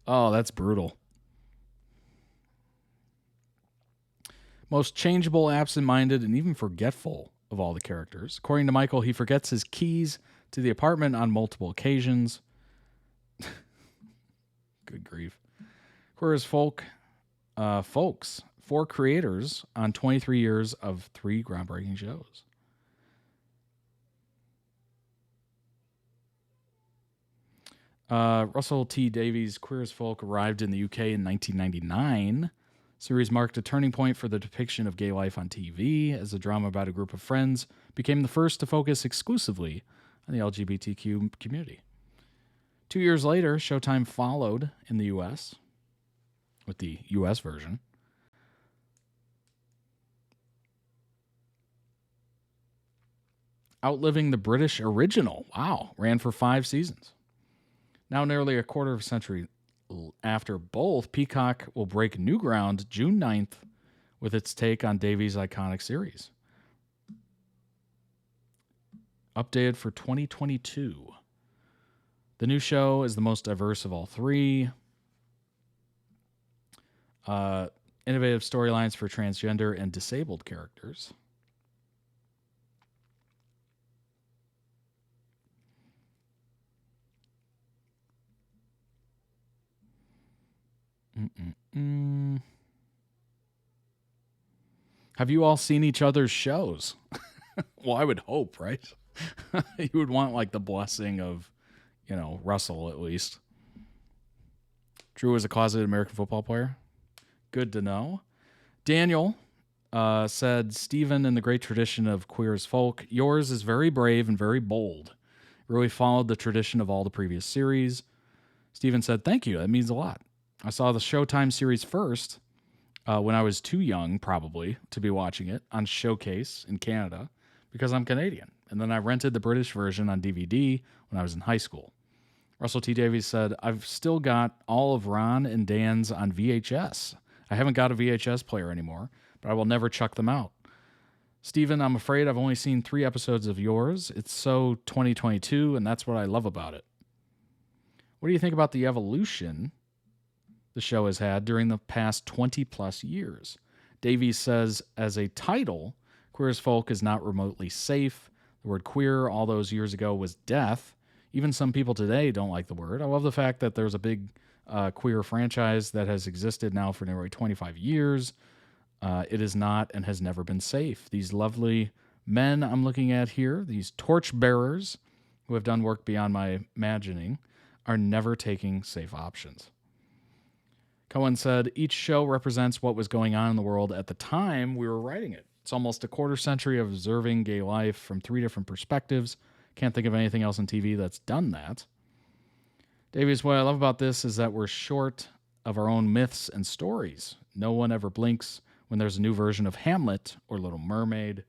Oh, that's brutal. Most changeable, absent-minded, and even forgetful of all the characters. According to Michael, he forgets his keys to the apartment on multiple occasions. Good grief. Queer as Folks, 4 creators on 23 years of 3 groundbreaking shows. Russell T. Davies' Queer as Folk arrived in the UK in 1999. Series marked a turning point for the depiction of gay life on TV, as the drama about a group of friends became the first to focus exclusively on the LGBTQ community. 2 years later, Showtime followed in the US with the US version. Outliving the British original. Wow. Ran for 5 seasons. Now nearly a quarter of a century after both, Peacock will break new ground June 9th with its take on Davies' iconic series. Updated for 2022. The new show is the most diverse of all 3. Innovative storylines for transgender and disabled characters. Have you all seen each other's shows? Well, I would hope, right? You would want like the blessing of, Russell at least. Drew is a closeted American football player. Good to know. Daniel said, Stephen, in the great tradition of Queer as Folk, yours is very brave and very bold. Really followed the tradition of all the previous series. Stephen said, thank you. That means a lot. I saw the Showtime series first when I was too young, probably, to be watching it on Showcase in Canada because I'm Canadian. And then I rented the British version on DVD when I was in high school. Russell T. Davies said, I've still got all of Ron and Dan's on VHS. I haven't got a VHS player anymore, but I will never chuck them out. Stephen, I'm afraid I've only seen 3 episodes of yours. It's so 2022, and that's what I love about it. What do you think about the evolution the show has had during the past 20-plus years? Davies says, as a title, Queer as Folk is not remotely safe. The word queer all those years ago was death. Even some people today don't like the word. I love the fact that there's a big queer franchise that has existed now for nearly 25 years. It is not and has never been safe. These lovely men I'm looking at here, these torchbearers who have done work beyond my imagining, are never taking safe options. Cohen said, each show represents what was going on in the world at the time we were writing it. It's almost a quarter century of observing gay life from 3 different perspectives. Can't think of anything else on TV that's done that. Davies, what I love about this is that we're short of our own myths and stories. No one ever blinks when there's a new version of Hamlet or Little Mermaid.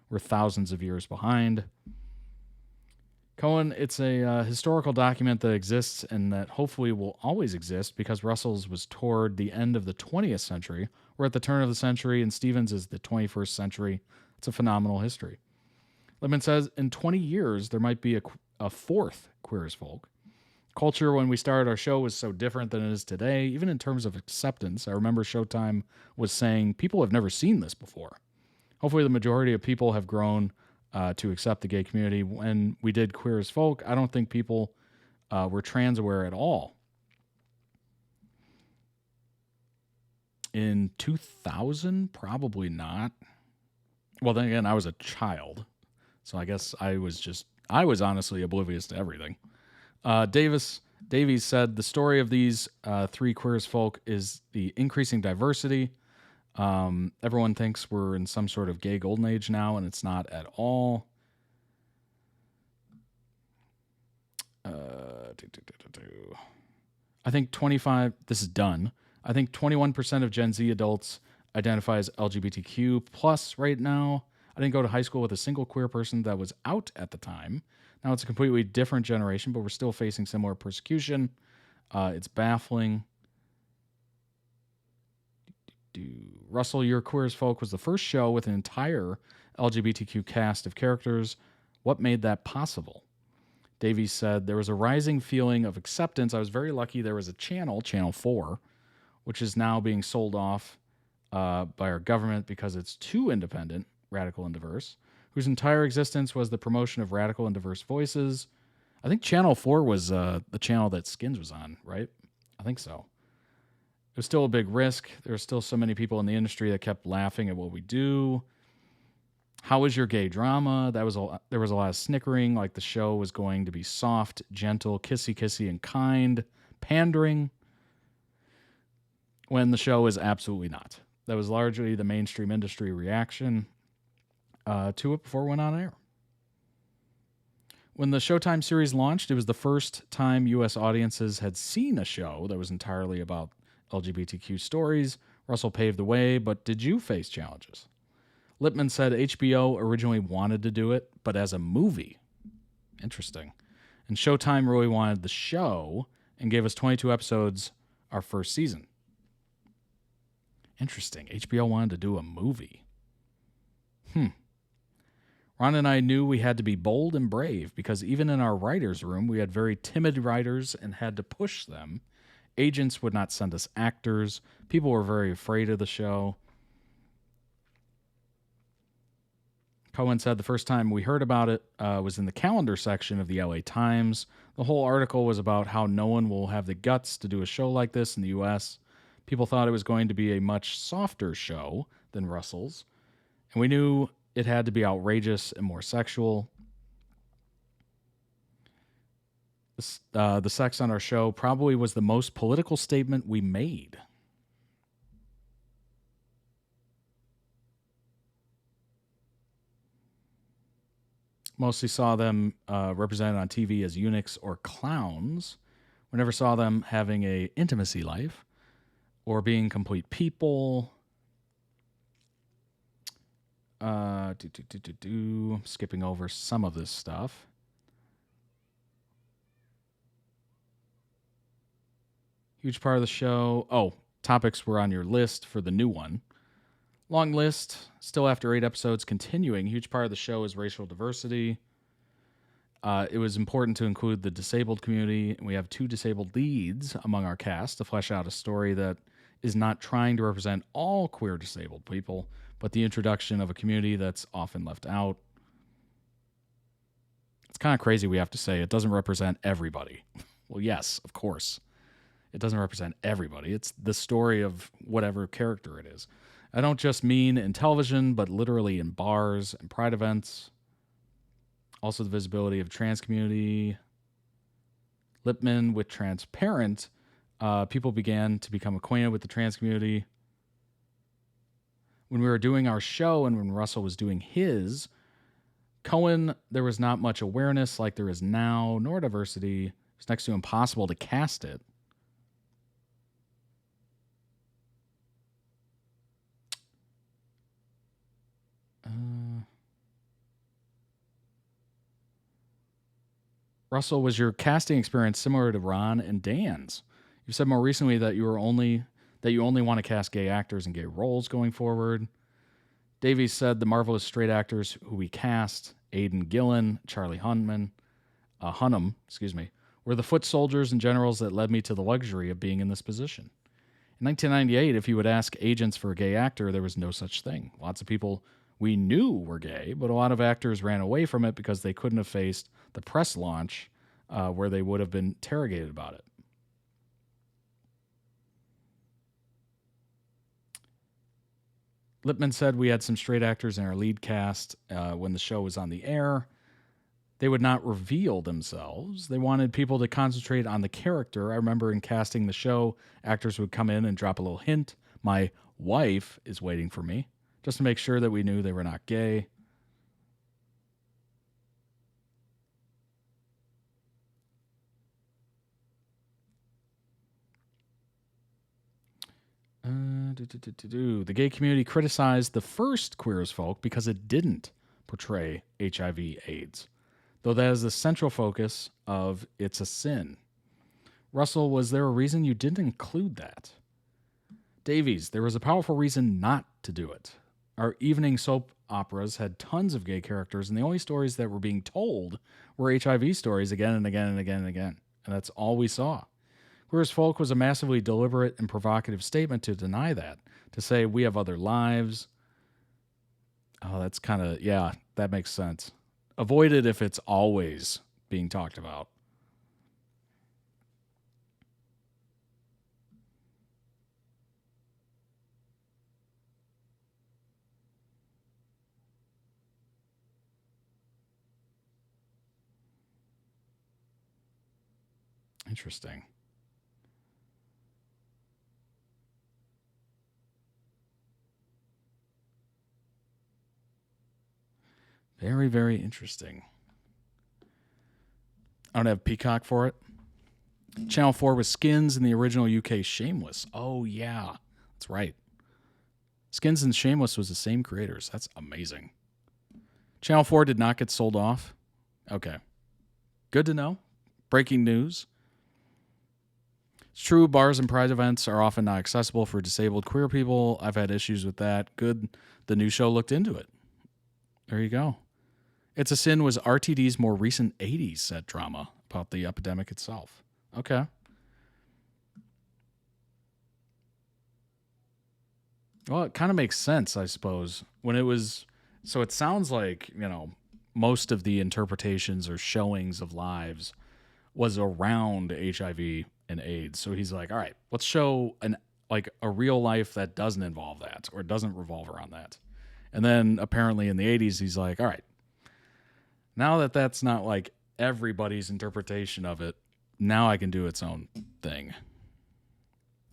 We're thousands of years behind. Cohen, it's a historical document that exists and that hopefully will always exist because Russell's was toward the end of the 20th century. We're at the turn of the century, and Stevens is the 21st century. It's a phenomenal history. Lemon says, in 20 years, there might be a 4th Queer as Folk. Culture, when we started our show, was so different than it is today, even in terms of acceptance. I remember Showtime was saying, people have never seen this before. Hopefully the majority of people have grown to accept the gay community. When we did Queer as Folk, I don't think people were trans aware at all. In 2000, probably not. Well, then again, I was a child, so I guess I was honestly oblivious to everything. Davies said, the story of these 3 Queer as Folk is the increasing diversity. Everyone thinks we're in some sort of gay golden age now, and it's not at all. I think 25, this is done. I think 21% of Gen Z adults identify as LGBTQ plus right now. I didn't go to high school with a single queer person that was out at the time. Now it's a completely different generation, but we're still facing similar persecution. It's baffling. Russell, Your Queer as Folk was the first show with an entire LGBTQ cast of characters. What made that possible? Davies said, there was a rising feeling of acceptance. I was very lucky there was a channel, Channel 4, which is now being sold off by our government because it's too independent, radical, and diverse, whose entire existence was the promotion of radical and diverse voices. I think Channel 4 was the channel that Skins was on, right? I think so. It was still a big risk. There were still so many people in the industry that kept laughing at what we do. How was your gay drama? There was a lot of snickering, like the show was going to be soft, gentle, kissy, and kind, pandering, when the show is absolutely not. That was largely the mainstream industry reaction to it before it went on air. When the Showtime series launched, it was the first time U.S. audiences had seen a show that was entirely about LGBTQ stories. Russell paved the way, but did you face challenges? Lippman said HBO originally wanted to do it, but as a movie. Interesting. And Showtime really wanted the show and gave us 22 episodes our first season. Interesting. HBO wanted to do a movie. Ron and I knew we had to be bold and brave because even in our writer's room, we had very timid writers and had to push them. Agents would not send us actors. People were very afraid of the show. Cohen said the first time we heard about it was in the calendar section of the LA Times. The whole article was about how no one will have the guts to do a show like this in the U.S. People thought it was going to be a much softer show than Russell's, and we knew it had to be outrageous and more sexual. The sex on our show probably was the most political statement we made. Mostly saw them represented on TV as eunuchs or clowns. We never saw them having a intimacy life or being complete people. Skipping over some of this stuff. Huge part of the show. Oh, topics were on your list for the new one. Long list. Still after 8 episodes, continuing. Huge part of the show is racial diversity. It was important to include the disabled community. And we have 2 disabled leads among our cast to flesh out a story that is not trying to represent all queer disabled people, but the introduction of a community that's often left out. It's kind of crazy we have to say it doesn't represent everybody. Well, yes, of course. It doesn't represent everybody. It's the story of whatever character it is. I don't just mean in television, but literally in bars and pride events. Also the visibility of trans community. Lippman with transparent. People began to become acquainted with the trans community. When we were doing our show and when Russell was doing his, Cohen, there was not much awareness like there is now, nor diversity. It's next to impossible to cast it. Russell, was your casting experience similar to Ron and Dan's? You said more recently that you only want to cast gay actors in gay roles going forward. Davies said the marvelous straight actors who we cast, Aidan Gillen, Charlie Hunnam, were the foot soldiers and generals that led me to the luxury of being in this position. In 1998, if you would ask agents for a gay actor, there was no such thing. Lots of people we knew were gay, but a lot of actors ran away from it because they couldn't have faced the press launch where they would have been interrogated about it. Lippman said we had some straight actors in our lead cast when the show was on the air. They would not reveal themselves. They wanted people to concentrate on the character. I remember in casting the show, actors would come in and drop a little hint. My wife is waiting for me, just to make sure that we knew they were not gay. The gay community criticized the first Queer as Folk because it didn't portray HIV/AIDS, though that is the central focus of It's a Sin. Russell, was there a reason you didn't include that? Davies, there was a powerful reason not to do it. Our evening soap operas had tons of gay characters, and the only stories that were being told were HIV stories again and again and again and again. And that's all we saw. Queer as Folk was a massively deliberate and provocative statement to deny that, to say we have other lives. Oh, that's kind of, yeah, that makes sense. Avoid it if it's always being talked about. Interesting. Very, very interesting. I don't have Peacock for it. Channel 4 was Skins in the original UK Shameless. Oh, yeah. That's right. Skins and Shameless was the same creators. That's amazing. Channel 4 did not get sold off. Okay. Good to know. Breaking news. It's true, bars and pride events are often not accessible for disabled queer people. I've had issues with that. Good. The new show looked into it. There you go. It's a Sin was RTD's more recent 80s set drama about the epidemic itself. Okay. Well, it kind of makes sense, I suppose. When it was, so it sounds like, you know, most of the interpretations or showings of lives was around HIV and AIDS. So he's like, all right, let's show a real life that doesn't involve that or doesn't revolve around that. And then apparently in the 80s, he's like, all right, now that that's not like everybody's interpretation of it, now I can do its own thing.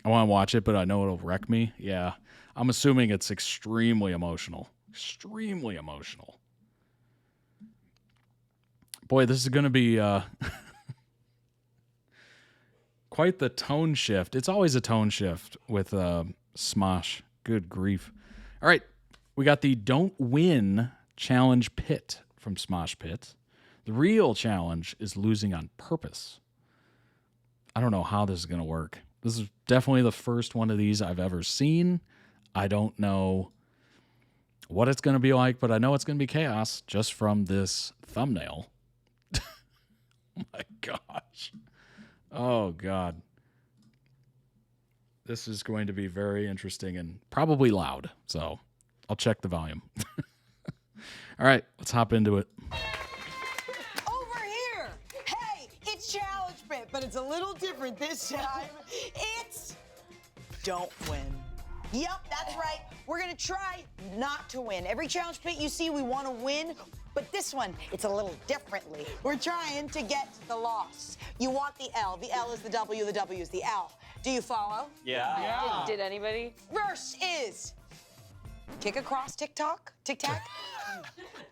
I want to watch it, but I know it'll wreck me. Yeah. I'm assuming it's extremely emotional. Extremely emotional. Boy, this is going to be quite the tone shift. It's always a tone shift with Smosh. Good grief. All right. We got the Don't Win Challenge Pit from Smosh Pit. The real challenge is losing on purpose. I don't know how this is going to work. This is definitely the first one of these I've ever seen. I don't know what it's going to be like, but I know it's going to be chaos just from this thumbnail. Oh my gosh. Oh God. This is going to be very interesting and probably loud. So I'll check the volume. All right, let's hop into it. Over here. Hey, it's Challenge Pit, but it's a little different this time. It's Don't Win. Yep, that's right. We're gonna try not to win. Every Challenge Pit you see, we want to win, but this one, it's a little differently. We're trying to get the loss. You want the L. The L is the W, the W is the L. Do you follow? Yeah. Did anybody? Verse is kick across tic-tac, tic-tac.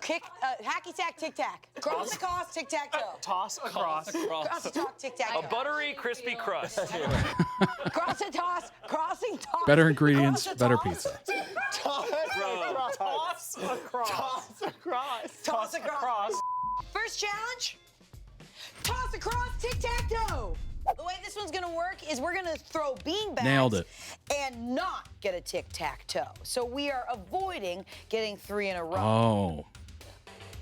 Kick, hacky sack, tic-tac. Cross across, tic-tac-toe. Toss across. Cross the talk, tic-tac-toe. A buttery, crispy crust. Cross a toss, crossing toss. Better ingredients, cross a better toss. pizza. Toss across. Toss across. Toss across. First challenge, toss across, tic-tac-toe. The way this one's gonna work is we're gonna throw beanbags. Nailed it. And not get a tic-tac-toe. So we are avoiding getting 3 in a row. Oh.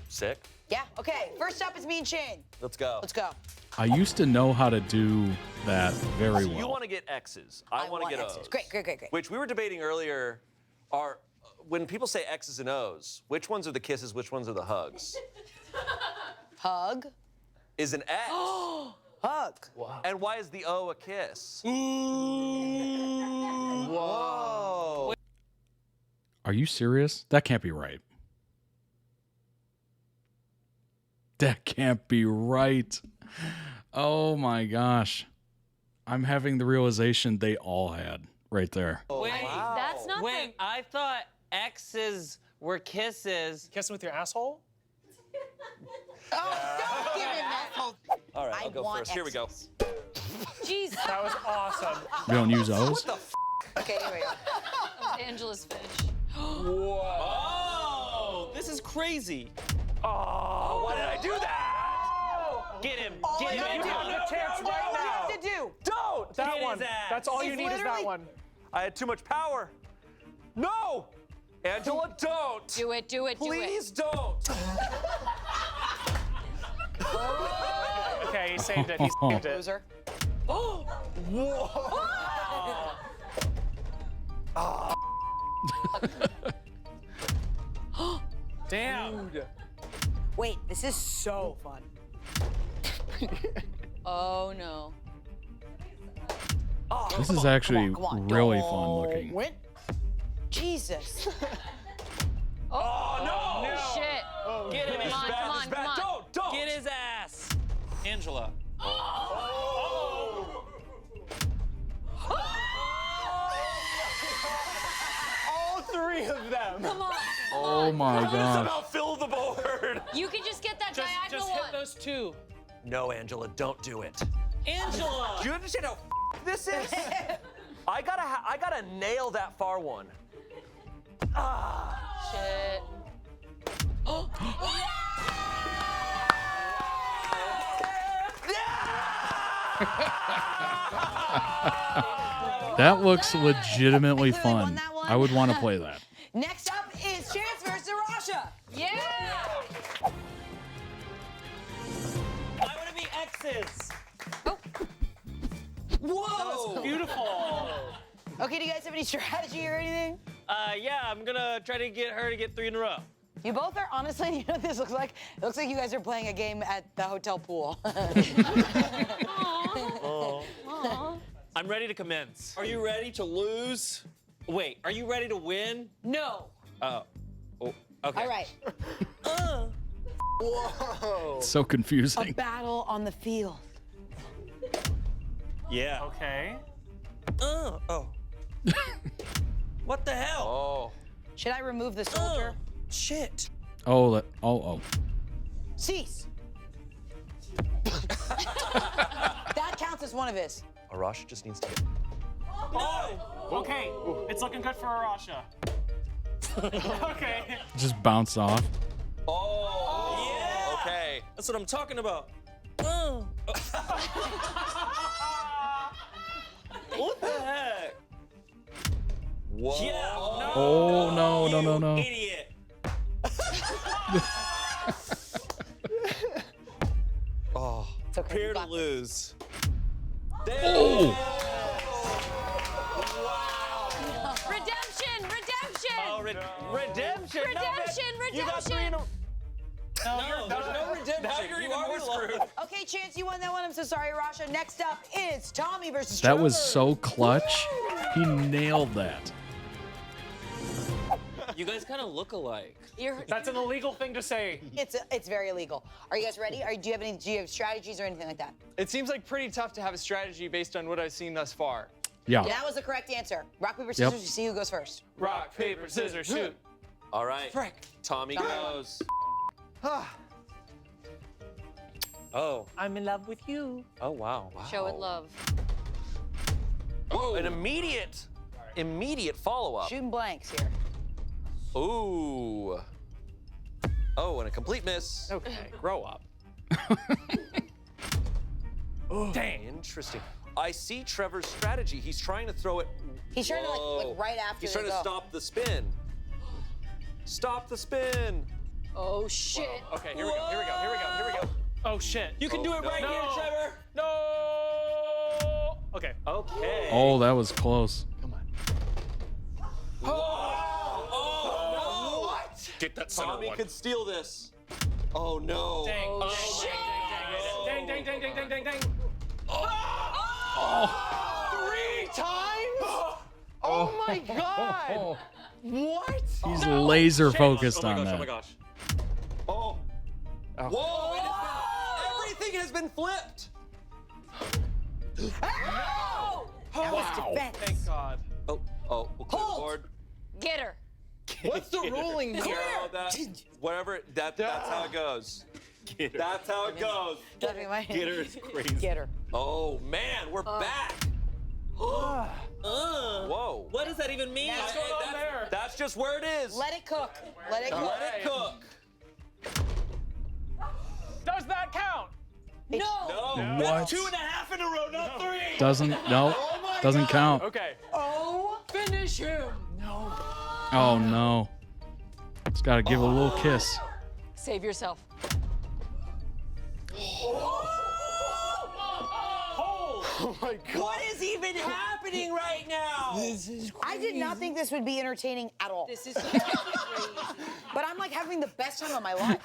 Sick. Yeah, okay. First up is me and Shane. Let's go. Let's go. I used to know how to do that very So you well. want to get X's. I want to get X's. O's. Great. Which we were debating earlier are, when people say X's and O's, which ones are the kisses, which ones are the hugs? Hug. Is an X. Hug. Wow. And why is the O a kiss? Whoa. Are you serious? That can't be right. That can't be right. Oh my gosh. I'm having the realization they all had right there. Wait, That's not wait, I thought X's were kisses. Kissing with your asshole? Oh, don't give him that whole. All right, I'll go first. Here we go. Jesus. That was awesome. You don't use O's? What the f? Okay, here we go. Angela's fish. Whoa. Oh, this is crazy. Oh, why did I do that? Get him. All Get I him. gotta do. have a chance right All we now. have to do. Don't. That Get one. his ass. That's all you It's need is that literally- one. I had too much power. No. Angela, don't. Do it, do it, do it. Please don't. Okay, he saved it. He saved it. Loser. Oh! Whoa! Damn. Dude. Wait, this is so fun. Oh no. Oh, This come is on, actually come on. really Don't fun looking. win. Jesus. Oh, no! Shit. Get him. Come on, come on, come on. Don't. Get his ass. Angela. All three of them. Come on. Oh my Somehow gosh. fill the board. You can just get that diagonal Just hit one. those two. No, Angela, don't do it. Angela. Do you understand how this is? I gotta nail that far one. Shit. That looks legitimately I clearly won fun. that one. I would want to play that. Next up is Chance versus Rasha. Yeah. I want to be X's. Whoa! Beautiful. Okay, do you guys have any strategy or anything? Yeah, I'm gonna try to get her to get 3 in a row. You both are, honestly, you know what this looks like? It looks like you guys are playing a game at the hotel pool. I'm ready to commence. Are you ready to lose? Wait, are you ready to win? No. Oh, okay. All right, Whoa! It's so a confusing. battle on the field. Yeah. Okay. Oh. What the hell? Oh. Should I remove the soldier? Shit. Oh. Cease. That counts as one of his. Arash just needs to get. No. Okay. It's looking good for Arasha. Okay. Just bounce off. Oh. Yeah. Okay. That's what I'm talking about. What the heck? Whoa. Yeah. No. Oh, no, You no. Idiot. Oh. It's okay. Prepare you to got this. lose. Oh. Redemption. Redemption. Oh, redemption. No, Redemption, you got 3 in a redemption. No, there's no redemption. Now you're you even already more screwed. lost. Okay, Chance, you won that one. I'm so sorry, Rasha. Next up is Tommy versus That was Trevor. so clutch. He nailed that. You guys kind of look alike. That's an illegal thing to say. It's very illegal. Are you guys ready? Do you have strategies or anything like that? It seems like pretty tough to have a strategy based on what I've seen thus far. Yeah. That was the correct answer. Rock, paper, Yep. scissors, to see who goes first. Rock, paper, scissors, shoot. All right. Frick. Tommy goes. Oh. I'm in love with you. Oh, wow. Show it love. Whoa. An immediate follow-up. Shooting blanks here. Ooh. Oh, and a complete miss. Okay, grow up. Dang. Interesting. I see Trevor's strategy. He's trying to throw it. He's trying to Whoa. like right after He's they trying to go. stop the spin. Stop the spin. Oh shit. Okay, here we go. Here we go. Here we go. Here we go. Oh shit. You can do it right no. here, Trevor. No. Okay. Okay. Oh, that was close. Come on. Oh, no. What? Get that center Tommy one. could steal this. Oh no. Dang. Oh, Dang, dang, dang, dang, dang, dang, dang. Oh. 3 times? Oh my god. What? He's laser focused Oh my on gosh, that. oh my gosh. Oh. Whoa, everything has been flipped. Oh! That was defense. Thank God. Oh, we'll clear the Hold. board. Get her. What's the ruling here? Whatever, that's how it goes. That's how it goes. Get Get her is crazy. Get her. Oh man, we're back. Whoa. What does that even mean? What's going on there? That's just where it is. Let it cook. Let it cook. Let it cook. Does that count? No. No. What? 2.5 in a row, not 3. Doesn't doesn't count. Okay. Oh. Finish him. No. Oh no. It's got to give a little kiss. Save yourself. Hold. Oh my God. What is even happening right now? This is crazy. I did not think this would be entertaining at all. This is crazy. But I'm like having the best time of my life.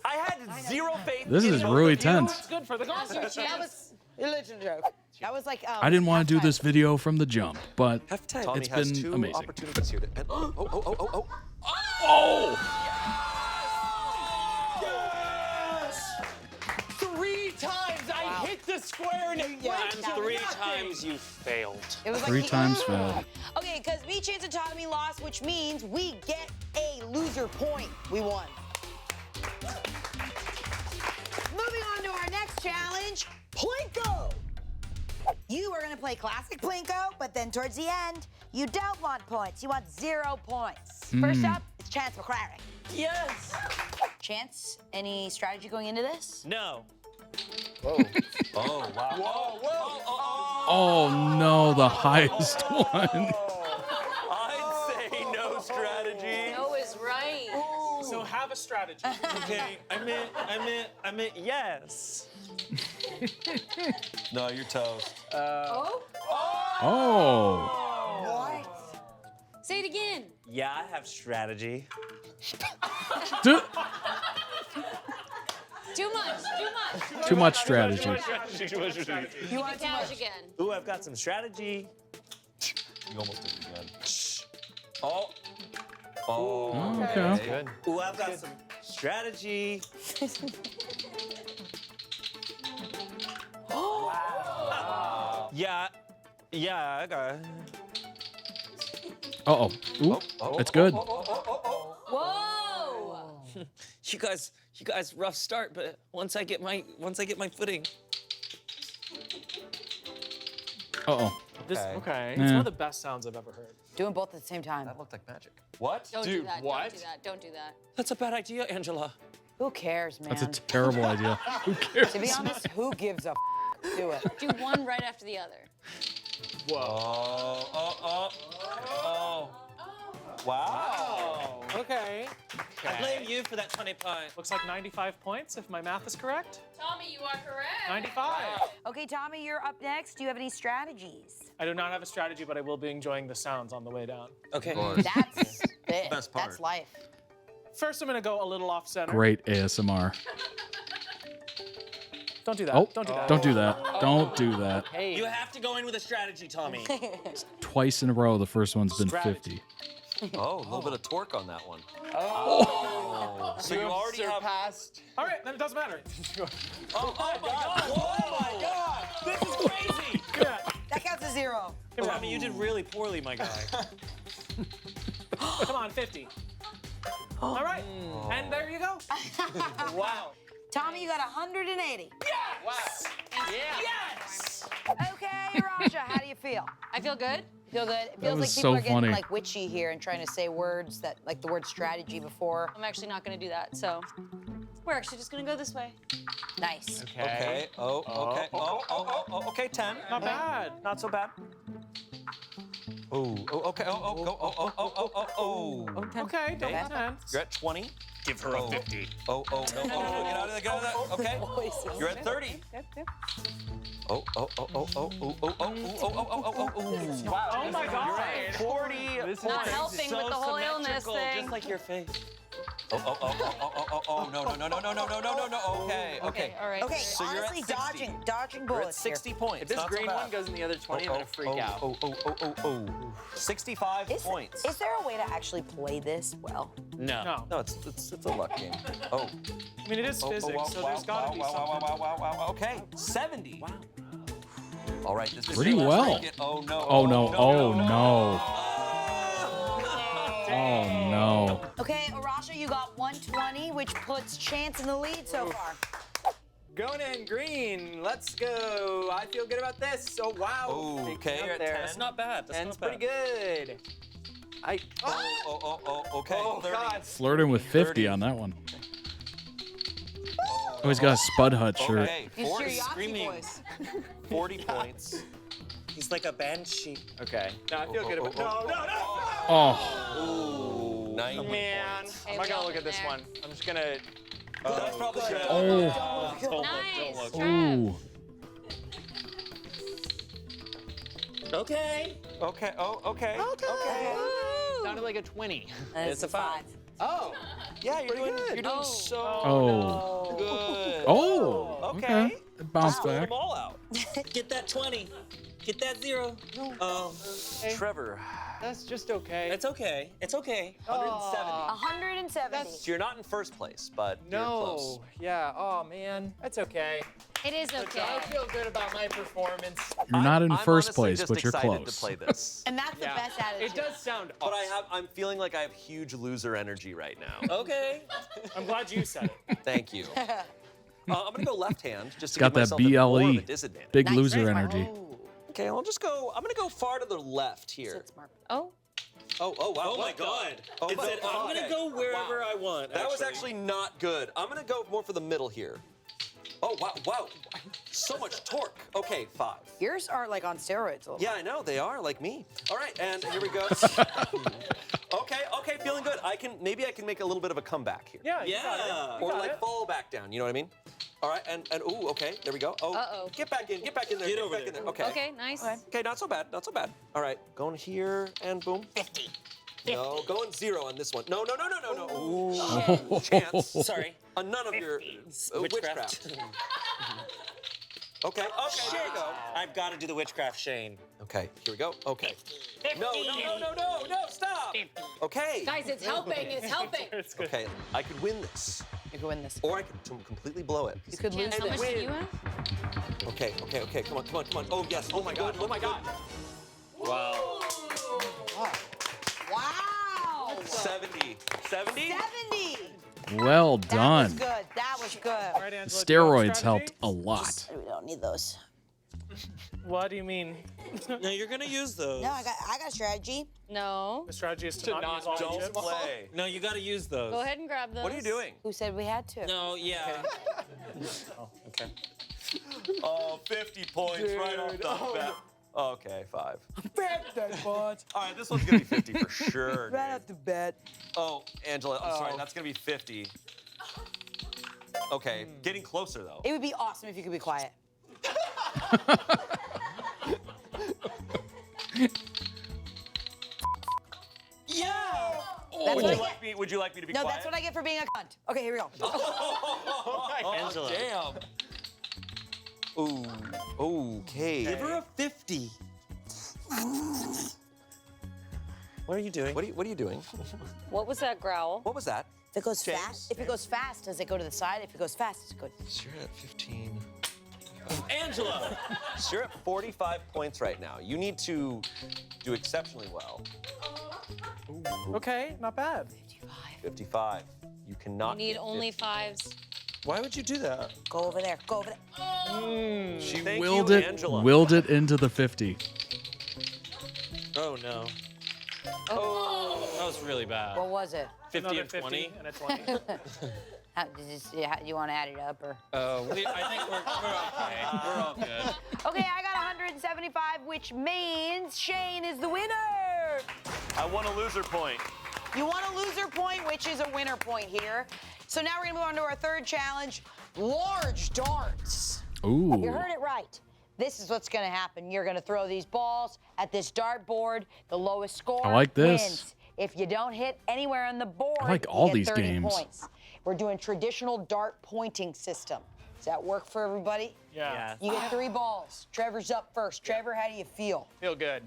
I had zero faith. This in is both really of you. tense. It's good for the Now's your concept. That chance. was a religion joke. That was like. I didn't want to do this video from the jump, but Tommy it's has been two amazing. opportunities here to. And, oh. Oh! Yes! 3 times I hit the square and it went And to 3 nothing. times you failed. It was like 3 times failed. Okay, because me, Chance, and Tommy lost, which means we get a loser point. We won. Moving on to our next challenge, Plinko. You are gonna play classic Plinko, but then towards the end, you don't want points. You want 0 points. First up, it's Chance McCrary. Yes. Chance, any strategy going into this? No. Oh, wow. Oh no, the highest one. I'd say no strategy. No is right. So have a strategy. Okay, I meant yes. No, you're toast. Oh? Oh. What? Say it again. Yeah, I have strategy. Duh. Too much. Too much strategy. You want too Couch much? again. Ooh, I've got some strategy. You almost did it again. Oh. Oh, okay. Good. Ooh, I've got some strategy. Yeah, I got it. Uh-oh. Ooh, it's good. Whoa! You guys, rough start, but once I get my footing. Uh-oh. Okay. Yeah. It's one of the best sounds I've ever heard. Doing both at the same time. That looked like magic. What? Don't do Dude, that. what? Don't do that. Don't do that. That's a bad idea, Angela. Who cares, man? That's a terrible idea. Who cares? To be honest, who gives a f? Do it. Do one right after the other. Whoa. Oh. Wow. Okay. I blame you for that 20 points. Looks like 95 points, if my math is correct. Tommy, you are correct. 95. Okay, Tommy, you're up next. Do you have any strategies? I do not have a strategy, but I will be enjoying the sounds on the way down. Okay. That's it. Best part. That's life. First, I'm gonna go a little off center. Great ASMR. Don't do that. Oh, Don't do that. don't do that. Don't do that. Hey. You have to go in with a strategy, Tommy. Twice in a row, the first one's been Strategy. 50. Oh, a little bit of torque on that one. So you already have. surpassed. All right, then it doesn't matter. Oh my God! Oh my God! This is crazy. Yeah. That counts as 0. Tommy, you did really poorly, my guy. Come on, 50. All right, and there you go. Wow. Tommy, you got 180. Wow. Yes. Okay, Raja, how do you feel? I feel good. Feel good? It feels was like people so are getting funny. like witchy here and trying to say words that, like the word strategy before. I'm actually not going to do that, so we're actually just going to go this way. Nice. Okay. Oh. Okay. Oh. Okay. 10. Not bad. Not so bad. Oh. Okay. Oh. Okay, don't Okay. pretend. You're at 20. Give her a 50. No. Get out of there. Okay. You're at 30. Oh. Oh my God. 40. Not helping with the whole illness thing. Just like your face. Oh. No. Okay. All right. Okay, So you're at honestly, 60. dodging You're at bullets 60 points. If this Not so green bad. one goes in the other 20, I'm gonna freak out. Oh. 65 here. points. Is there a way to actually play this well? No. No, it's a luck game. Oh. I mean, it is physics, so there's gotta be something. Wow. Okay, 70. Wow. All right, this is Pretty well. Oh no. Oh no. Oh no. Oh no. Okay, Arasha, you got 120, which puts Chance in the lead so far. Going in green. Let's go. I feel good about this. Oh, wow. Oh, Big okay, jump you're at there. 10. That's not bad. That's Ten's not bad. pretty good. Okay. Oh, 30. God. Flirting with 50 30. on that one. Oh, he's got a Spud Hut shirt. Okay, It's 40, your Yahtzee screaming. voice. 40 points. He's like a banshee. Okay. No, I feel good about Oh. Ooh, 90 Man, points. I'm not gonna look at this there. one. I'm just gonna. That's probably good. Oh. Don't look. Nice. Don't look. Trev. Ooh. Okay. Okay. Oh, okay. Okay. Sounded like a 20. It's a 5. Oh. Yeah, you're doing so Oh. good. Oh. Okay. It bounced Pull back. them all out. Get that 20. Get that 0. Oh. Trevor. That's just okay. It's okay. It's okay. 170. 170. So you're not in first place, but you're No. close. Yeah. Oh man. That's okay. It is okay. I feel good about my performance. You're not in I'm first honestly place, just but you're excited close. to play this. And that's the best attitude. It does sound But awesome. I'm feeling like I have huge loser energy right now. Okay. I'm glad you said it. Thank you. I'm gonna go left hand just to Got give that myself more of a BLE. disadvantage. Big loser energy. Okay, I'm gonna go far to the left here. Oh. Oh wow. Oh my God. Oh, It said, I'm going to go wherever I want. That was actually not good. I'm gonna go more for the middle here. Oh wow. So much torque. Okay, 5. Yours are like on steroids a little. Yeah, I know, they are like me. All right, and here we go. Okay, feeling good. Maybe I can make a little bit of a comeback here. Yeah. You got it. Or like fall back down, you know what I mean? All right, and ooh, okay, there we go. Oh, Uh-oh. get back in there. Get over back in there. there. Okay. Okay, nice. Okay, not so bad. All right, going here and boom. 50. No, going 0 on this one. No. Ooh, chance. Sorry. On none of your witchcraft. Okay, there we go. I've got to do the witchcraft, Shane. Okay, here we go. Okay. No, stop. Okay. Guys, it's helping. It's helping. Okay, I could win this. You could win this. Or I could completely blow it. You could lose How much this. do you have? Okay. Come on. Oh, yes. Oh, my God. Wow. Wow. 70. 70? 70. Well That done. was good. That was good. All right, Angela, Steroids helped a lot. We don't need those. What do you mean? No, you're going to use those. No, I got strategy. No. The strategy is to not use all the Don't chips. play. No, you got to use those. Go ahead and grab those. What are you doing? Who said we had to? No, yeah. Oh, okay. Oh, 50 points right off the bat. Okay, 5. All right, this one's going to be 50 for sure. Right off the bat. Oh, Angela, I'm sorry. That's going to be 50. Okay, getting closer, though. It would be awesome if you could be quiet. Yeah! That's what I get. Would you like me to be No, quiet? that's what I get for being a cunt. Okay, here we go. Angela. Damn. Ooh, okay. Give her a 50. What are you doing? What are you doing? What was that growl? What was that? If it goes James? fast, does it go to the side? If it goes fast, it's good. So you're at 15. Angela! So you're at 45 points right now. You need to do exceptionally well. Okay, not bad. 55. You cannot. You need get only 50. 5s. Why would you do that? Go over there. Go over there. She Thank willed you, it, Angela. willed it into the 50. Oh, no. Oh, that was really bad. What was it? 50 Another and 20. and a 20. You want to add it up or? I think we're okay. We're all good. Okay, I got 175, which means Shane is the winner. I want a loser point. You want a loser point, which is a winner point here. So now we're gonna move on to our third challenge, large darts. Ooh. You heard it right. This is what's gonna happen. You're gonna throw these balls at this dart board. The lowest score I like this. wins. If you don't hit anywhere on the board, I like you all get these 30 games. points. We're doing traditional dart pointing system. Does that work for everybody? Yeah. You get 3 balls. Trevor's up first. Trevor, how do you feel? Feel good.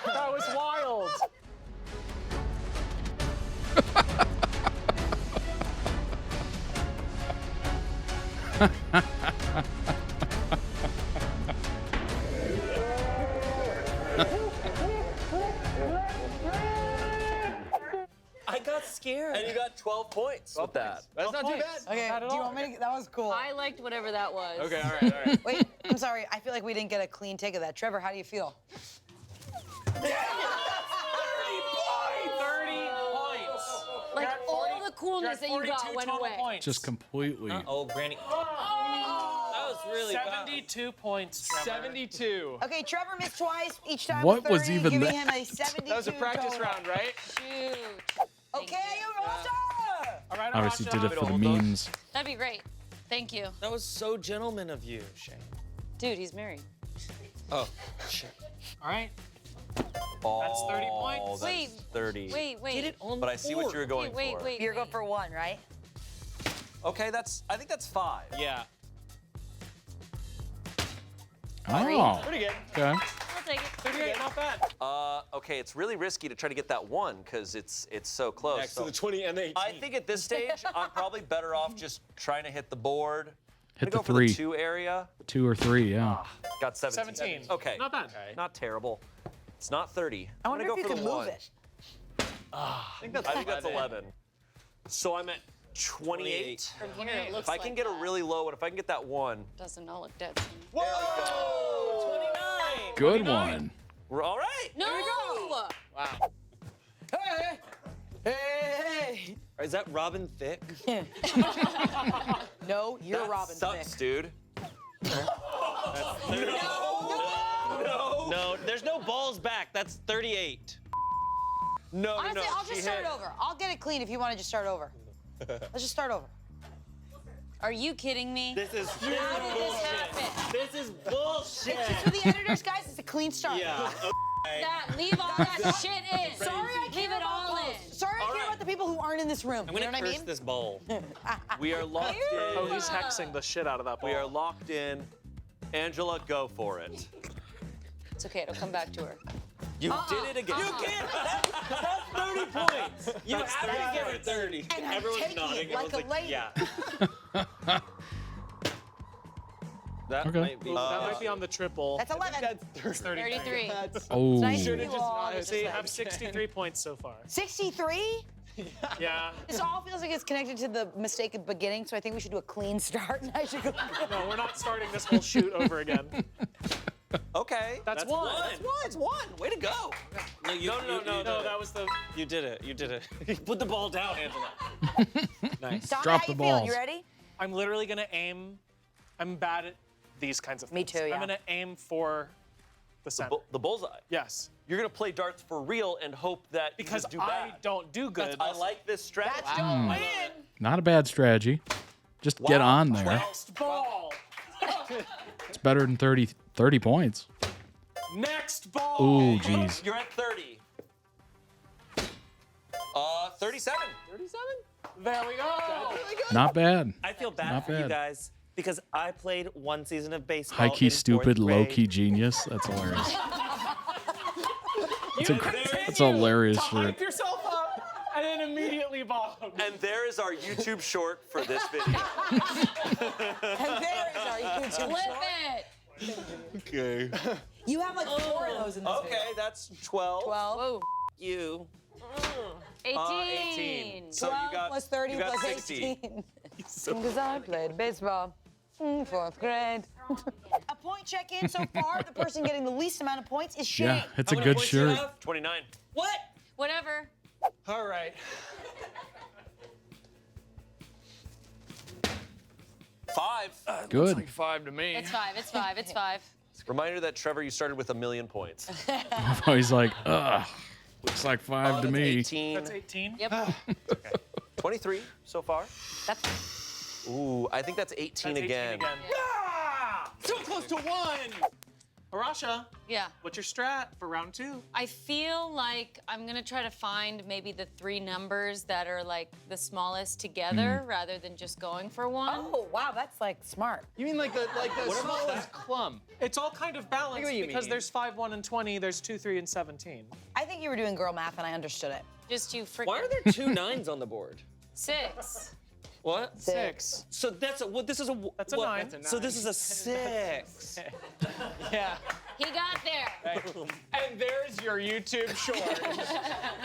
That was wild. I got scared. And you got 12 points with that. That's not too bad. Okay, Not at do you all. want me to? That was cool. I liked whatever that was. Okay, all right. Wait, I'm sorry. I feel like we didn't get a clean take of that. Trevor, how do you feel? 30 points. Like all the coolness that you got went away. Points. Just completely. Oh, Granny. That was really bad. 72 points, Trevor. 72. Okay, Trevor missed twice. Each time What with 30, was even giving that? him a 72 That was a practice total. round, right? Shoot. Okay, you're awesome. All right, Obviously did it for the memes. That'd be great. Thank you. That was so gentleman of you, Shane. Dude, he's married. Oh, shit. All right. Oh, That's 30 points. That's Wait. 30. Wait. Get it on But I see what board. you're going Wait. for. You're going for 1, right? Okay, I think that's 5. Yeah. Oh. Pretty good. Okay. I'll take it. 38, not bad. Okay, it's really risky to try to get that 1 because it's so close. Next so to the 20 and the 18. I think at this stage, I'm probably better off just trying to hit the board. Hit I'm the gonna go 3. for the 2 area. 2 or 3, yeah. Got 17. 17. Okay. Not bad. Okay. Not terrible. It's not 30. I wonder I'm gonna if go you for can the move 1. it. I think that's 11. So I'm at 28. From here, it looks If I can like get a that. really low one, if I can get that 1. Doesn't all look dead to me. Whoa! 29. Good one. We're all right. No! Wow. Hey! Is that Robin Thicke? No, you're That Robin sucks, Thicke. dude. No, there's no balls back. That's 38. No, Honestly, I'll she just start hit. over. I'll get it clean if you want to just start over. Let's just start over. Are you kidding me? This is How did this happen? This is bullshit. It's just for the editors, guys. It's a clean start. Yeah. That, leave all that shit in. Sorry, I Leave care it all about in. those. Sorry, I care about the people who aren't in this room. I'm You know gonna what I curse mean? this bowl. We are locked Oh, in. he's hexing the shit out of that ball. We are locked in. Angela, go for it. It's okay, it'll come back to her. You did it again. You can't. That's 30 points. You That's have to 30 give her points. 30. And I'm Everyone's taking nodding. it like Everyone's a lady. Yeah. That Okay. might be. That might be on the triple. That's 11. That's 33. Oh. Nice Should to have you all. just. See, I have 63 points so far. 63? Yeah. This all feels like it's connected to the mistake at the beginning, so I think we should do a clean start. And I should go. No, we're not starting this whole shoot over again. Okay. That's one. That's one. It's one. Way to go. No, No, that was the. You did it. You did it. Put the ball down, Angela. Nice. Donna, Drop how the you feeling? balls. You ready? I'm literally gonna aim. I'm bad at these kinds of things. Me too, yeah. I'm gonna aim for the center. The bullseye. Yes. You're gonna play darts for real and hope that Because you just do I bad. don't do good. I like this strategy. That's don't win. Not a bad strategy. Just get on there. Next ball. It's better than 30 points. Next ball. Ooh, jeez. You're at 30. 37. 37? There we go. Not bad. I feel bad Not for you bad. guys because I played one season of baseball. High key in stupid, fourth low grade. key genius. That's hilarious. That's a hilarious shirt. Hype yourself up and then immediately bomb. And there is our YouTube short for this video. And there is our YouTube Flip short. it. Okay. You have like 4 of those in this Okay, that's 12. 12. Whoa. You. 18. So 12 you got plus 30 you got plus 60. 18. Because I played baseball in 4th grade. A point check-in so far. The person getting the least amount of points is Shane. Yeah, it's a How many good points do you shirt. have? 29. What? Whatever. All right. 5. Good. Like 5 to me. It's 5. It's 5. It's 5. Reminder that Trevor, you started with 1,000,000 points. He's like, ugh. Looks like 5 to That's me. 18. That's 18. Yep. 23 so far. That's Ooh, I think that's 18 That's 18 again. Ah! So close to 1. Arasha, Yeah. what's your strat for round 2? I feel like I'm gonna try to find maybe the 3 numbers that are like the smallest together rather than just going for one. Oh, wow, that's like smart. You mean like the smallest clump? It's all kind of balanced what you because mean. there's 5, 1, and 20. There's 2, 3, and 17. I think you were doing girl math and I understood it. Just you freaking. Why are there 2 9s on the board? 6. What? 6. So that's a. Well, this is a. That's a what? 9. That's a So this is a 6. Yeah. He got there. And there's your YouTube short.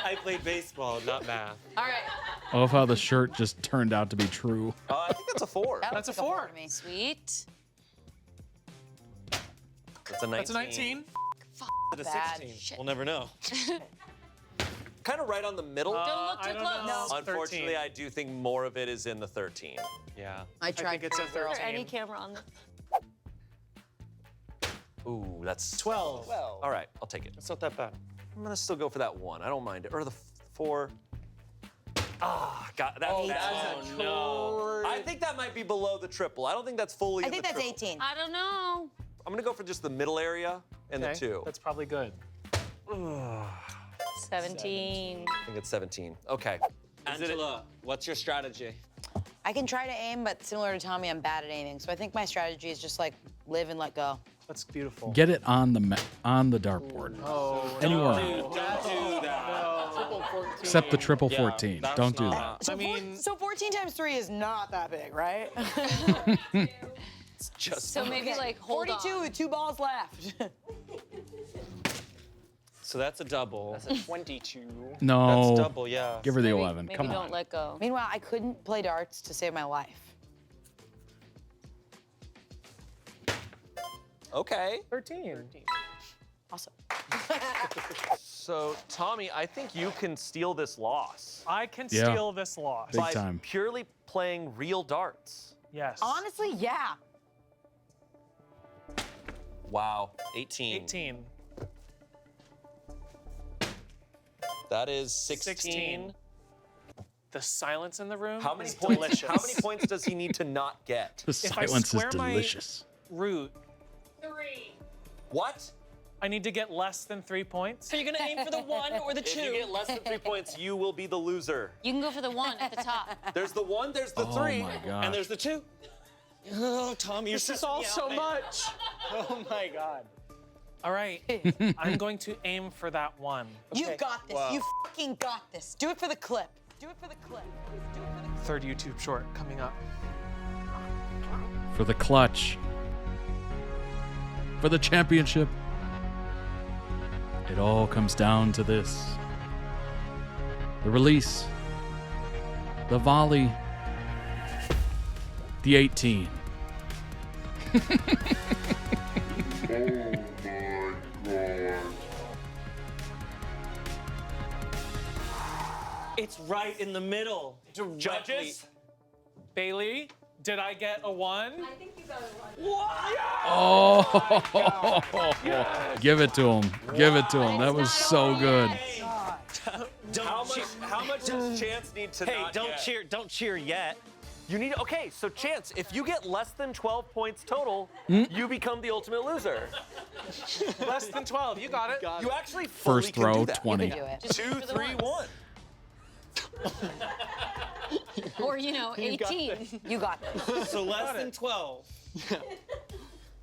I played baseball, not math. All right. I love how the shirt just turned out to be true. I think that's a 4. That That's looks a like 4. to me. Sweet. That's a 19. That's a 19. At a Bad. 16. Shit. We'll never know. Kind of right on the middle. Don't look too I don't close. know. No. Unfortunately, I do think more of it is in the 13. Yeah. I tried. think it's a for girl. Is there 13. any camera on this? Ooh, that's 12. All right, I'll take it. It's not that bad. I'm gonna still go for that 1. I don't mind it. Or the 4. Ah, God, that's Oh, no. I think that might be below the triple. I don't think that's fully I in think the that's triple. 18. I don't know. I'm gonna go for just the middle area and the 2. That's probably good. 17. I think it's 17. Okay. Angela, what's your strategy? I can try to aim, but similar to Tommy, I'm bad at aiming. So I think my strategy is just like live and let go. That's beautiful. Get it on the dartboard. Oh, Anywhere. Don't do that. Triple 14. Except the triple Yeah, 14. that's Don't do not- that. So, so 14 times 3 is not that big, right? It's just So maybe like hold 42 on. with 2 balls left. So that's a double. That's a 22. No. That's double, yeah. Give her the Maybe- 11. Maybe Come don't on. let go. Meanwhile, I couldn't play darts to save my life. Okay. 13. Awesome. So, Tommy, I think you can steal this loss I can Yeah. steal this loss. Big by time. purely playing real darts. Yes. Honestly, yeah. Wow. 18. 18. That is 16. 16. The silence in the room How many is points? delicious. How many points does he need to not get? The If I silence is square my delicious. root, 3. What? I need to get less than 3 points. So you're gonna aim for the 1 or the 2? If you get less than 3 points, you will be the loser. You can go for the 1 at the top. There's the 1, there's the Oh 3. my god. And there's the 2. Oh, Tommy, you're This is all so much. Oh my god. All right, I'm going to aim for that 1. You got this. You fucking got this. Do it for the clip. Do it for the clip. Do it for the clip. Third YouTube short coming up. For the clutch. For the championship. It all comes down to this. The release. The volley. The 18. It's right in the middle. Judges? Bailey, did I get a 1? I think you got a 1. Oh, give it to him. Give it to him. That was so good. How much does Chance need to Hey, not don't get? Don't cheer yet. You need, okay, so Chance, if you get less than 12 points total, you become the ultimate loser. Less than 12. You got it. You actually fully First can row, do that. 20. You can do it. 2, 3, 1. Or, 18. You got this. So less than 12.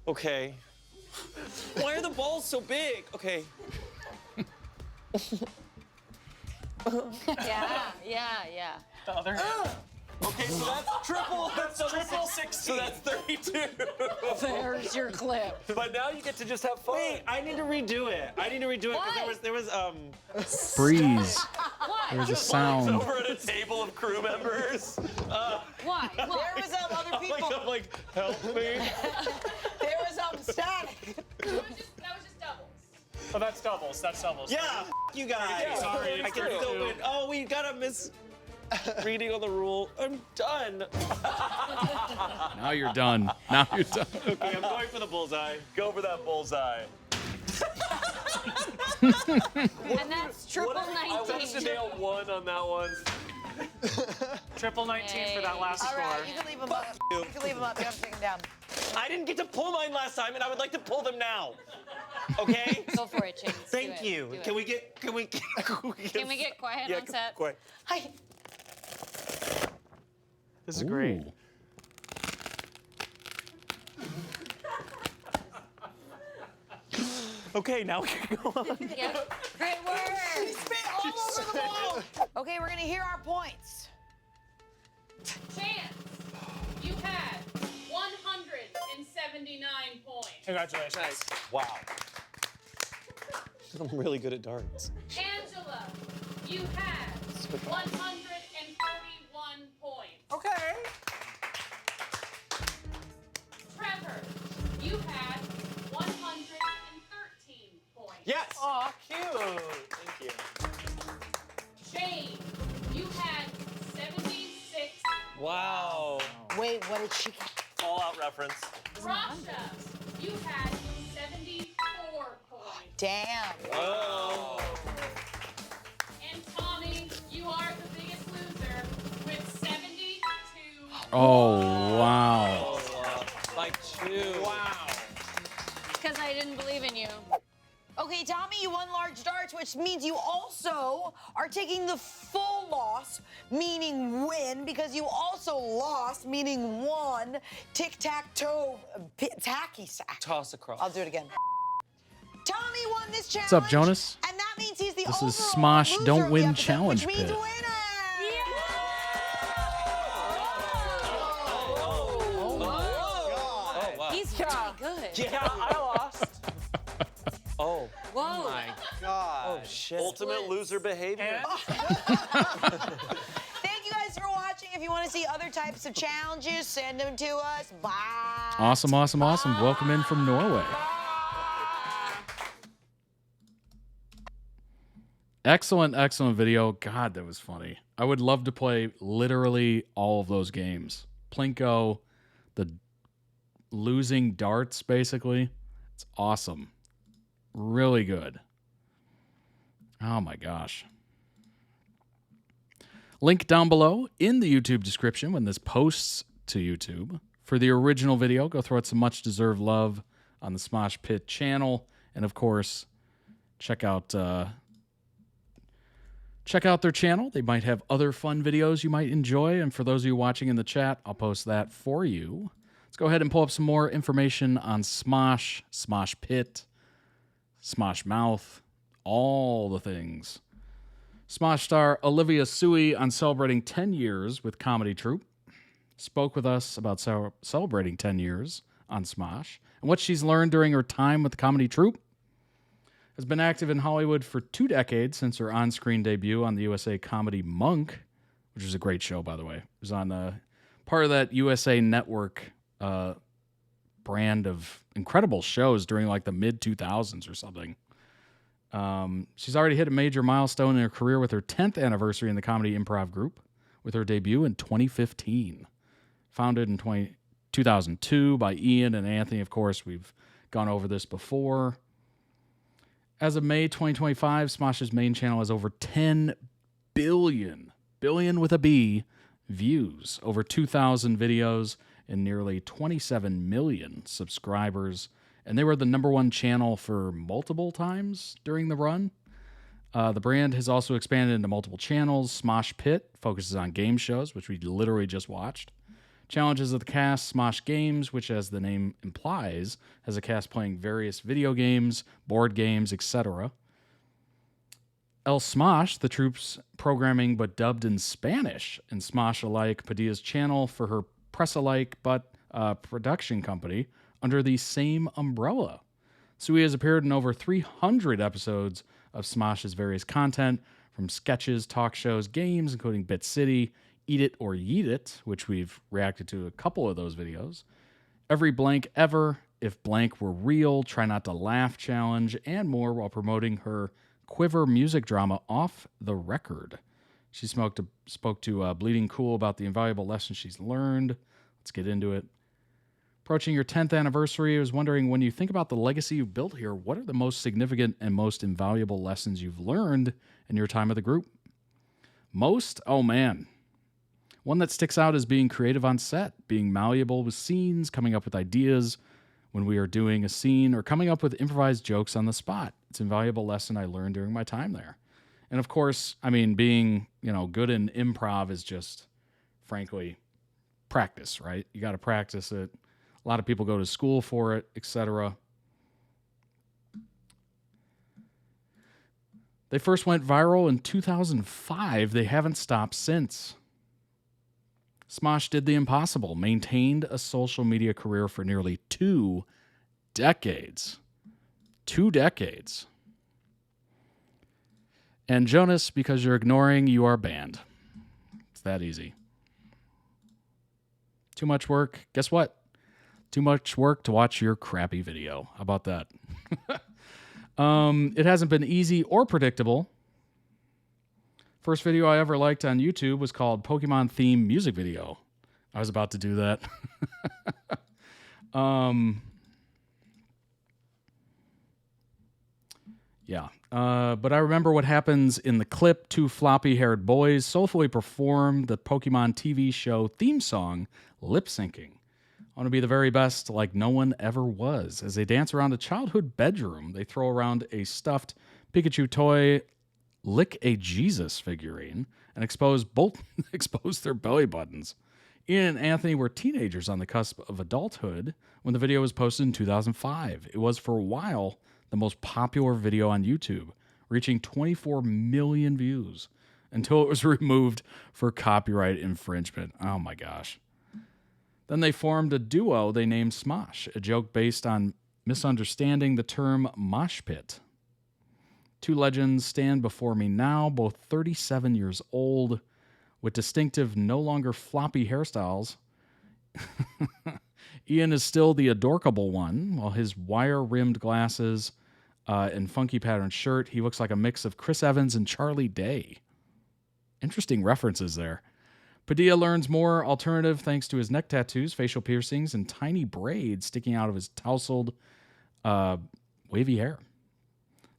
Okay. Why are the balls so big? Okay. Yeah. The other Okay, so that's triple. That's triple 16. So that's 32. There's your clip. But now you get to just have fun. Wait, I need to redo it. Because there was Freeze. What? There's a sound. Over at a table of crew members. What? There was other people. I'm like, help me. There was static. That was just doubles. Oh, that's doubles. That's doubles. Yeah, you guys. Yeah, sorry, I can it's still 32. win. Oh, we got a reading on the rule. I'm done. Now you're done. Now you're done. Okay, I'm going for the bullseye. Go for that bullseye. And that's triple I wanted to 19. nail 1 on that one. Triple 19 for that last All score. right, you can leave them up. You can leave them up. You have to take them down. I didn't get to pull mine last time, and I would like to pull them now. Okay? Go for it, Chance. Thank you. Can we get Can we get quiet on set? Quiet. Hi. This is great. Ooh. Okay, now we can go on. Yep. Great work. He spit all over the ball. Okay, we're gonna hear our points. Chance, you had 179 points. Congratulations. Wow. I'm really good at darts. Angela, you had 141 points. Okay. Trevor, you had 113 points. Yes. Aw, cute. Thank you. Shane, you had 76. Wow. Wait, what did she get? Fallout reference. Rasha, you had 74 points. Damn. Oh. And Tommy, you are the biggest loser Oh, wow. By 2. Wow. Because I didn't believe in you. Okay, Tommy, you won large darts, which means you also are taking the full loss, meaning win, because you also lost, meaning won. Tic-tac-toe, tacky sack. Toss across. I'll do it again. Tommy won this challenge. What's up, Jonas? And that means he's the This is overall Smosh loser Don't of the Win episode, Challenge which means Pit. winner. Oh, wow. He's really good. Yeah, I lost. Oh. Whoa. Oh, my God. Oh, shit. Ultimate loser behavior. Thank you guys for watching. If you want to see other types of challenges, send them to us. Bye. Awesome, awesome, awesome. Welcome in from Norway. Excellent, excellent video. God, that was funny. I would love to play literally all of those games. Plinko, the losing darts, basically. It's awesome. Really good. Oh my gosh. Link down below in the YouTube description when this posts to YouTube. For the original video, go throw it some much-deserved love on the Smosh Pit channel. And of course, check out their channel. They might have other fun videos you might enjoy. And for those of you watching in the chat, I'll post that for you. Let's go ahead and pull up some more information on Smosh, Smosh Pit, Smosh Mouth, all the things. Smosh star Olivia Sui, on celebrating 10 years with Comedy Troupe, spoke with us about celebrating 10 years on Smosh and what she's learned during her time with the Comedy Troupe. Has been active in Hollywood for 2 decades since her on-screen debut on the USA comedy Monk, which was a great show, by the way. It was on part of that USA Network brand of incredible shows during like the mid-2000s or something. She's already hit a major milestone in her career with her 10th anniversary in the comedy improv group, with her debut in 2015. Founded in 2002 by Ian and Anthony. Of course, we've gone over this before. As of May 2025, Smosh's main channel has over 10 billion with a B, views, over 2,000 videos, and nearly 27 million subscribers. And they were the #1 channel for multiple times during the run. The brand has also expanded into multiple channels. Smosh Pit focuses on game shows, which we literally just watched. Challenges of the cast, Smosh Games, which, as the name implies, has a cast playing various video games, board games, etc. El Smosh, the troupe's programming but dubbed in Spanish, and Smosh Alike, Padilla's channel for her Press-alike but production company under the same umbrella. Sui has appeared in over 300 episodes of Smosh's various content, from sketches, talk shows, games, including Bit City, Eat It or Yeet It, which we've reacted to a couple of those videos, Every Blank Ever, If Blank Were Real, Try Not to Laugh Challenge, and more, while promoting her Quiver music drama Off the Record. She spoke to Bleeding Cool about the invaluable lessons she's learned. Let's get into it. Approaching your 10th anniversary, I was wondering, when you think about the legacy you've built here, what are the most significant and most invaluable lessons you've learned in your time with the group? Most? Oh, man. One that sticks out is being creative on set, being malleable with scenes, coming up with ideas when we are doing a scene, or coming up with improvised jokes on the spot. It's an invaluable lesson I learned during my time there. And of course, I mean, being, good in improv is just, frankly, practice, right? You got to practice it. A lot of people go to school for it, etc. They first went viral in 2005. They haven't stopped since. Smosh did the impossible, maintained a social media career for nearly 2 decades. 2 decades. And Jonas, because you're ignoring, you are banned. It's that easy. Too much work. Guess what? Too much work to watch your crappy video. How about that? It hasn't been easy or predictable. First video I ever liked on YouTube was called Pokemon Theme Music Video. I was about to do that. Yeah. But I remember what happens in the clip. Two floppy-haired boys soulfully perform the Pokemon TV show theme song, lip-syncing. I want to be the very best like no one ever was. As they dance around a childhood bedroom, they throw around a stuffed Pikachu toy, lick a Jesus figurine, and expose their belly buttons. Ian and Anthony were teenagers on the cusp of adulthood when the video was posted in 2005. It was for a while the most popular video on YouTube, reaching 24 million views until it was removed for copyright infringement. Oh my gosh. Then they formed a duo they named Smosh, a joke based on misunderstanding the term mosh pit. Two legends stand before me now, both 37 years old, with distinctive, no longer floppy hairstyles. Ian is still the adorkable one, while his wire-rimmed glasses and funky patterned shirt, he looks like a mix of Chris Evans and Charlie Day. Interesting references there. Padilla learns more alternative thanks to his neck tattoos, facial piercings, and tiny braids sticking out of his tousled, wavy hair.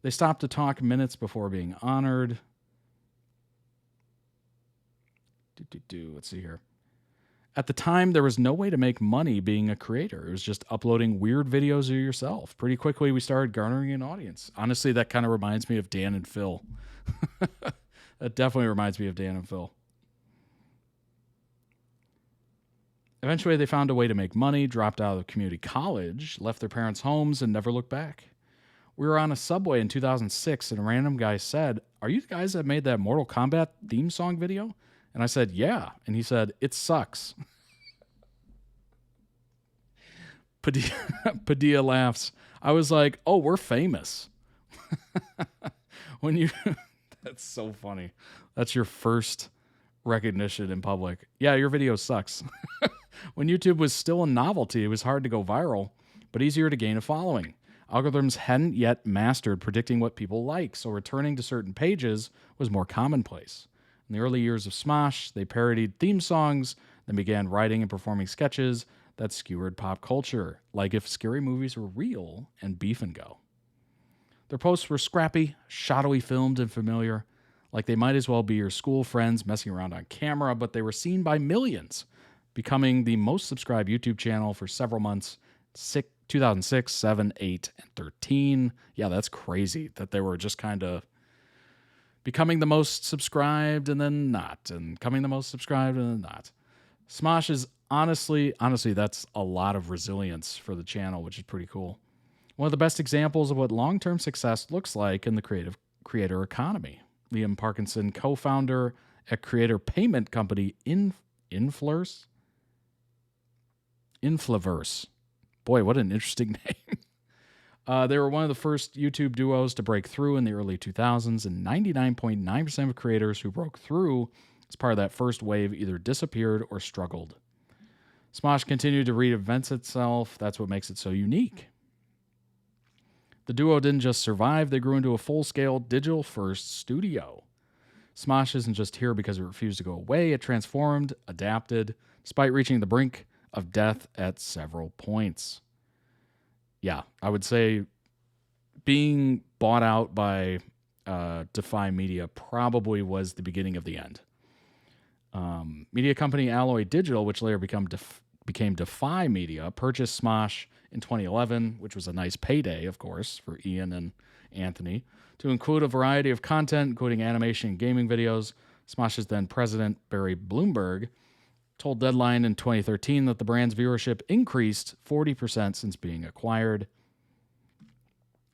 They stop to talk minutes before being honored. Let's see here. At the time, there was no way to make money being a creator. It was just uploading weird videos of yourself. Pretty quickly, we started garnering an audience. Honestly, that kind of reminds me of Dan and Phil. That definitely reminds me of Dan and Phil. Eventually, they found a way to make money, dropped out of community college, left their parents' homes, and never looked back. We were on a subway in 2006, and a random guy said, "Are you the guys that made that Mortal Kombat theme song video?" And I said, "Yeah." And he said, "It sucks." Padilla laughs. I was like, "Oh, we're famous." That's so funny. That's your first recognition in public. Yeah, your video sucks. When YouTube was still a novelty, it was hard to go viral, but easier to gain a following. Algorithms hadn't yet mastered predicting what people like, so returning to certain pages was more commonplace. In the early years of Smosh, they parodied theme songs, then began writing and performing sketches that skewered pop culture, like if scary movies were real and Beef and Go. Their posts were scrappy, shoddily filmed and familiar, like they might as well be your school friends messing around on camera, but they were seen by millions, becoming the most subscribed YouTube channel for several months, 2006, 7, 8, and 13. Yeah, that's crazy that they were just kind of becoming the most subscribed and then not, and becoming the most subscribed and then not. Smosh is honestly, that's a lot of resilience for the channel, which is pretty cool. One of the best examples of what long-term success looks like in the creator economy. Liam Parkinson, co-founder at creator payment company Inflaverse. Boy, what an interesting name. They were one of the first YouTube duos to break through in the early 2000s, and 99.9% of creators who broke through as part of that first wave either disappeared or struggled. Smosh continued to reinvent itself. That's what makes it so unique. The duo didn't just survive, they grew into a full-scale digital-first studio. Smosh isn't just here because it refused to go away. It transformed, adapted, despite reaching the brink of death at several points. Yeah, I would say being bought out by Defy Media probably was the beginning of the end. Media company Alloy Digital, which later became Defy Media, purchased Smosh in 2011, which was a nice payday, of course, for Ian and Anthony, to include a variety of content, including animation and gaming videos. Smosh's then president, Barry Bloomberg, told Deadline in 2013 that the brand's viewership increased 40% since being acquired.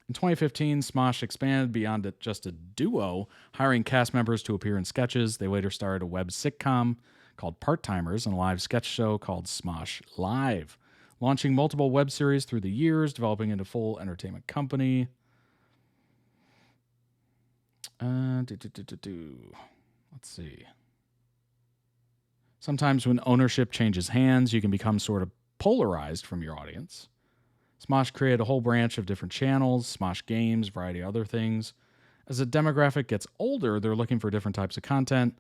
In 2015, Smosh expanded beyond just a duo, hiring cast members to appear in sketches. They later started a web sitcom called Part-Timers and a live sketch show called Smosh Live, launching multiple web series through the years, developing into a full entertainment company. Let's see. Sometimes when ownership changes hands, you can become sort of polarized from your audience. Smosh created a whole branch of different channels, Smosh Games, variety of other things. As the demographic gets older, they're looking for different types of content,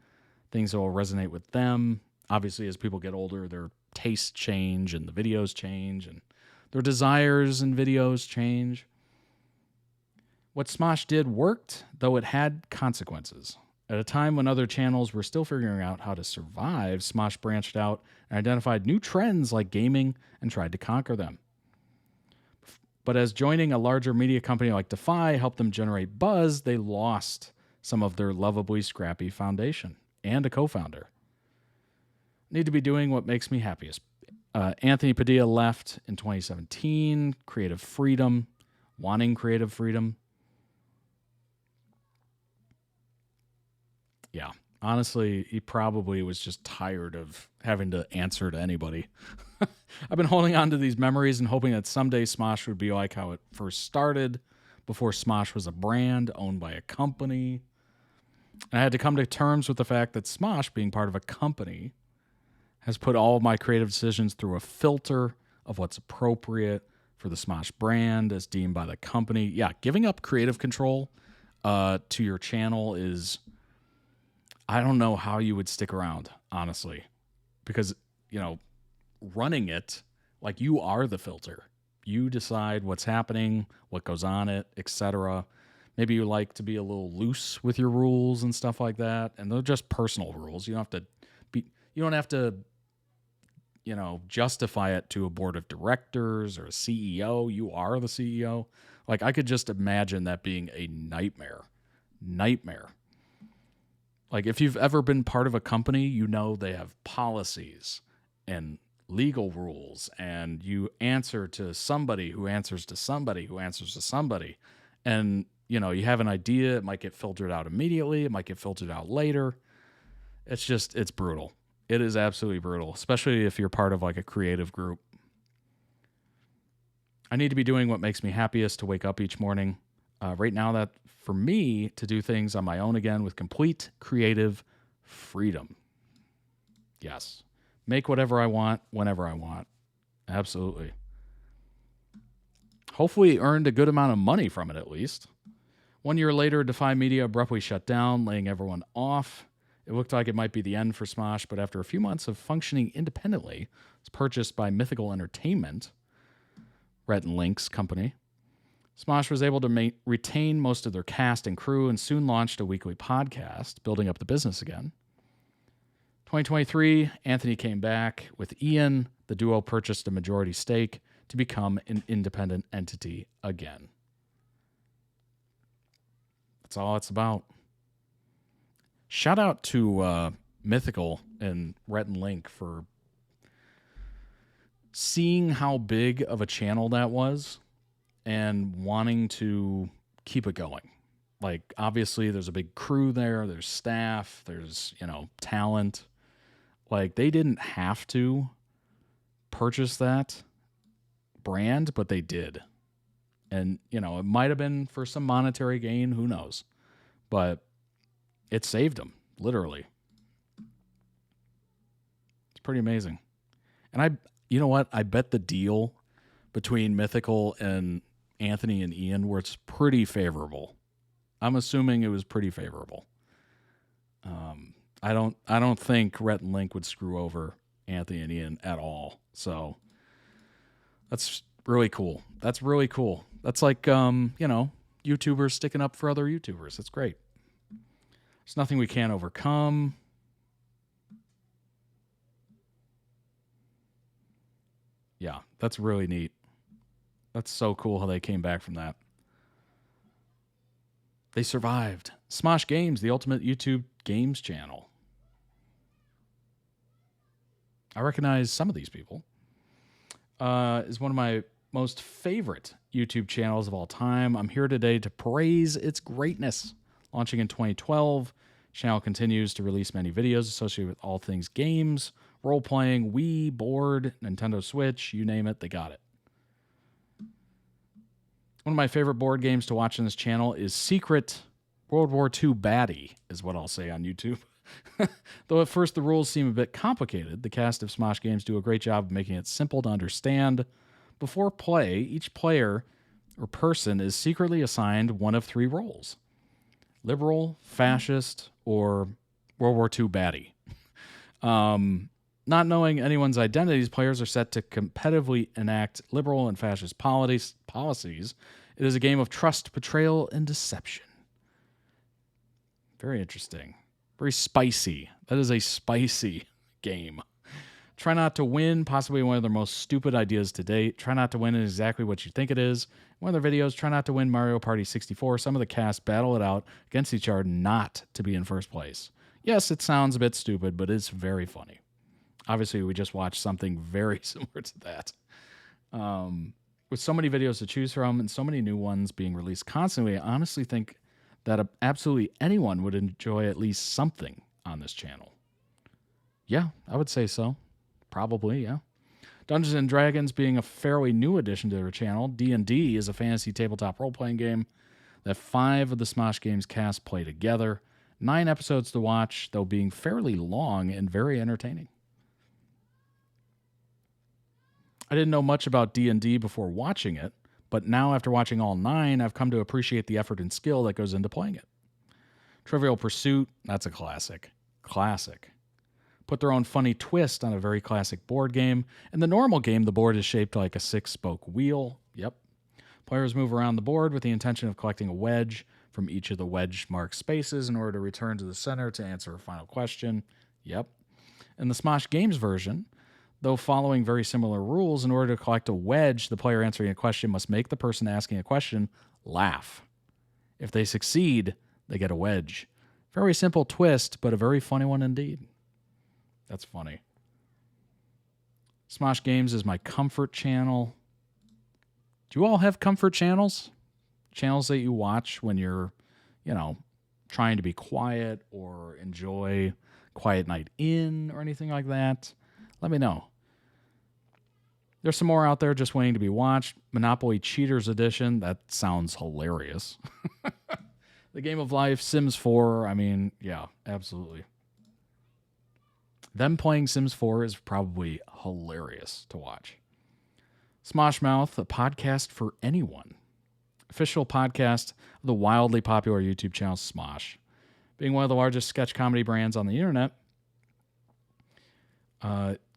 things that will resonate with them. Obviously, as people get older, their tastes change and the videos change and their desires and videos change. What Smosh did worked, though it had consequences. At a time when other channels were still figuring out how to survive, Smosh branched out and identified new trends like gaming and tried to conquer them. But as joining a larger media company like Defy helped them generate buzz, they lost some of their lovably scrappy foundation and a co-founder. Need to be doing what makes me happiest. Anthony Padilla left in 2017. Creative freedom, wanting creative freedom. Yeah, honestly, he probably was just tired of having to answer to anybody. I've been holding on to these memories and hoping that someday Smosh would be like how it first started, before Smosh was a brand owned by a company. And I had to come to terms with the fact that Smosh, being part of a company, has put all of my creative decisions through a filter of what's appropriate for the Smosh brand as deemed by the company. Yeah, giving up creative control to your channel is... I don't know how you would stick around, honestly, because, you know, running it, like, you are the filter. You decide what's happening, what goes on it, etc. Maybe you like to be a little loose with your rules and stuff like that, and they're just personal rules. You don't have to, you know, justify it to a board of directors or a CEO. You are the CEO. Like, I could just imagine that being a nightmare. Like, if you've ever been part of a company, you know they have policies and legal rules, and you answer to somebody who answers to somebody who answers to somebody. And, you know, you have an idea. It might get filtered out immediately. It might get filtered out later. It's brutal. It is absolutely brutal, especially if you're part of, like, a creative group. I need to be doing what makes me happiest to wake up each morning. Right now, that for me to do things on my own again with complete creative freedom. Yes. Make whatever I want, whenever I want. Absolutely. Hopefully earned a good amount of money from it, at least. 1 year later, Defy Media abruptly shut down, laying everyone off. It looked like it might be the end for Smosh, but after a few months of functioning independently, it was purchased by Mythical Entertainment, Rhett and Link's company. Smosh was able to retain most of their cast and crew and soon launched a weekly podcast, building up the business again. 2023, Anthony came back. With Ian, the duo purchased a majority stake to become an independent entity again. That's all it's about. Shout out to Mythical and Rhett and Link for seeing how big of a channel that was and wanting to keep it going. Like, obviously, there's a big crew there. There's staff. There's, you know, talent. Like, they didn't have to purchase that brand, but they did. And, you know, it might have been for some monetary gain. Who knows? But it saved them, literally. It's pretty amazing. And you know what? I bet the deal between Mythical and Anthony and Ian was pretty favorable. I'm assuming it was pretty favorable. I don't think Rhett and Link would screw over Anthony and Ian at all. So that's really cool. That's really cool. That's like, you know, YouTubers sticking up for other YouTubers. That's great. There's nothing we can't overcome. Yeah, that's really neat. That's so cool how they came back from that. They survived. Smosh Games, the ultimate YouTube games channel. I recognize some of these people. Is one of my most favorite YouTube channels of all time. I'm here today to praise its greatness. Launching in 2012, channel continues to release many videos associated with all things games, role-playing, Wii, board, Nintendo Switch, you name it, they got it. One of my favorite board games to watch on this channel is Secret World War II Baddie, is what I'll say on YouTube. Though at first the rules seem a bit complicated, the cast of Smosh Games do a great job of making it simple to understand. Before play, each player or person is secretly assigned one of three roles: liberal, fascist, or World War II baddie. Not knowing anyone's identities, players are set to competitively enact liberal and fascist policies It is a game of trust, betrayal, and deception. Very interesting. Very spicy. That is a spicy game. Try not to win, possibly one of their most stupid ideas to date. Try not to win is exactly what you think it is. One of their videos, try not to win Mario Party 64. Some of the cast battle it out against each other not to be in first place. Yes, it sounds a bit stupid, but it's very funny. Obviously, we just watched something very similar to that. With so many videos to choose from and so many new ones being released constantly, I honestly think that absolutely anyone would enjoy at least something on this channel. Yeah, I would say so. Probably, yeah. Dungeons and Dragons being a fairly new addition to their channel, D&D is a fantasy tabletop role-playing game that 5 of the Smosh Games cast play together. 9 episodes to watch, though being fairly long and very entertaining. I didn't know much about D&D before watching it, but now after watching all 9, I've come to appreciate the effort and skill that goes into playing it. Trivial Pursuit, that's a classic. Classic. Put their own funny twist on a very classic board game. In the normal game, the board is shaped like a 6-spoke wheel. Yep. Players move around the board with the intention of collecting a wedge from each of the wedge-marked spaces in order to return to the center to answer a final question. Yep. In the Smosh Games version, though following very similar rules, in order to collect a wedge, the player answering a question must make the person asking a question laugh. If they succeed, they get a wedge. Very simple twist, but a very funny one indeed. That's funny. Smosh Games is my comfort channel. Do you all have comfort channels? Channels that you watch when you're, trying to be quiet or enjoy quiet night in or anything like that? Let me know. There's some more out there just waiting to be watched. Monopoly Cheaters Edition. That sounds hilarious. The Game of Life, Sims 4. I mean, yeah, absolutely. Them playing Sims 4 is probably hilarious to watch. Smosh Mouth, a podcast for anyone. Official podcast of the wildly popular YouTube channel Smosh. Being one of the largest sketch comedy brands on the internet,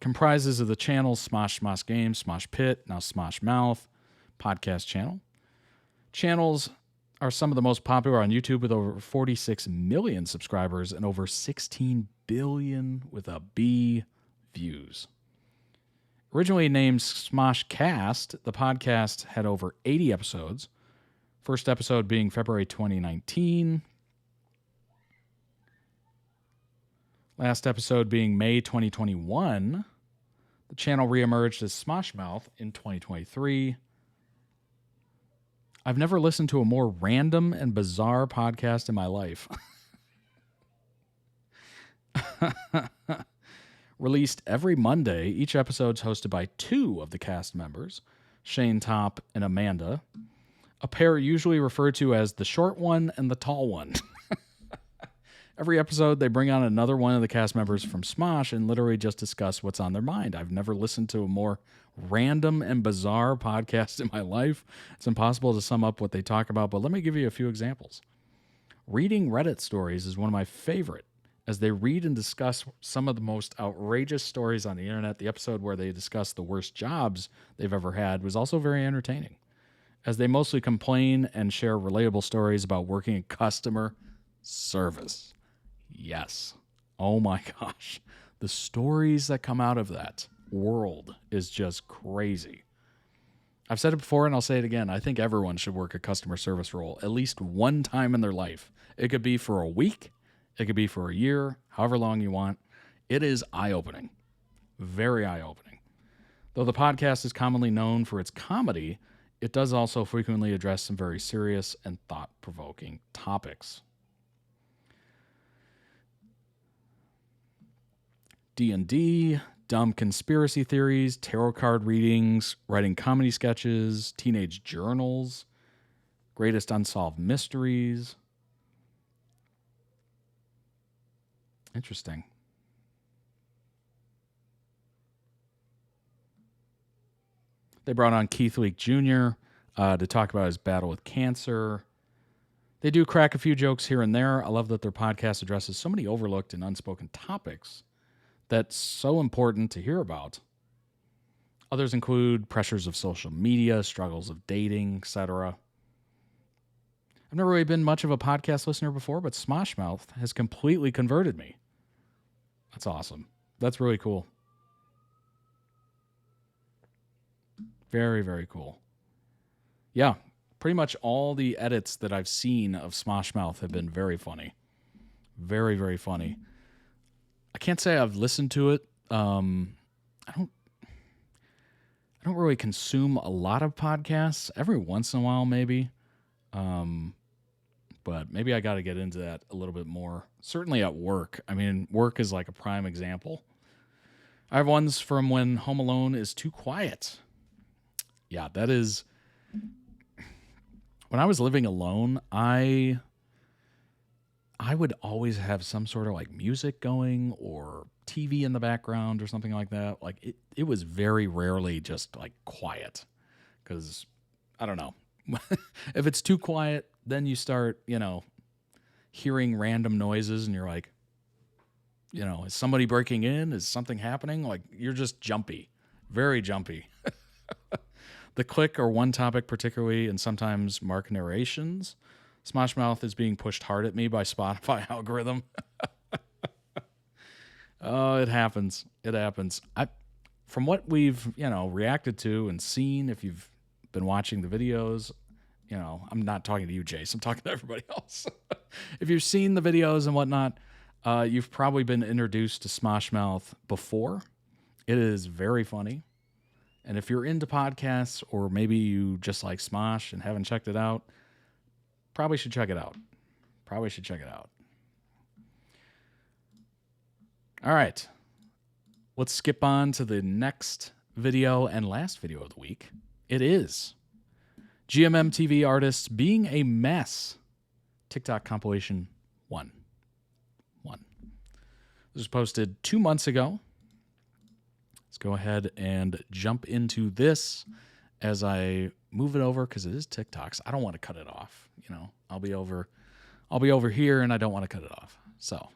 comprises of the channels Smosh Games, Smosh Pit, now Smosh Mouth, podcast channel. Channels are some of the most popular on YouTube with over 46 million subscribers and over 16 billion with a B views. Originally named Smosh Cast, the podcast had over 80 episodes. First episode being February 2019. Last episode being May 2021. The channel reemerged as Smosh Mouth in 2023. I've never listened to a more random and bizarre podcast in my life. Released every Monday, each episode's hosted by 2 of the cast members, Shane Top and Amanda, a pair usually referred to as the short one and the tall one. Every episode, they bring on another one of the cast members from Smosh and literally just discuss what's on their mind. I've never listened to a more random and bizarre podcast in my life. It's impossible to sum up what they talk about, but let me give you a few examples. Reading Reddit stories is one of my favorite, as they read and discuss some of the most outrageous stories on the internet. The episode where they discuss the worst jobs they've ever had was also very entertaining, as they mostly complain and share relatable stories about working in customer service. Yes. Oh my gosh. The stories that come out of that world is just crazy. I've said it before and I'll say it again. I think everyone should work a customer service role at least one time in their life. It could be for a week. It could be for a year, however long you want. It is eye-opening. Very eye-opening. Though the podcast is commonly known for its comedy, it does also frequently address some very serious and thought-provoking topics. D&D, dumb conspiracy theories, tarot card readings, writing comedy sketches, teenage journals, greatest unsolved mysteries. Interesting. They brought on Keith Leak Jr. To talk about his battle with cancer. They do crack a few jokes here and there. I love that their podcast addresses so many overlooked and unspoken topics that's so important to hear about. Others include pressures of social media, struggles of dating, etc. I've never really been much of a podcast listener before, but Smosh Mouth has completely converted me. That's awesome. That's really cool. Very, very cool. Yeah, pretty much all the edits that I've seen of Smosh Mouth have been very funny. Very, very funny. I can't say I've listened to it. I don't really consume a lot of podcasts. Every once in a while, maybe. But maybe I got to get into that a little bit more. Certainly at work. I mean, work is like a prime example. I have ones from when Home Alone is too quiet. Yeah, that is... When I was living alone, I would always have some sort of like music going or TV in the background or something like that. Like it was very rarely just like quiet, because I don't know. If it's too quiet, then you start, hearing random noises and you're like, is somebody breaking in? Is something happening? Like you're just jumpy, very jumpy. The click or one topic particularly, and sometimes Mark narrations. Smosh Mouth is being pushed hard at me by Spotify algorithm. Oh, it happens. It happens. From what we've, reacted to and seen, if you've been watching the videos, I'm not talking to you, Jace. I'm talking to everybody else. If you've seen the videos and whatnot, you've probably been introduced to Smosh Mouth before. It is very funny. And if you're into podcasts, or maybe you just like Smosh and haven't checked it out, probably should check it out. All right. Let's skip on to the next video and last video of the week. It is GMMTV artists being a mess. TikTok compilation 1. This was posted 2 months ago. Let's go ahead and jump into this as I move it over, because it is TikTok's. I don't want to cut it off. I'll be over here and I don't want to cut it off. So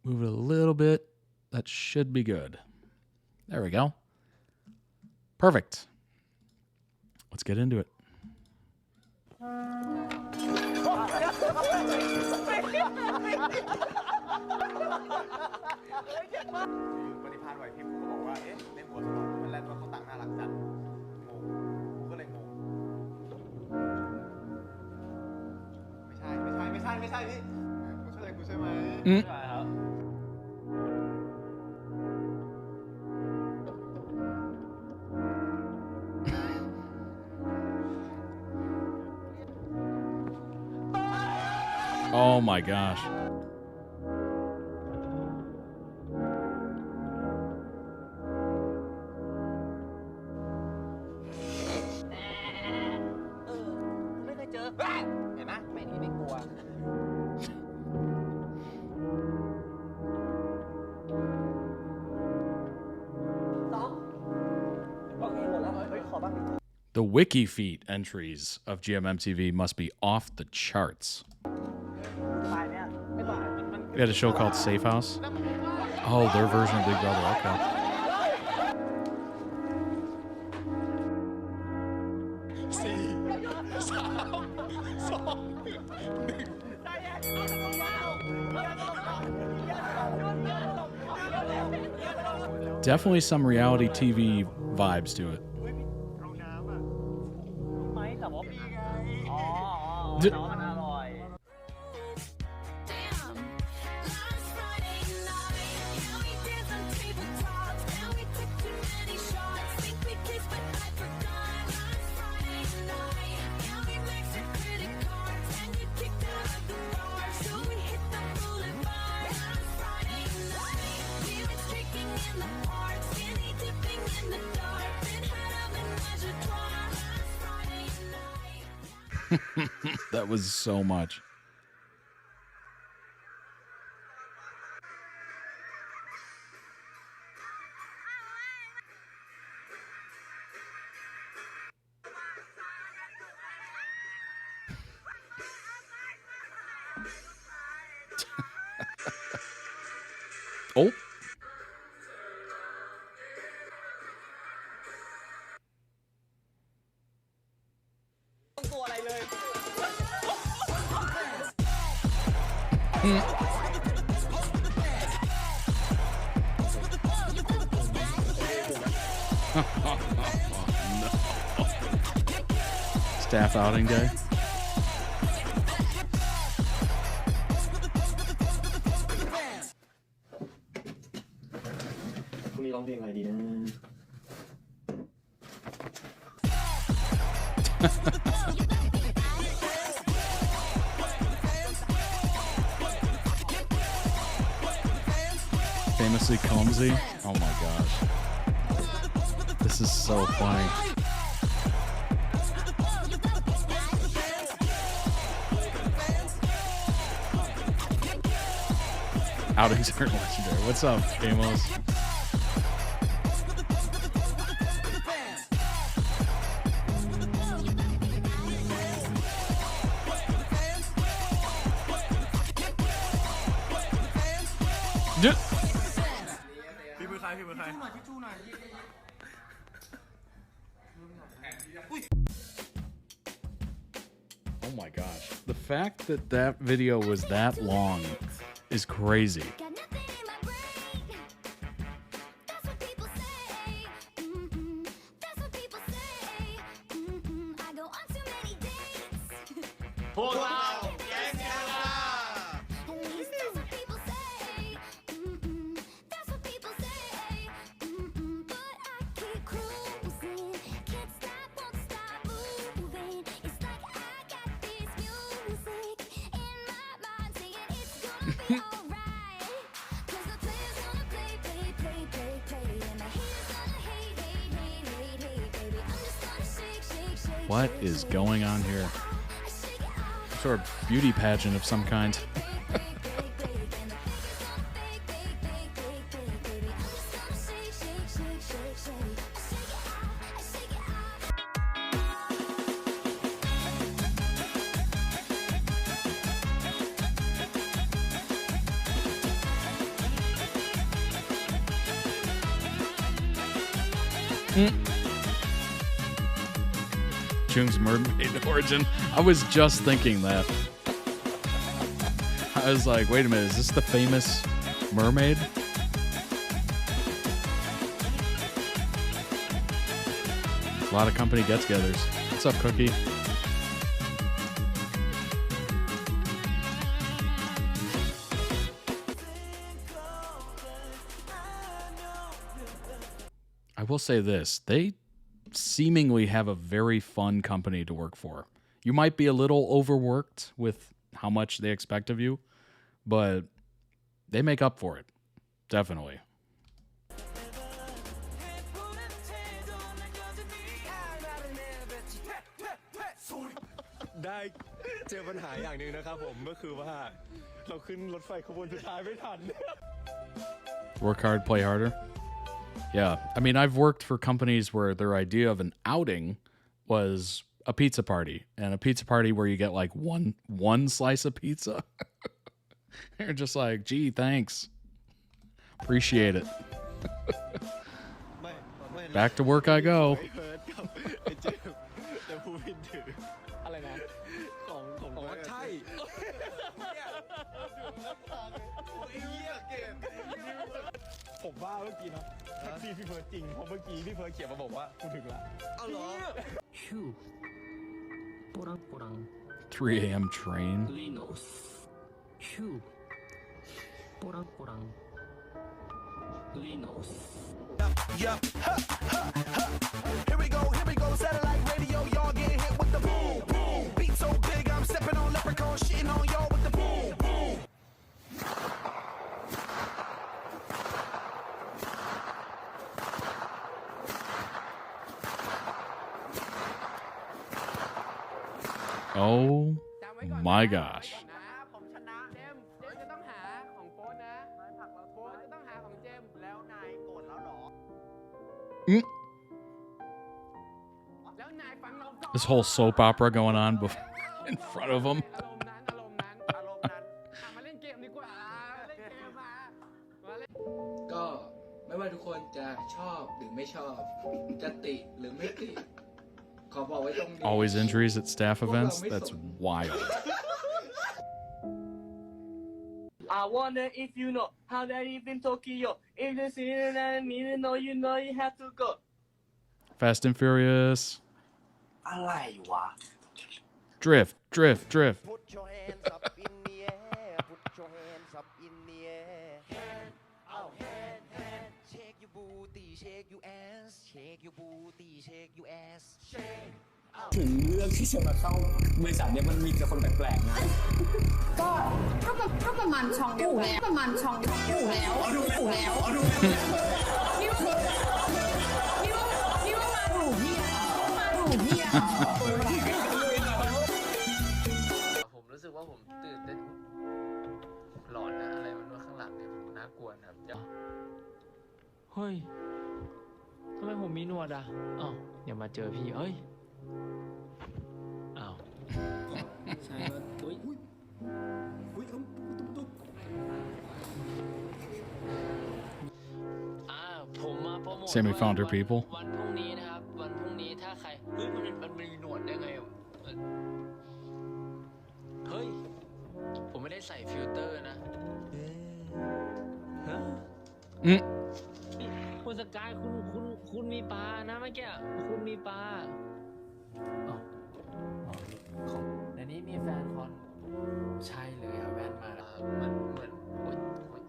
move it a little bit. That should be good. There we go. Perfect. Let's get into it. Oh my gosh. The wiki feet entries of GMMTV must be off the charts. We had a show called Safe House. Oh, their version of Big Brother. Okay. Definitely some reality TV vibes to it. That was so much. Oh. No. Staff outing day. พรุ่งนี้ร้องเพลงอะไรดีนะ Famously clumsy. Oh my gosh. This is so funny. Outings are legendary. What's up, Amos? Oh my gosh. The fact that that video was that long is crazy. What is going on here? Some sort of beauty pageant of some kind. Jung's mermaid origin. I was just thinking that. I was like, wait a minute, is this the famous mermaid? A lot of company get-togethers. What's up, Cookie? I will say this. They seemingly have a very fun company to work for. You might be a little overworked with how much they expect of you, but they make up for it. Definitely. ได้เจอปัญหาอย่างหนึ่งนะครับผมก็คือว่าเราขึ้นรถไฟขบวนสุดท้ายไม่ทัน Work hard, play harder. Yeah. I mean, I've worked for companies where their idea of an outing was a pizza party, and a pizza party where you get like one slice of pizza. They're just like, gee, thanks. Appreciate it. Back to work I go. อะไรนะของอ๋อใช่ผมว่าเมื่อกี้นะแท็กซี่พี่เพิร์ดจริงเพราะเมื่อกี้พี่เพิร์ดเขียนมาบอกว่ากูถึงละเอาเหรอ 3 a.m. train. Yeah. Here we go, satellite radio, y'all getting hit with the boom, boom. Beat so big, I'm stepping on leprechaun, shitting on y'all with the boom, boom. Oh my gosh. This whole soap opera going on in front of him. ก็ไม่ว่าทุกคนจะชอบหรือไม่ชอบจะติหรือไม่ติขอบอกไว้ตรงนี้ Always injuries at staff events? That's wild. I wonder if you know how that even Tokyo. If you see it and need to know, you know you have to go. Fast and Furious. อะไรวะ Drift, drift, drift. Put your hands up in the air. Put your hands up in the air. Hand, oh, hand, hand. Shake your booty, shake your ass. Shake your booty, shake your ass. Shake. ถึงเรื่องที่จะมาเข้าบริษัทเนี่ยมันมีแต่คนแปลกๆนะ ก็ประมาณช่องอยู่แล้วประมาณช่องอยู่แล้วอยู่แล้วนิ้วมาถูเฮียมาถูเฮีย ผมรู้สึกว่าผมตื่นเต้นหลอนนะอะไรมันว่าข้างหลังเนี่ยผมน่ากลัวนะครับเฮ้ยทำไมผมมีหนวดอ่ะอ้าวอย่ามาเจอพี่เอ้ยอ้าวใช่ว่าอุ้ยผมมาโปรโมท Sammy found her people. วันพรุ่งนี้นะครับวันพรุ่งนี้ถ้าใครเฮ้ยมันมีหนวดได้ไงเฮ้ยผมไม่ได้ใส่ฟิลเตอร์นะคุณสกายคุณมีปลานะเมื่อกี้คุณมีปลาของในนี้มีแฟนคอนใช่เลยครับแว่นมามันเหมือน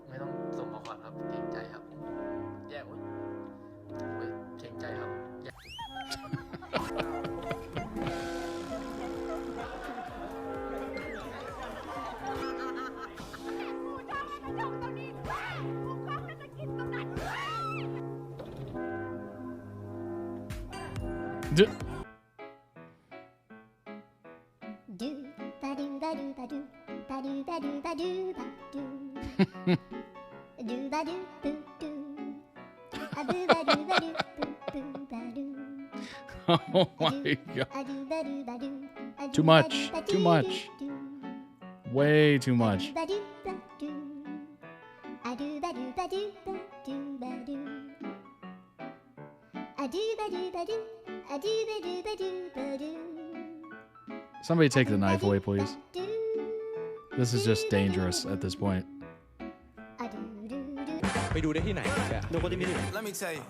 ไม่ต้องส่งมาก่อนครับเกรงใจครับแย่เกรงใจครับOh my god. Too much. Too much. Way too much. Somebody take the knife away, please. This is just dangerous at this point. ไปดูได้ที่ไหนเนี่ย Let me tell you.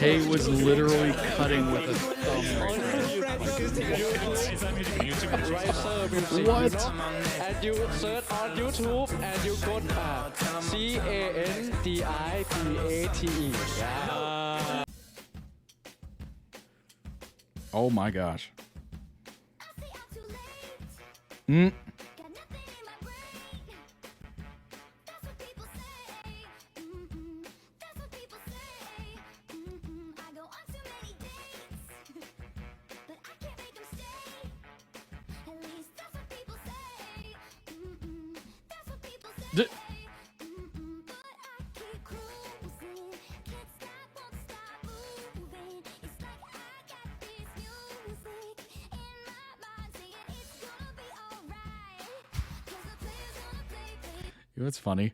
Tay was literally cutting with a thumb. What? And you search on YouTube and you go CANDIPATE. Oh my gosh. You know what's funny?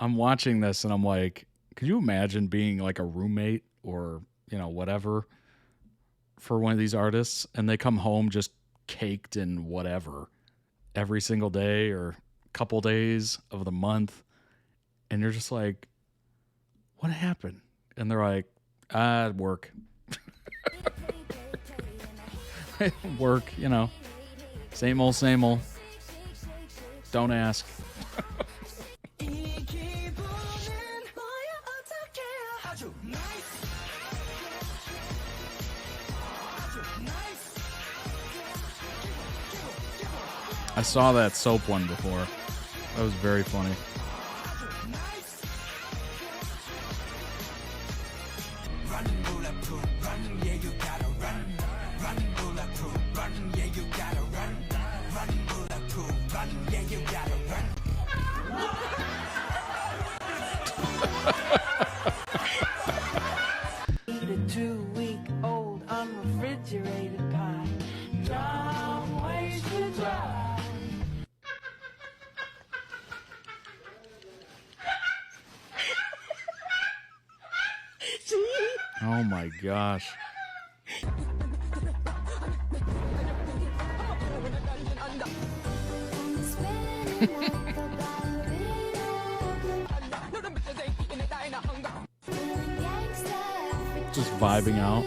I'm watching this and I'm like, could you imagine being like a roommate or, you know, whatever for one of these artists and they come home just caked in whatever every single day or couple days of the month and you're just like, what happened? And they're like, work. Work, you know. Same old, same old. Don't ask. I saw that soap one before. That was very funny. Eat a 2-week-old unrefrigerated pie. Long ways to drive. Oh my gosh. Just vibing out.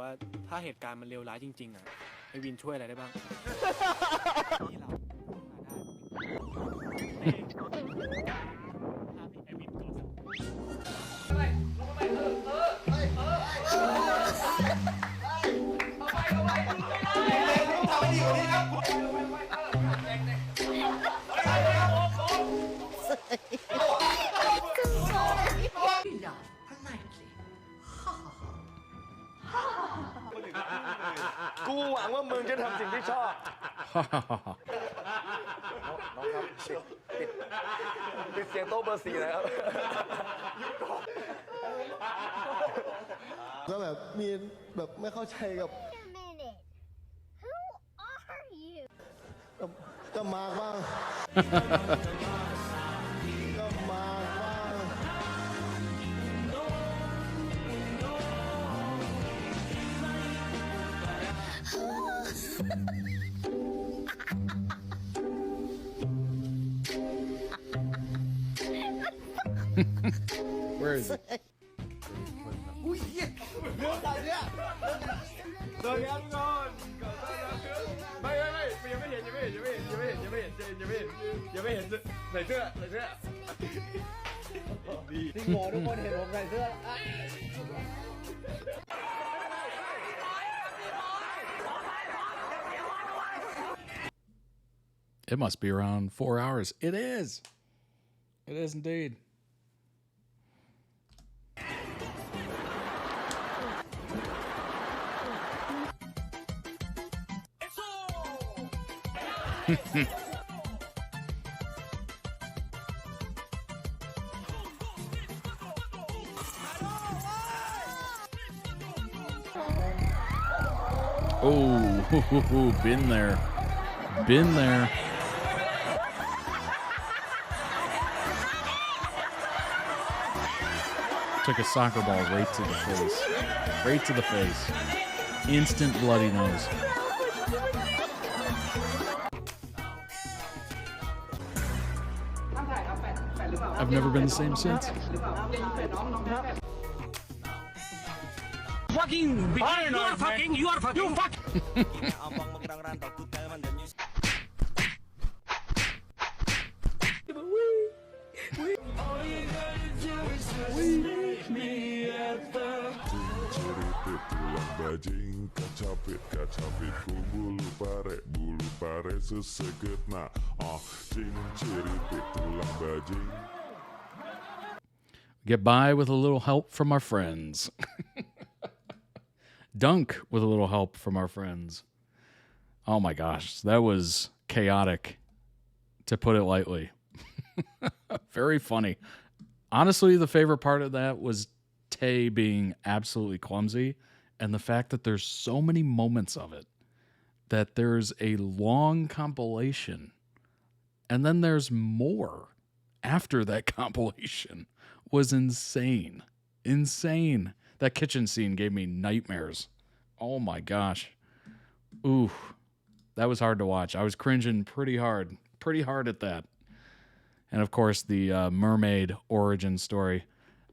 ว่าถ้าเหตุการณ์มันเลวร้ายจริงๆอ่ะไอวินช่วยอะไรได้บ้าง กูหวังว่ามึงจะทำสิ่งที่ชอบ น้องครับปิดเสียงโต๊ะเบอร์4นะครับ ก็แบบมีแบบไม่เข้าใจกับ ก็มาบ้าง ก็มาบ้าง Where is it? อุ้ยเหี้ยเรื่องอะไรเนี่ยโดนยันก่อนไม่ยังไม่เห็นใส่เสื้อนี่หมอทุกคนเห็นผมใส่เสื้อ It must be around 4 hours. It is. It is indeed. Oh, been there. Been there. Took a soccer ball right to the face. Right to the face. Instant bloody nose. I've never been the same since. Fucking, you are fucking, you fuck. Bajing kacapit ku bulu pare seseget na cing ciripit tulang bajing. Get by with a little help from our friends. Dunk with a little help from our friends. Oh my gosh, that was chaotic, to put it lightly. Very funny. Honestly, the favorite part of that was Tay being absolutely clumsy, and the fact that there's so many moments of it, that there's a long compilation, and then there's more after that compilation, was insane. Insane. That kitchen scene gave me nightmares. Oh my gosh. Ooh, that was hard to watch. I was cringing pretty hard at that. And of course, the mermaid origin story.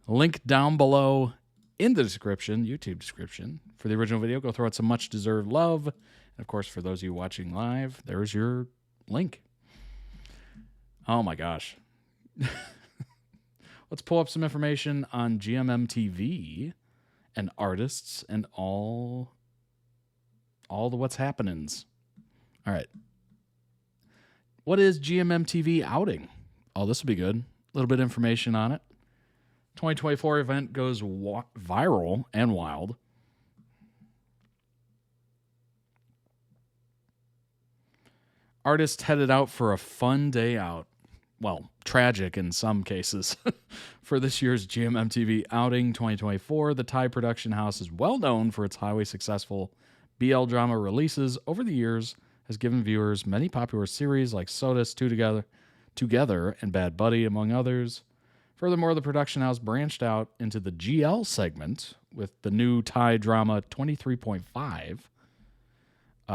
Link down below in the description, YouTube description, for the original video. Go throw out some much-deserved love. And of course, for those of you watching live, there's your link. Oh my gosh. Let's pull up some information on GMMTV and artists and all the what's happenings. All right. What is GMMTV outing? Oh, this will be good. A little bit of information on it. 2024 event goes viral and wild. Artists headed out for a fun day out. Well, tragic in some cases. For this year's GMMTV outing 2024, the Thai production house is well known for its highly successful BL drama releases over the years, has given viewers many popular series like Soda's Together and Bad Buddy, among others. Furthermore, the production house branched out into the GL segment with the new Thai drama 23.5.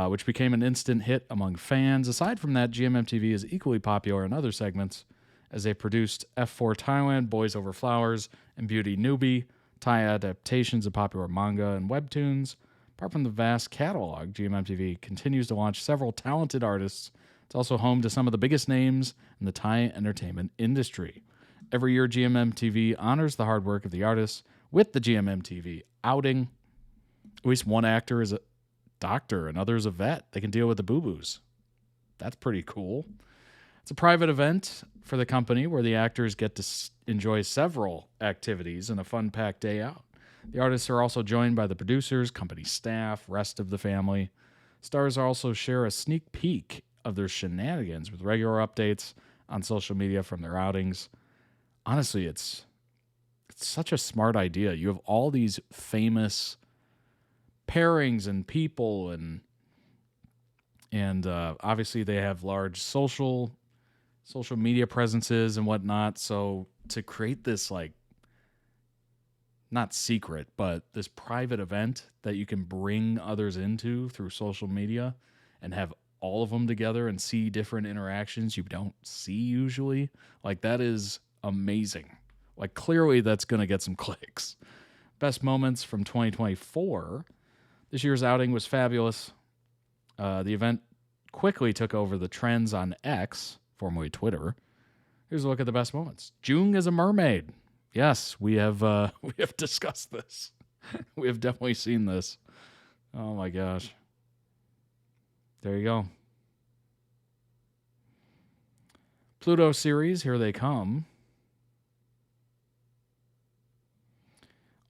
which became an instant hit among fans. Aside from that, GMMTV is equally popular in other segments, as they produced F4 Thailand, Boys Over Flowers, and Beauty Newbie, Thai adaptations of popular manga and webtoons. Apart from the vast catalog, GMMTV continues to launch several talented artists. It's also home to some of the biggest names in the Thai entertainment industry. Every year, GMMTV honors the hard work of the artists with the GMMTV outing. At least one actor is a doctor, another is a vet. They can deal with the boo-boos. That's pretty cool. It's a private event for the company where the actors get to enjoy several activities and a fun-packed day out. The artists are also joined by the producers, company staff, rest of the family. Stars also share a sneak peek of their shenanigans with regular updates on social media from their outings. Honestly, it's such a smart idea. You have all these famous pairings and people, and obviously they have large social media presences and whatnot. So to create this, like, not secret, but this private event that you can bring others into through social media and have all of them together and see different interactions you don't see usually, like, that is amazing. Like, clearly that's going to get some clicks. Best moments from 2024. This year's outing was fabulous. The event quickly took over the trends on X, formerly Twitter. Here's a look at the best moments. Jung is a mermaid. Yes, we have discussed this. We have definitely seen this. Oh my gosh. There you go. Pluto series, here they come.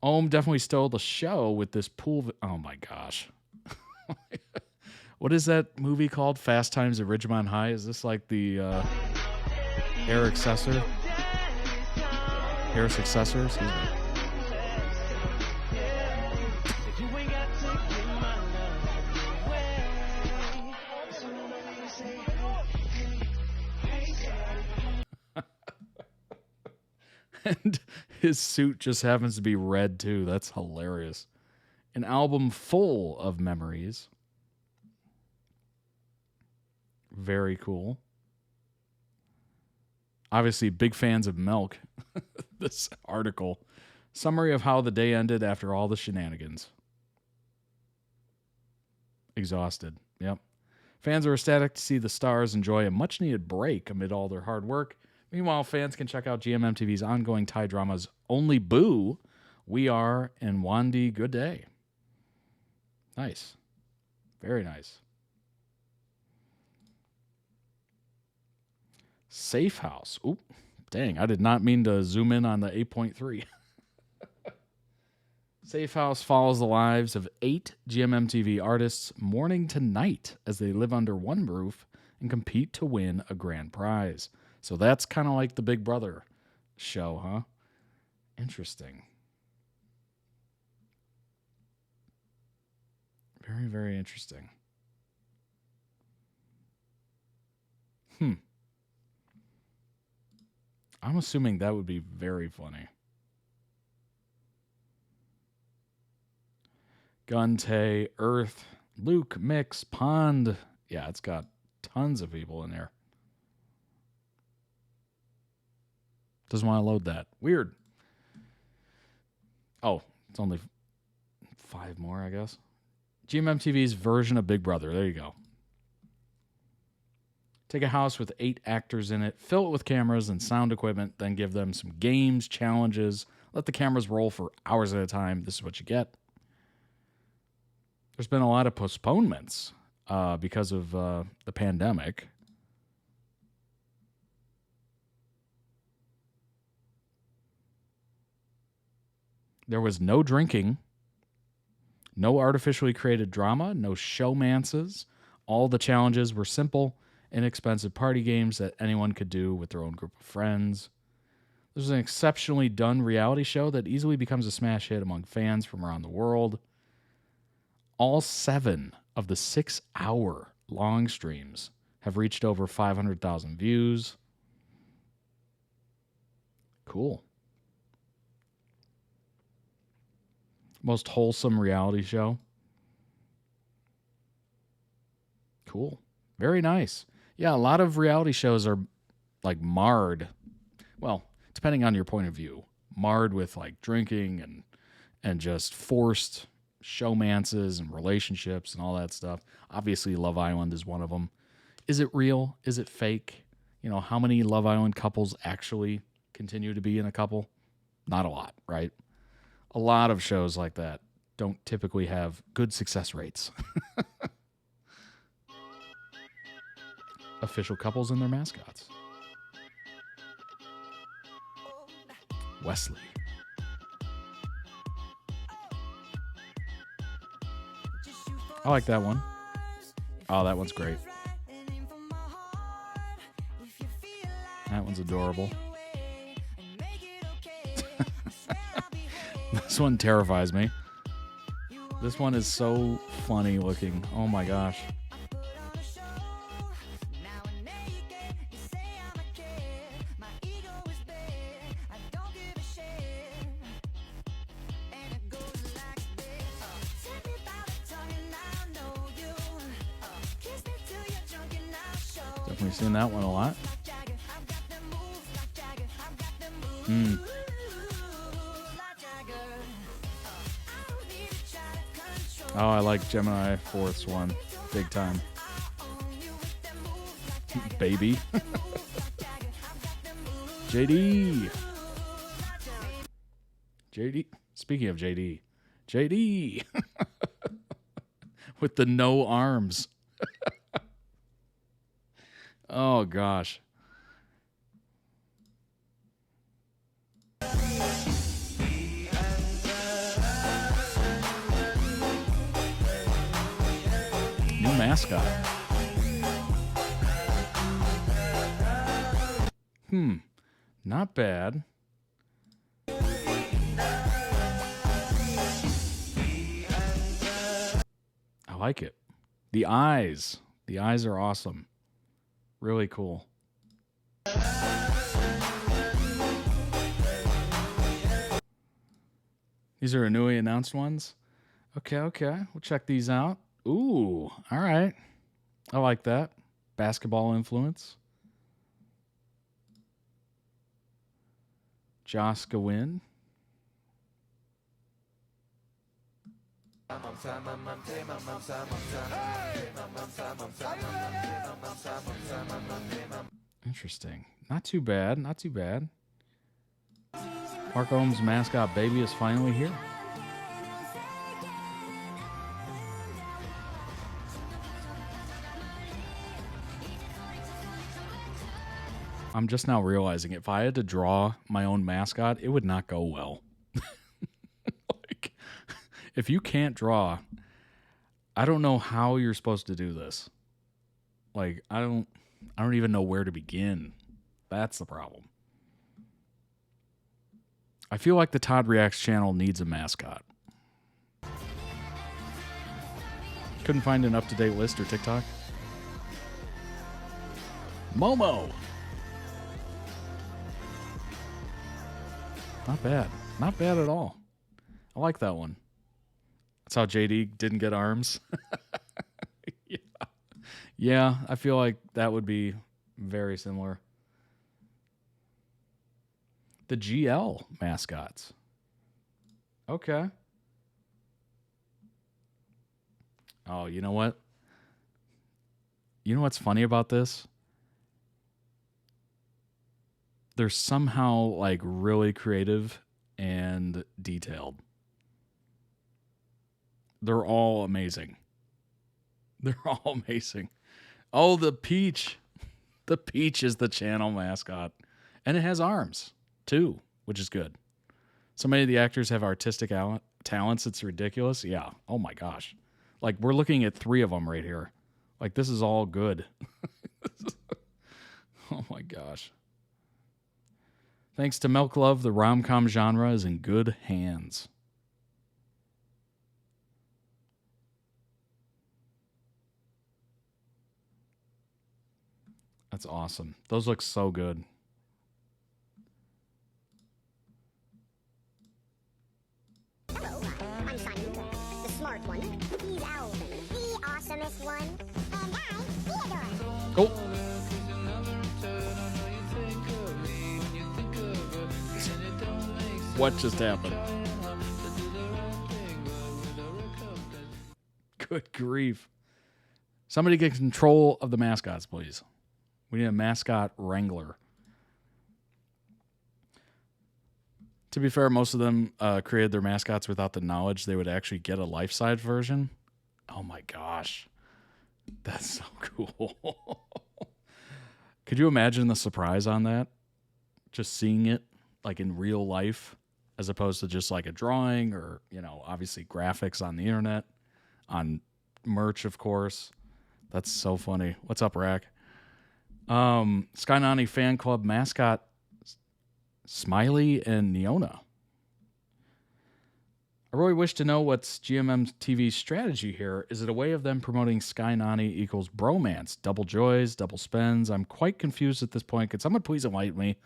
Ohm definitely stole the show with this pool. Oh my gosh. What is that movie called? Fast Times at Ridgemont High? Is this like the Air Successor? Air Successor? Excuse me. And his suit just happens to be red too. That's hilarious. An album full of memories. Very cool. Obviously, big fans of Milk. This article. Summary of how the day ended after all the shenanigans. Exhausted. Yep. Fans are ecstatic to see the stars enjoy a much-needed break amid all their hard work. Meanwhile, fans can check out GMMTV's ongoing Thai dramas Only Boo, We Are, and Wandi Good Day. Nice. Very nice. Safe House. Oop, dang, I did not mean to zoom in on the 8.3. Safe House follows the lives of 8 GMMTV artists morning to night as they live under one roof and compete to win a grand prize. So that's kind of like the Big Brother show, huh? Interesting. Very, very interesting. I'm assuming that would be very funny. Gunte, Earth, Luke, Mix, Pond. Yeah, it's got tons of people in there. Doesn't want to load that. Weird. Oh, it's only 5 more, I guess. GMMTV's version of Big Brother. There you go. Take a house with 8 actors in it, fill it with cameras and sound equipment, then give them some games, challenges, let the cameras roll for hours at a time. This is what you get. There's been a lot of postponements because of the pandemic. There was no drinking, no artificially created drama, no showmances. All the challenges were simple, inexpensive party games that anyone could do with their own group of friends. This is an exceptionally done reality show that easily becomes a smash hit among fans from around the world. All 7 of the 6-hour long streams have reached over 500,000 views. Cool. Most wholesome reality show. Cool. Very nice. Yeah, a lot of reality shows are like marred. Well, depending on your point of view, marred with like drinking and just forced showmances and relationships and all that stuff. Obviously, Love Island is one of them. Is it real? Is it fake? You know, how many Love Island couples actually continue to be in a couple? Not a lot, right? A lot of shows like that don't typically have good success rates. Official couples and their mascots. Wesley. I like that one. Oh, that one's great. That one's adorable. This one terrifies me. This one is so funny looking. Oh my gosh. Definitely seen that one a lot. Oh, I like Gemini 4th's one. Big time. Baby. JD. JD. Speaking of JD. JD. With the no arms. Oh, gosh. New mascot. Not bad. I like it. The eyes. The eyes are awesome. Really cool. These are newly announced ones. Okay. We'll check these out. Ooh, all right. I like that. Basketball influence. Josh Gawain. Interesting. Not too bad. Not too bad. Mark Ohm's mascot baby is finally here. I'm just now realizing if I had to draw my own mascot, it would not go well. Like, if you can't draw, I don't know how you're supposed to do this. Like, I don't even know where to begin. That's the problem. I feel like the Todd Reacts channel needs a mascot. Couldn't find an up-to-date list or TikTok. Momo. Not bad. Not bad at all. I like that one. That's how JD didn't get arms. Yeah, I feel like that would be very similar. The GL mascots. Okay. Oh, you know what? You know what's funny about this? They're somehow like really creative and detailed. They're all amazing. They're all amazing. Oh, the Peach. The Peach is the channel mascot. And it has arms, too, which is good. So many of the actors have artistic talents. It's ridiculous. Yeah. Oh, my gosh. Like, we're looking at 3 of them right here. Like, this is all good. Oh, my gosh. Thanks to Milk Love, the rom-com genre is in good hands. That's awesome. Those look so good. Hello, I'm Simon, the smart one. He's Alvin, the awesomest one. And I'm Oh. What just happened? Good grief. Somebody get control of the mascots, please. We need a mascot wrangler. To be fair, most of them created their mascots without the knowledge they would actually get a life-size version. Oh my gosh. That's so cool. Could you imagine the surprise on that? Just seeing it like in real life as opposed to just like a drawing or, you know, obviously graphics on the internet, on merch, of course. That's so funny. What's up, Rack? Sky Nani fan club mascot Smiley and Neona. I really wish to know what's GMMTV's strategy here. Is it a way of them promoting Sky Nani equals bromance, double joys, double spends? I'm quite confused at this point. Could someone please enlighten me?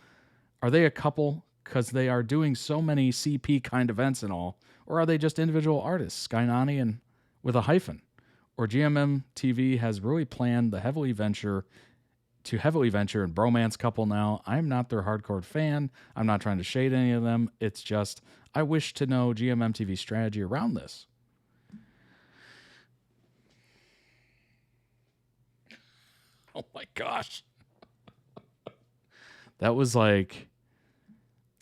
Are they a couple? Because they are doing so many CP kind events and all. Or are they just individual artists, Sky Nani and with a hyphen? Or GMMTV has really planned the heavily venture in bromance couple now. I'm not their hardcore fan. I'm not trying to shade any of them. It's just, I wish to know GMMTV's strategy around this. Oh my gosh. That was like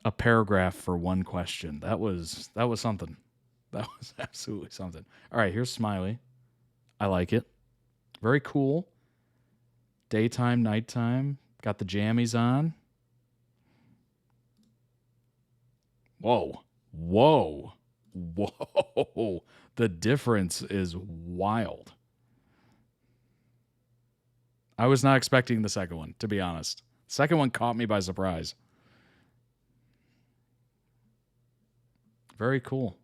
a paragraph for one question. That was something. That was absolutely something. All right, here's Smiley. I like it. Very cool. Daytime, nighttime. Got the jammies on. Whoa. Whoa. Whoa. The difference is wild. I was not expecting the second one, to be honest. The second one caught me by surprise. Very cool.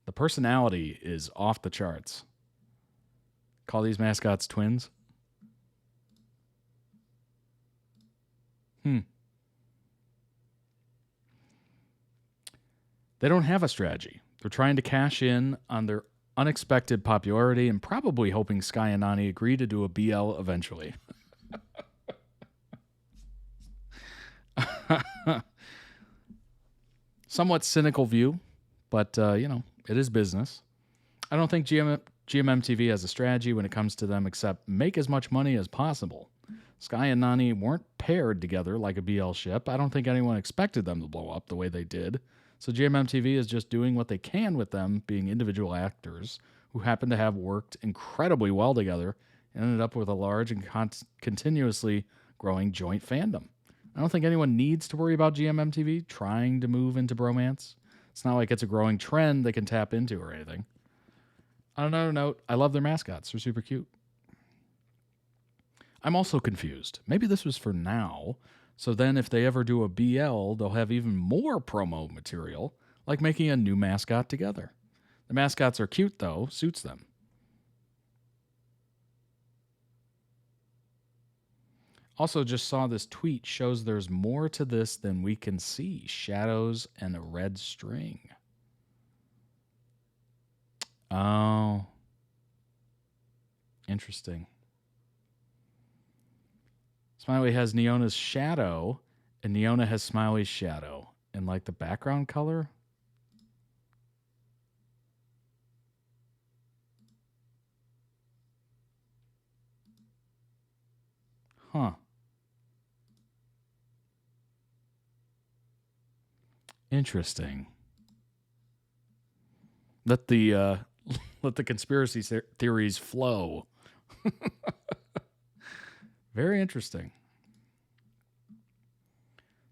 The personality is off the charts. Call these mascots twins. They don't have a strategy. They're trying to cash in on their unexpected popularity and probably hoping Sky and Nani agree to do a BL eventually. Somewhat cynical view, but, you know, it is business. I don't think GMMTV has a strategy when it comes to them except make as much money as possible. Sky and Nani weren't paired together like a BL ship. I don't think anyone expected them to blow up the way they did. So GMMTV is just doing what they can with them being individual actors who happen to have worked incredibly well together and ended up with a large and continuously growing joint fandom. I don't think anyone needs to worry about GMMTV trying to move into bromance. It's not like it's a growing trend they can tap into or anything. On another note, I love their mascots. They're super cute. I'm also confused. Maybe this was for now, so then if they ever do a BL, they'll have even more promo material, like making a new mascot together. The mascots are cute, though. Suits them. Also, just saw this tweet. Shows there's more to this than we can see. Shadows and a red string. Oh. Interesting. Smiley has Neona's shadow, and Neona has Smiley's shadow. And like the background color? Huh. Interesting. Let the conspiracy theories flow. Very interesting.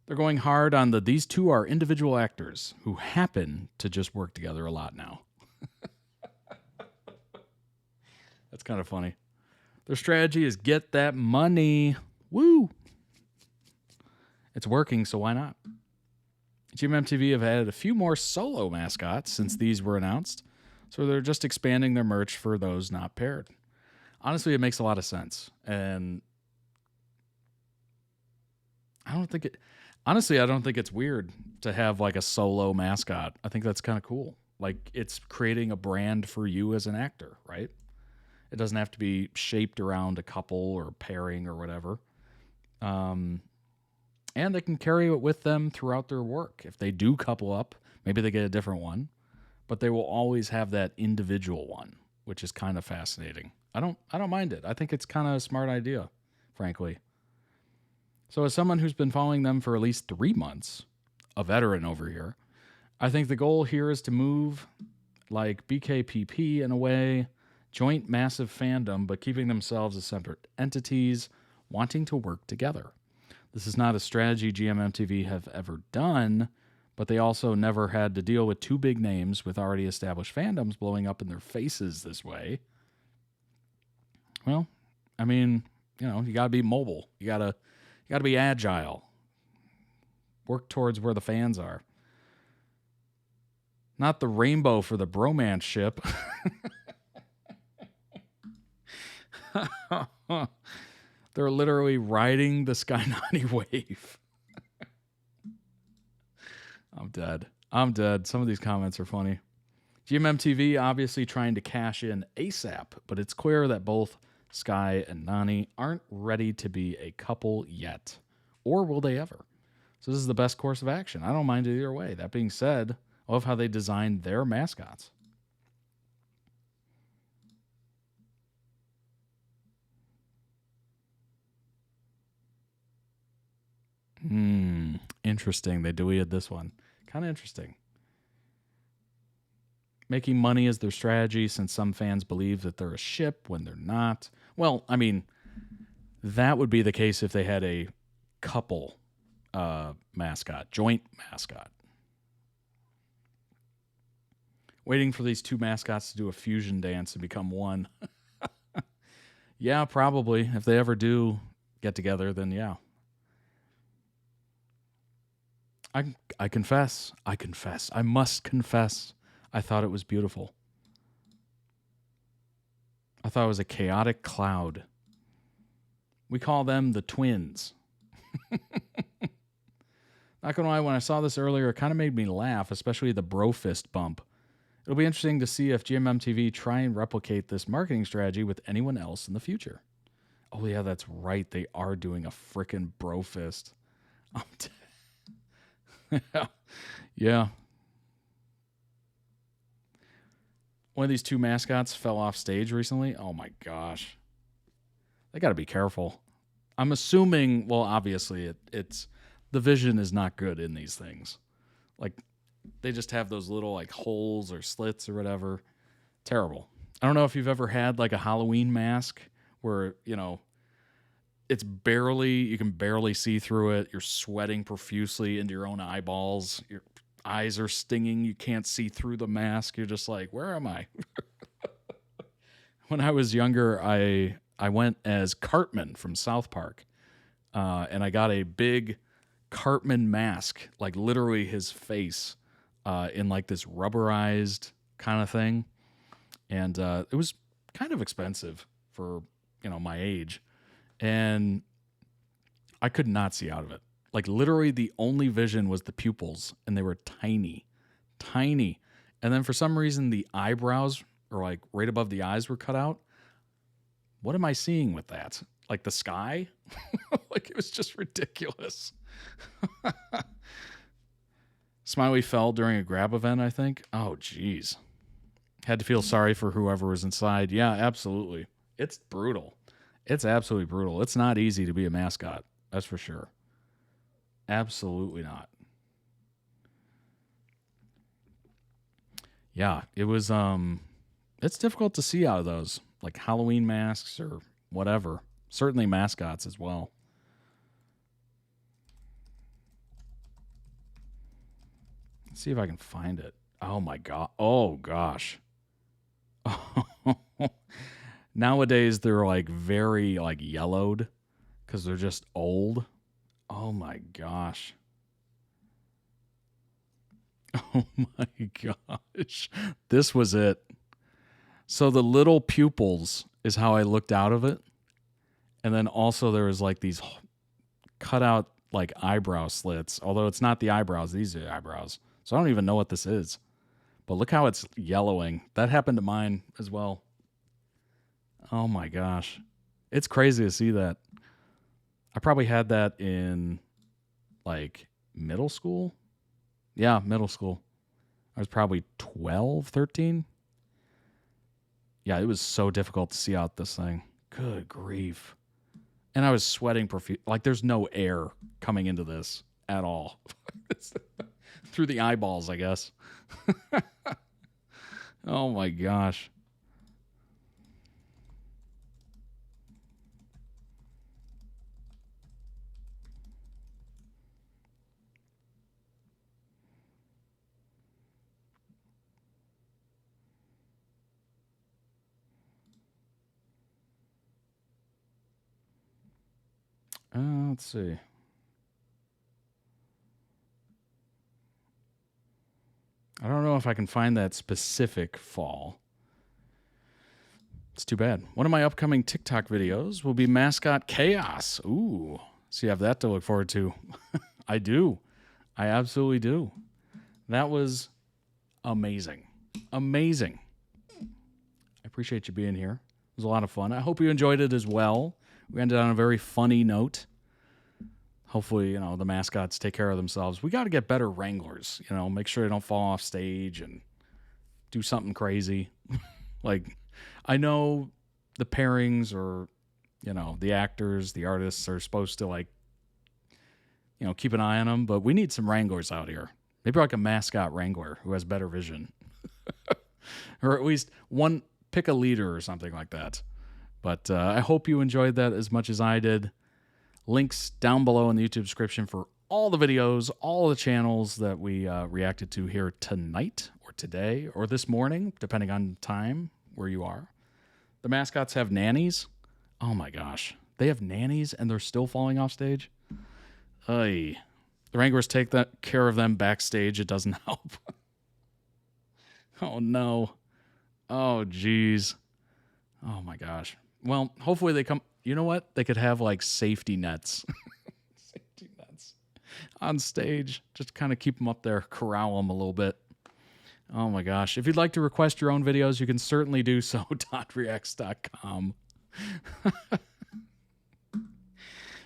They're going hard on these two are individual actors who happen to just work together a lot now. That's kind of funny. Their strategy is get that money. Woo! It's working, so why not? GMMTV have added a few more solo mascots since these were announced, so they're just expanding their merch for those not paired. Honestly, it makes a lot of sense, and I don't think it's weird to have like a solo mascot. I think that's kind of cool. Like it's creating a brand for you as an actor, right? It doesn't have to be shaped around a couple or pairing or whatever. And they can carry it with them throughout their work. If they do couple up, maybe they get a different one, but they will always have that individual one, which is kind of fascinating. I don't mind it. I think it's kind of a smart idea, frankly. So as someone who's been following them for at least 3 months, a veteran over here, I think the goal here is to move like BKPP in a way, joint massive fandom, but keeping themselves as separate entities, wanting to work together. This is not a strategy GMMTV have ever done, but they also never had to deal with two big names with already established fandoms blowing up in their faces this way. Well, I mean, you know, you got to be mobile. You got to be agile. Work towards where the fans are. Not the rainbow for the bromance ship. They're literally riding the Skynani wave. I'm dead. Some of these comments are funny. GMMTV obviously trying to cash in ASAP, but it's clear that both Sky and Nani aren't ready to be a couple yet. Or will they ever? So this is the best course of action. I don't mind either way. That being said, I love how they designed their mascots. Interesting. They deleted this one. Kind of interesting. Making money is their strategy since some fans believe that they're a ship when they're not. Well, I mean, that would be the case if they had a couple mascot, joint mascot. Waiting for these two mascots to do a fusion dance and become one. Yeah, probably. If they ever do get together, then yeah. I confess. I must confess. I thought it was beautiful. I thought it was a chaotic cloud. We call them the twins. Not gonna lie, when I saw this earlier, it kind of made me laugh, especially the bro fist bump. It'll be interesting to see if GMMTV try and replicate this marketing strategy with anyone else in the future. Oh yeah, that's right. They are doing a frickin' bro fist. Yeah. One of these two mascots fell off stage recently. Oh my gosh. They got to be careful. I'm assuming, well, obviously it's the vision is not good in these things. Like they just have those little like holes or slits or whatever. Terrible. I don't know if you've ever had like a Halloween mask where, you know, you can barely see through it. You're sweating profusely into your own eyeballs. Your eyes are stinging. You can't see through the mask. You're just like, where am I? When I was younger, I went as Cartman from South Park. And I got a big Cartman mask, like literally his face, in like this rubberized kind of thing. And it was kind of expensive for, you know, my age. And I could not see out of it. Like literally the only vision was the pupils, and they were tiny. And then for some reason the eyebrows, or like right above the eyes, were cut out. What am I seeing with that? Like the sky? Like it was just ridiculous. Smiley fell during a grab event, I think. Oh, geez. Had to feel sorry for whoever was inside. Yeah, absolutely. It's brutal. It's absolutely brutal. It's not easy to be a mascot. That's for sure. Absolutely not. Yeah, it was, it's difficult to see out of those, like Halloween masks or whatever. Certainly mascots as well. Let's see if I can find it. Oh my God. Oh gosh. Nowadays they're like very like yellowed because they're just old. Oh my gosh. Oh my gosh. This was it. So the little pupils is how I looked out of it. And then also there was like these cut out like eyebrow slits. Although it's not the eyebrows. These are the eyebrows. So I don't even know what this is. But look how it's yellowing. That happened to mine as well. Oh my gosh. It's crazy to see that. I probably had that in like middle school. Yeah, middle school. I was probably 12, 13. Yeah, it was so difficult to see out this thing. Good grief. And I was sweating like there's no air coming into this at all. Through the eyeballs, I guess. Oh my gosh. Let's see. I don't know if I can find that specific fall. It's too bad. One of my upcoming TikTok videos will be mascot chaos. Ooh, so you have that to look forward to. I do. I absolutely do. That was amazing. Amazing. I appreciate you being here. It was a lot of fun. I hope you enjoyed it as well. We ended on a very funny note. Hopefully, the mascots take care of themselves. We got to get better wranglers, make sure they don't fall off stage and do something crazy. Like, I know the pairings or, the actors, the artists are supposed to, keep an eye on them, but we need some wranglers out here. Maybe like a mascot wrangler who has better vision. Or at least pick a leader or something like that. But I hope you enjoyed that as much as I did. Links down below in the YouTube description for all the videos, all the channels that we reacted to here tonight or today or this morning, depending on time where you are. The mascots have nannies. Oh my gosh. They have nannies and they're still falling off stage? Ay. The wranglers take care of them backstage. It doesn't help. Oh no. Oh geez. Oh my gosh. Well, hopefully they come. You know what? They could have like safety nets. Safety nets on stage. Just kind of keep them up there, corral them a little bit. Oh my gosh. If you'd like to request your own videos, you can certainly do so. .reacts.com.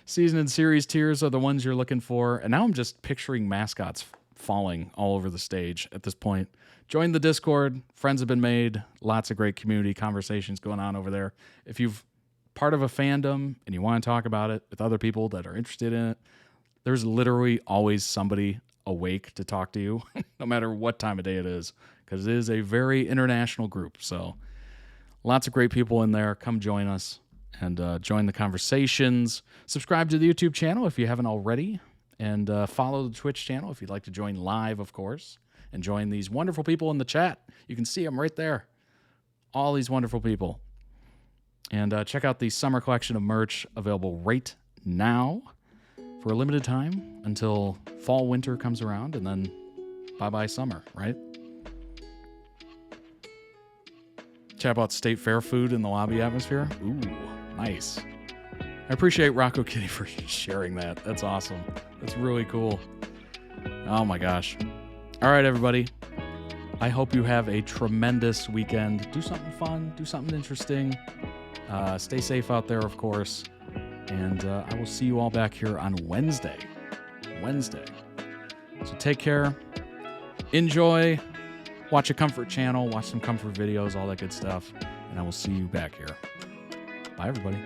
Season and series tiers are the ones you're looking for. And now I'm just picturing mascots falling all over the stage at this point. Join the Discord. Friends have been made. Lots of great community conversations going on over there. If you've part of a fandom and you want to talk about it with other people that are interested in it, there's literally always somebody awake to talk to you, no matter what time of day it is, because it is a very international group. So lots of great people in there. Come join us and join the conversations. Subscribe to the YouTube channel if you haven't already, and follow the Twitch channel if you'd like to join live, of course, and join these wonderful people in the chat. You can see them right there. All these wonderful people. And check out the summer collection of merch available right now for a limited time until fall, winter comes around, and then bye-bye summer, right? Chat about State Fair food in the lobby atmosphere. Ooh, nice. I appreciate Rocco Kitty for sharing that. That's awesome. That's really cool. Oh my gosh. All right, everybody. I hope you have a tremendous weekend. Do something fun. Do something interesting. Stay safe out there, of course. And I will see you all back here on Wednesday. So take care. Enjoy. Watch a comfort channel. Watch some comfort videos, all that good stuff. And I will see you back here. Bye, everybody.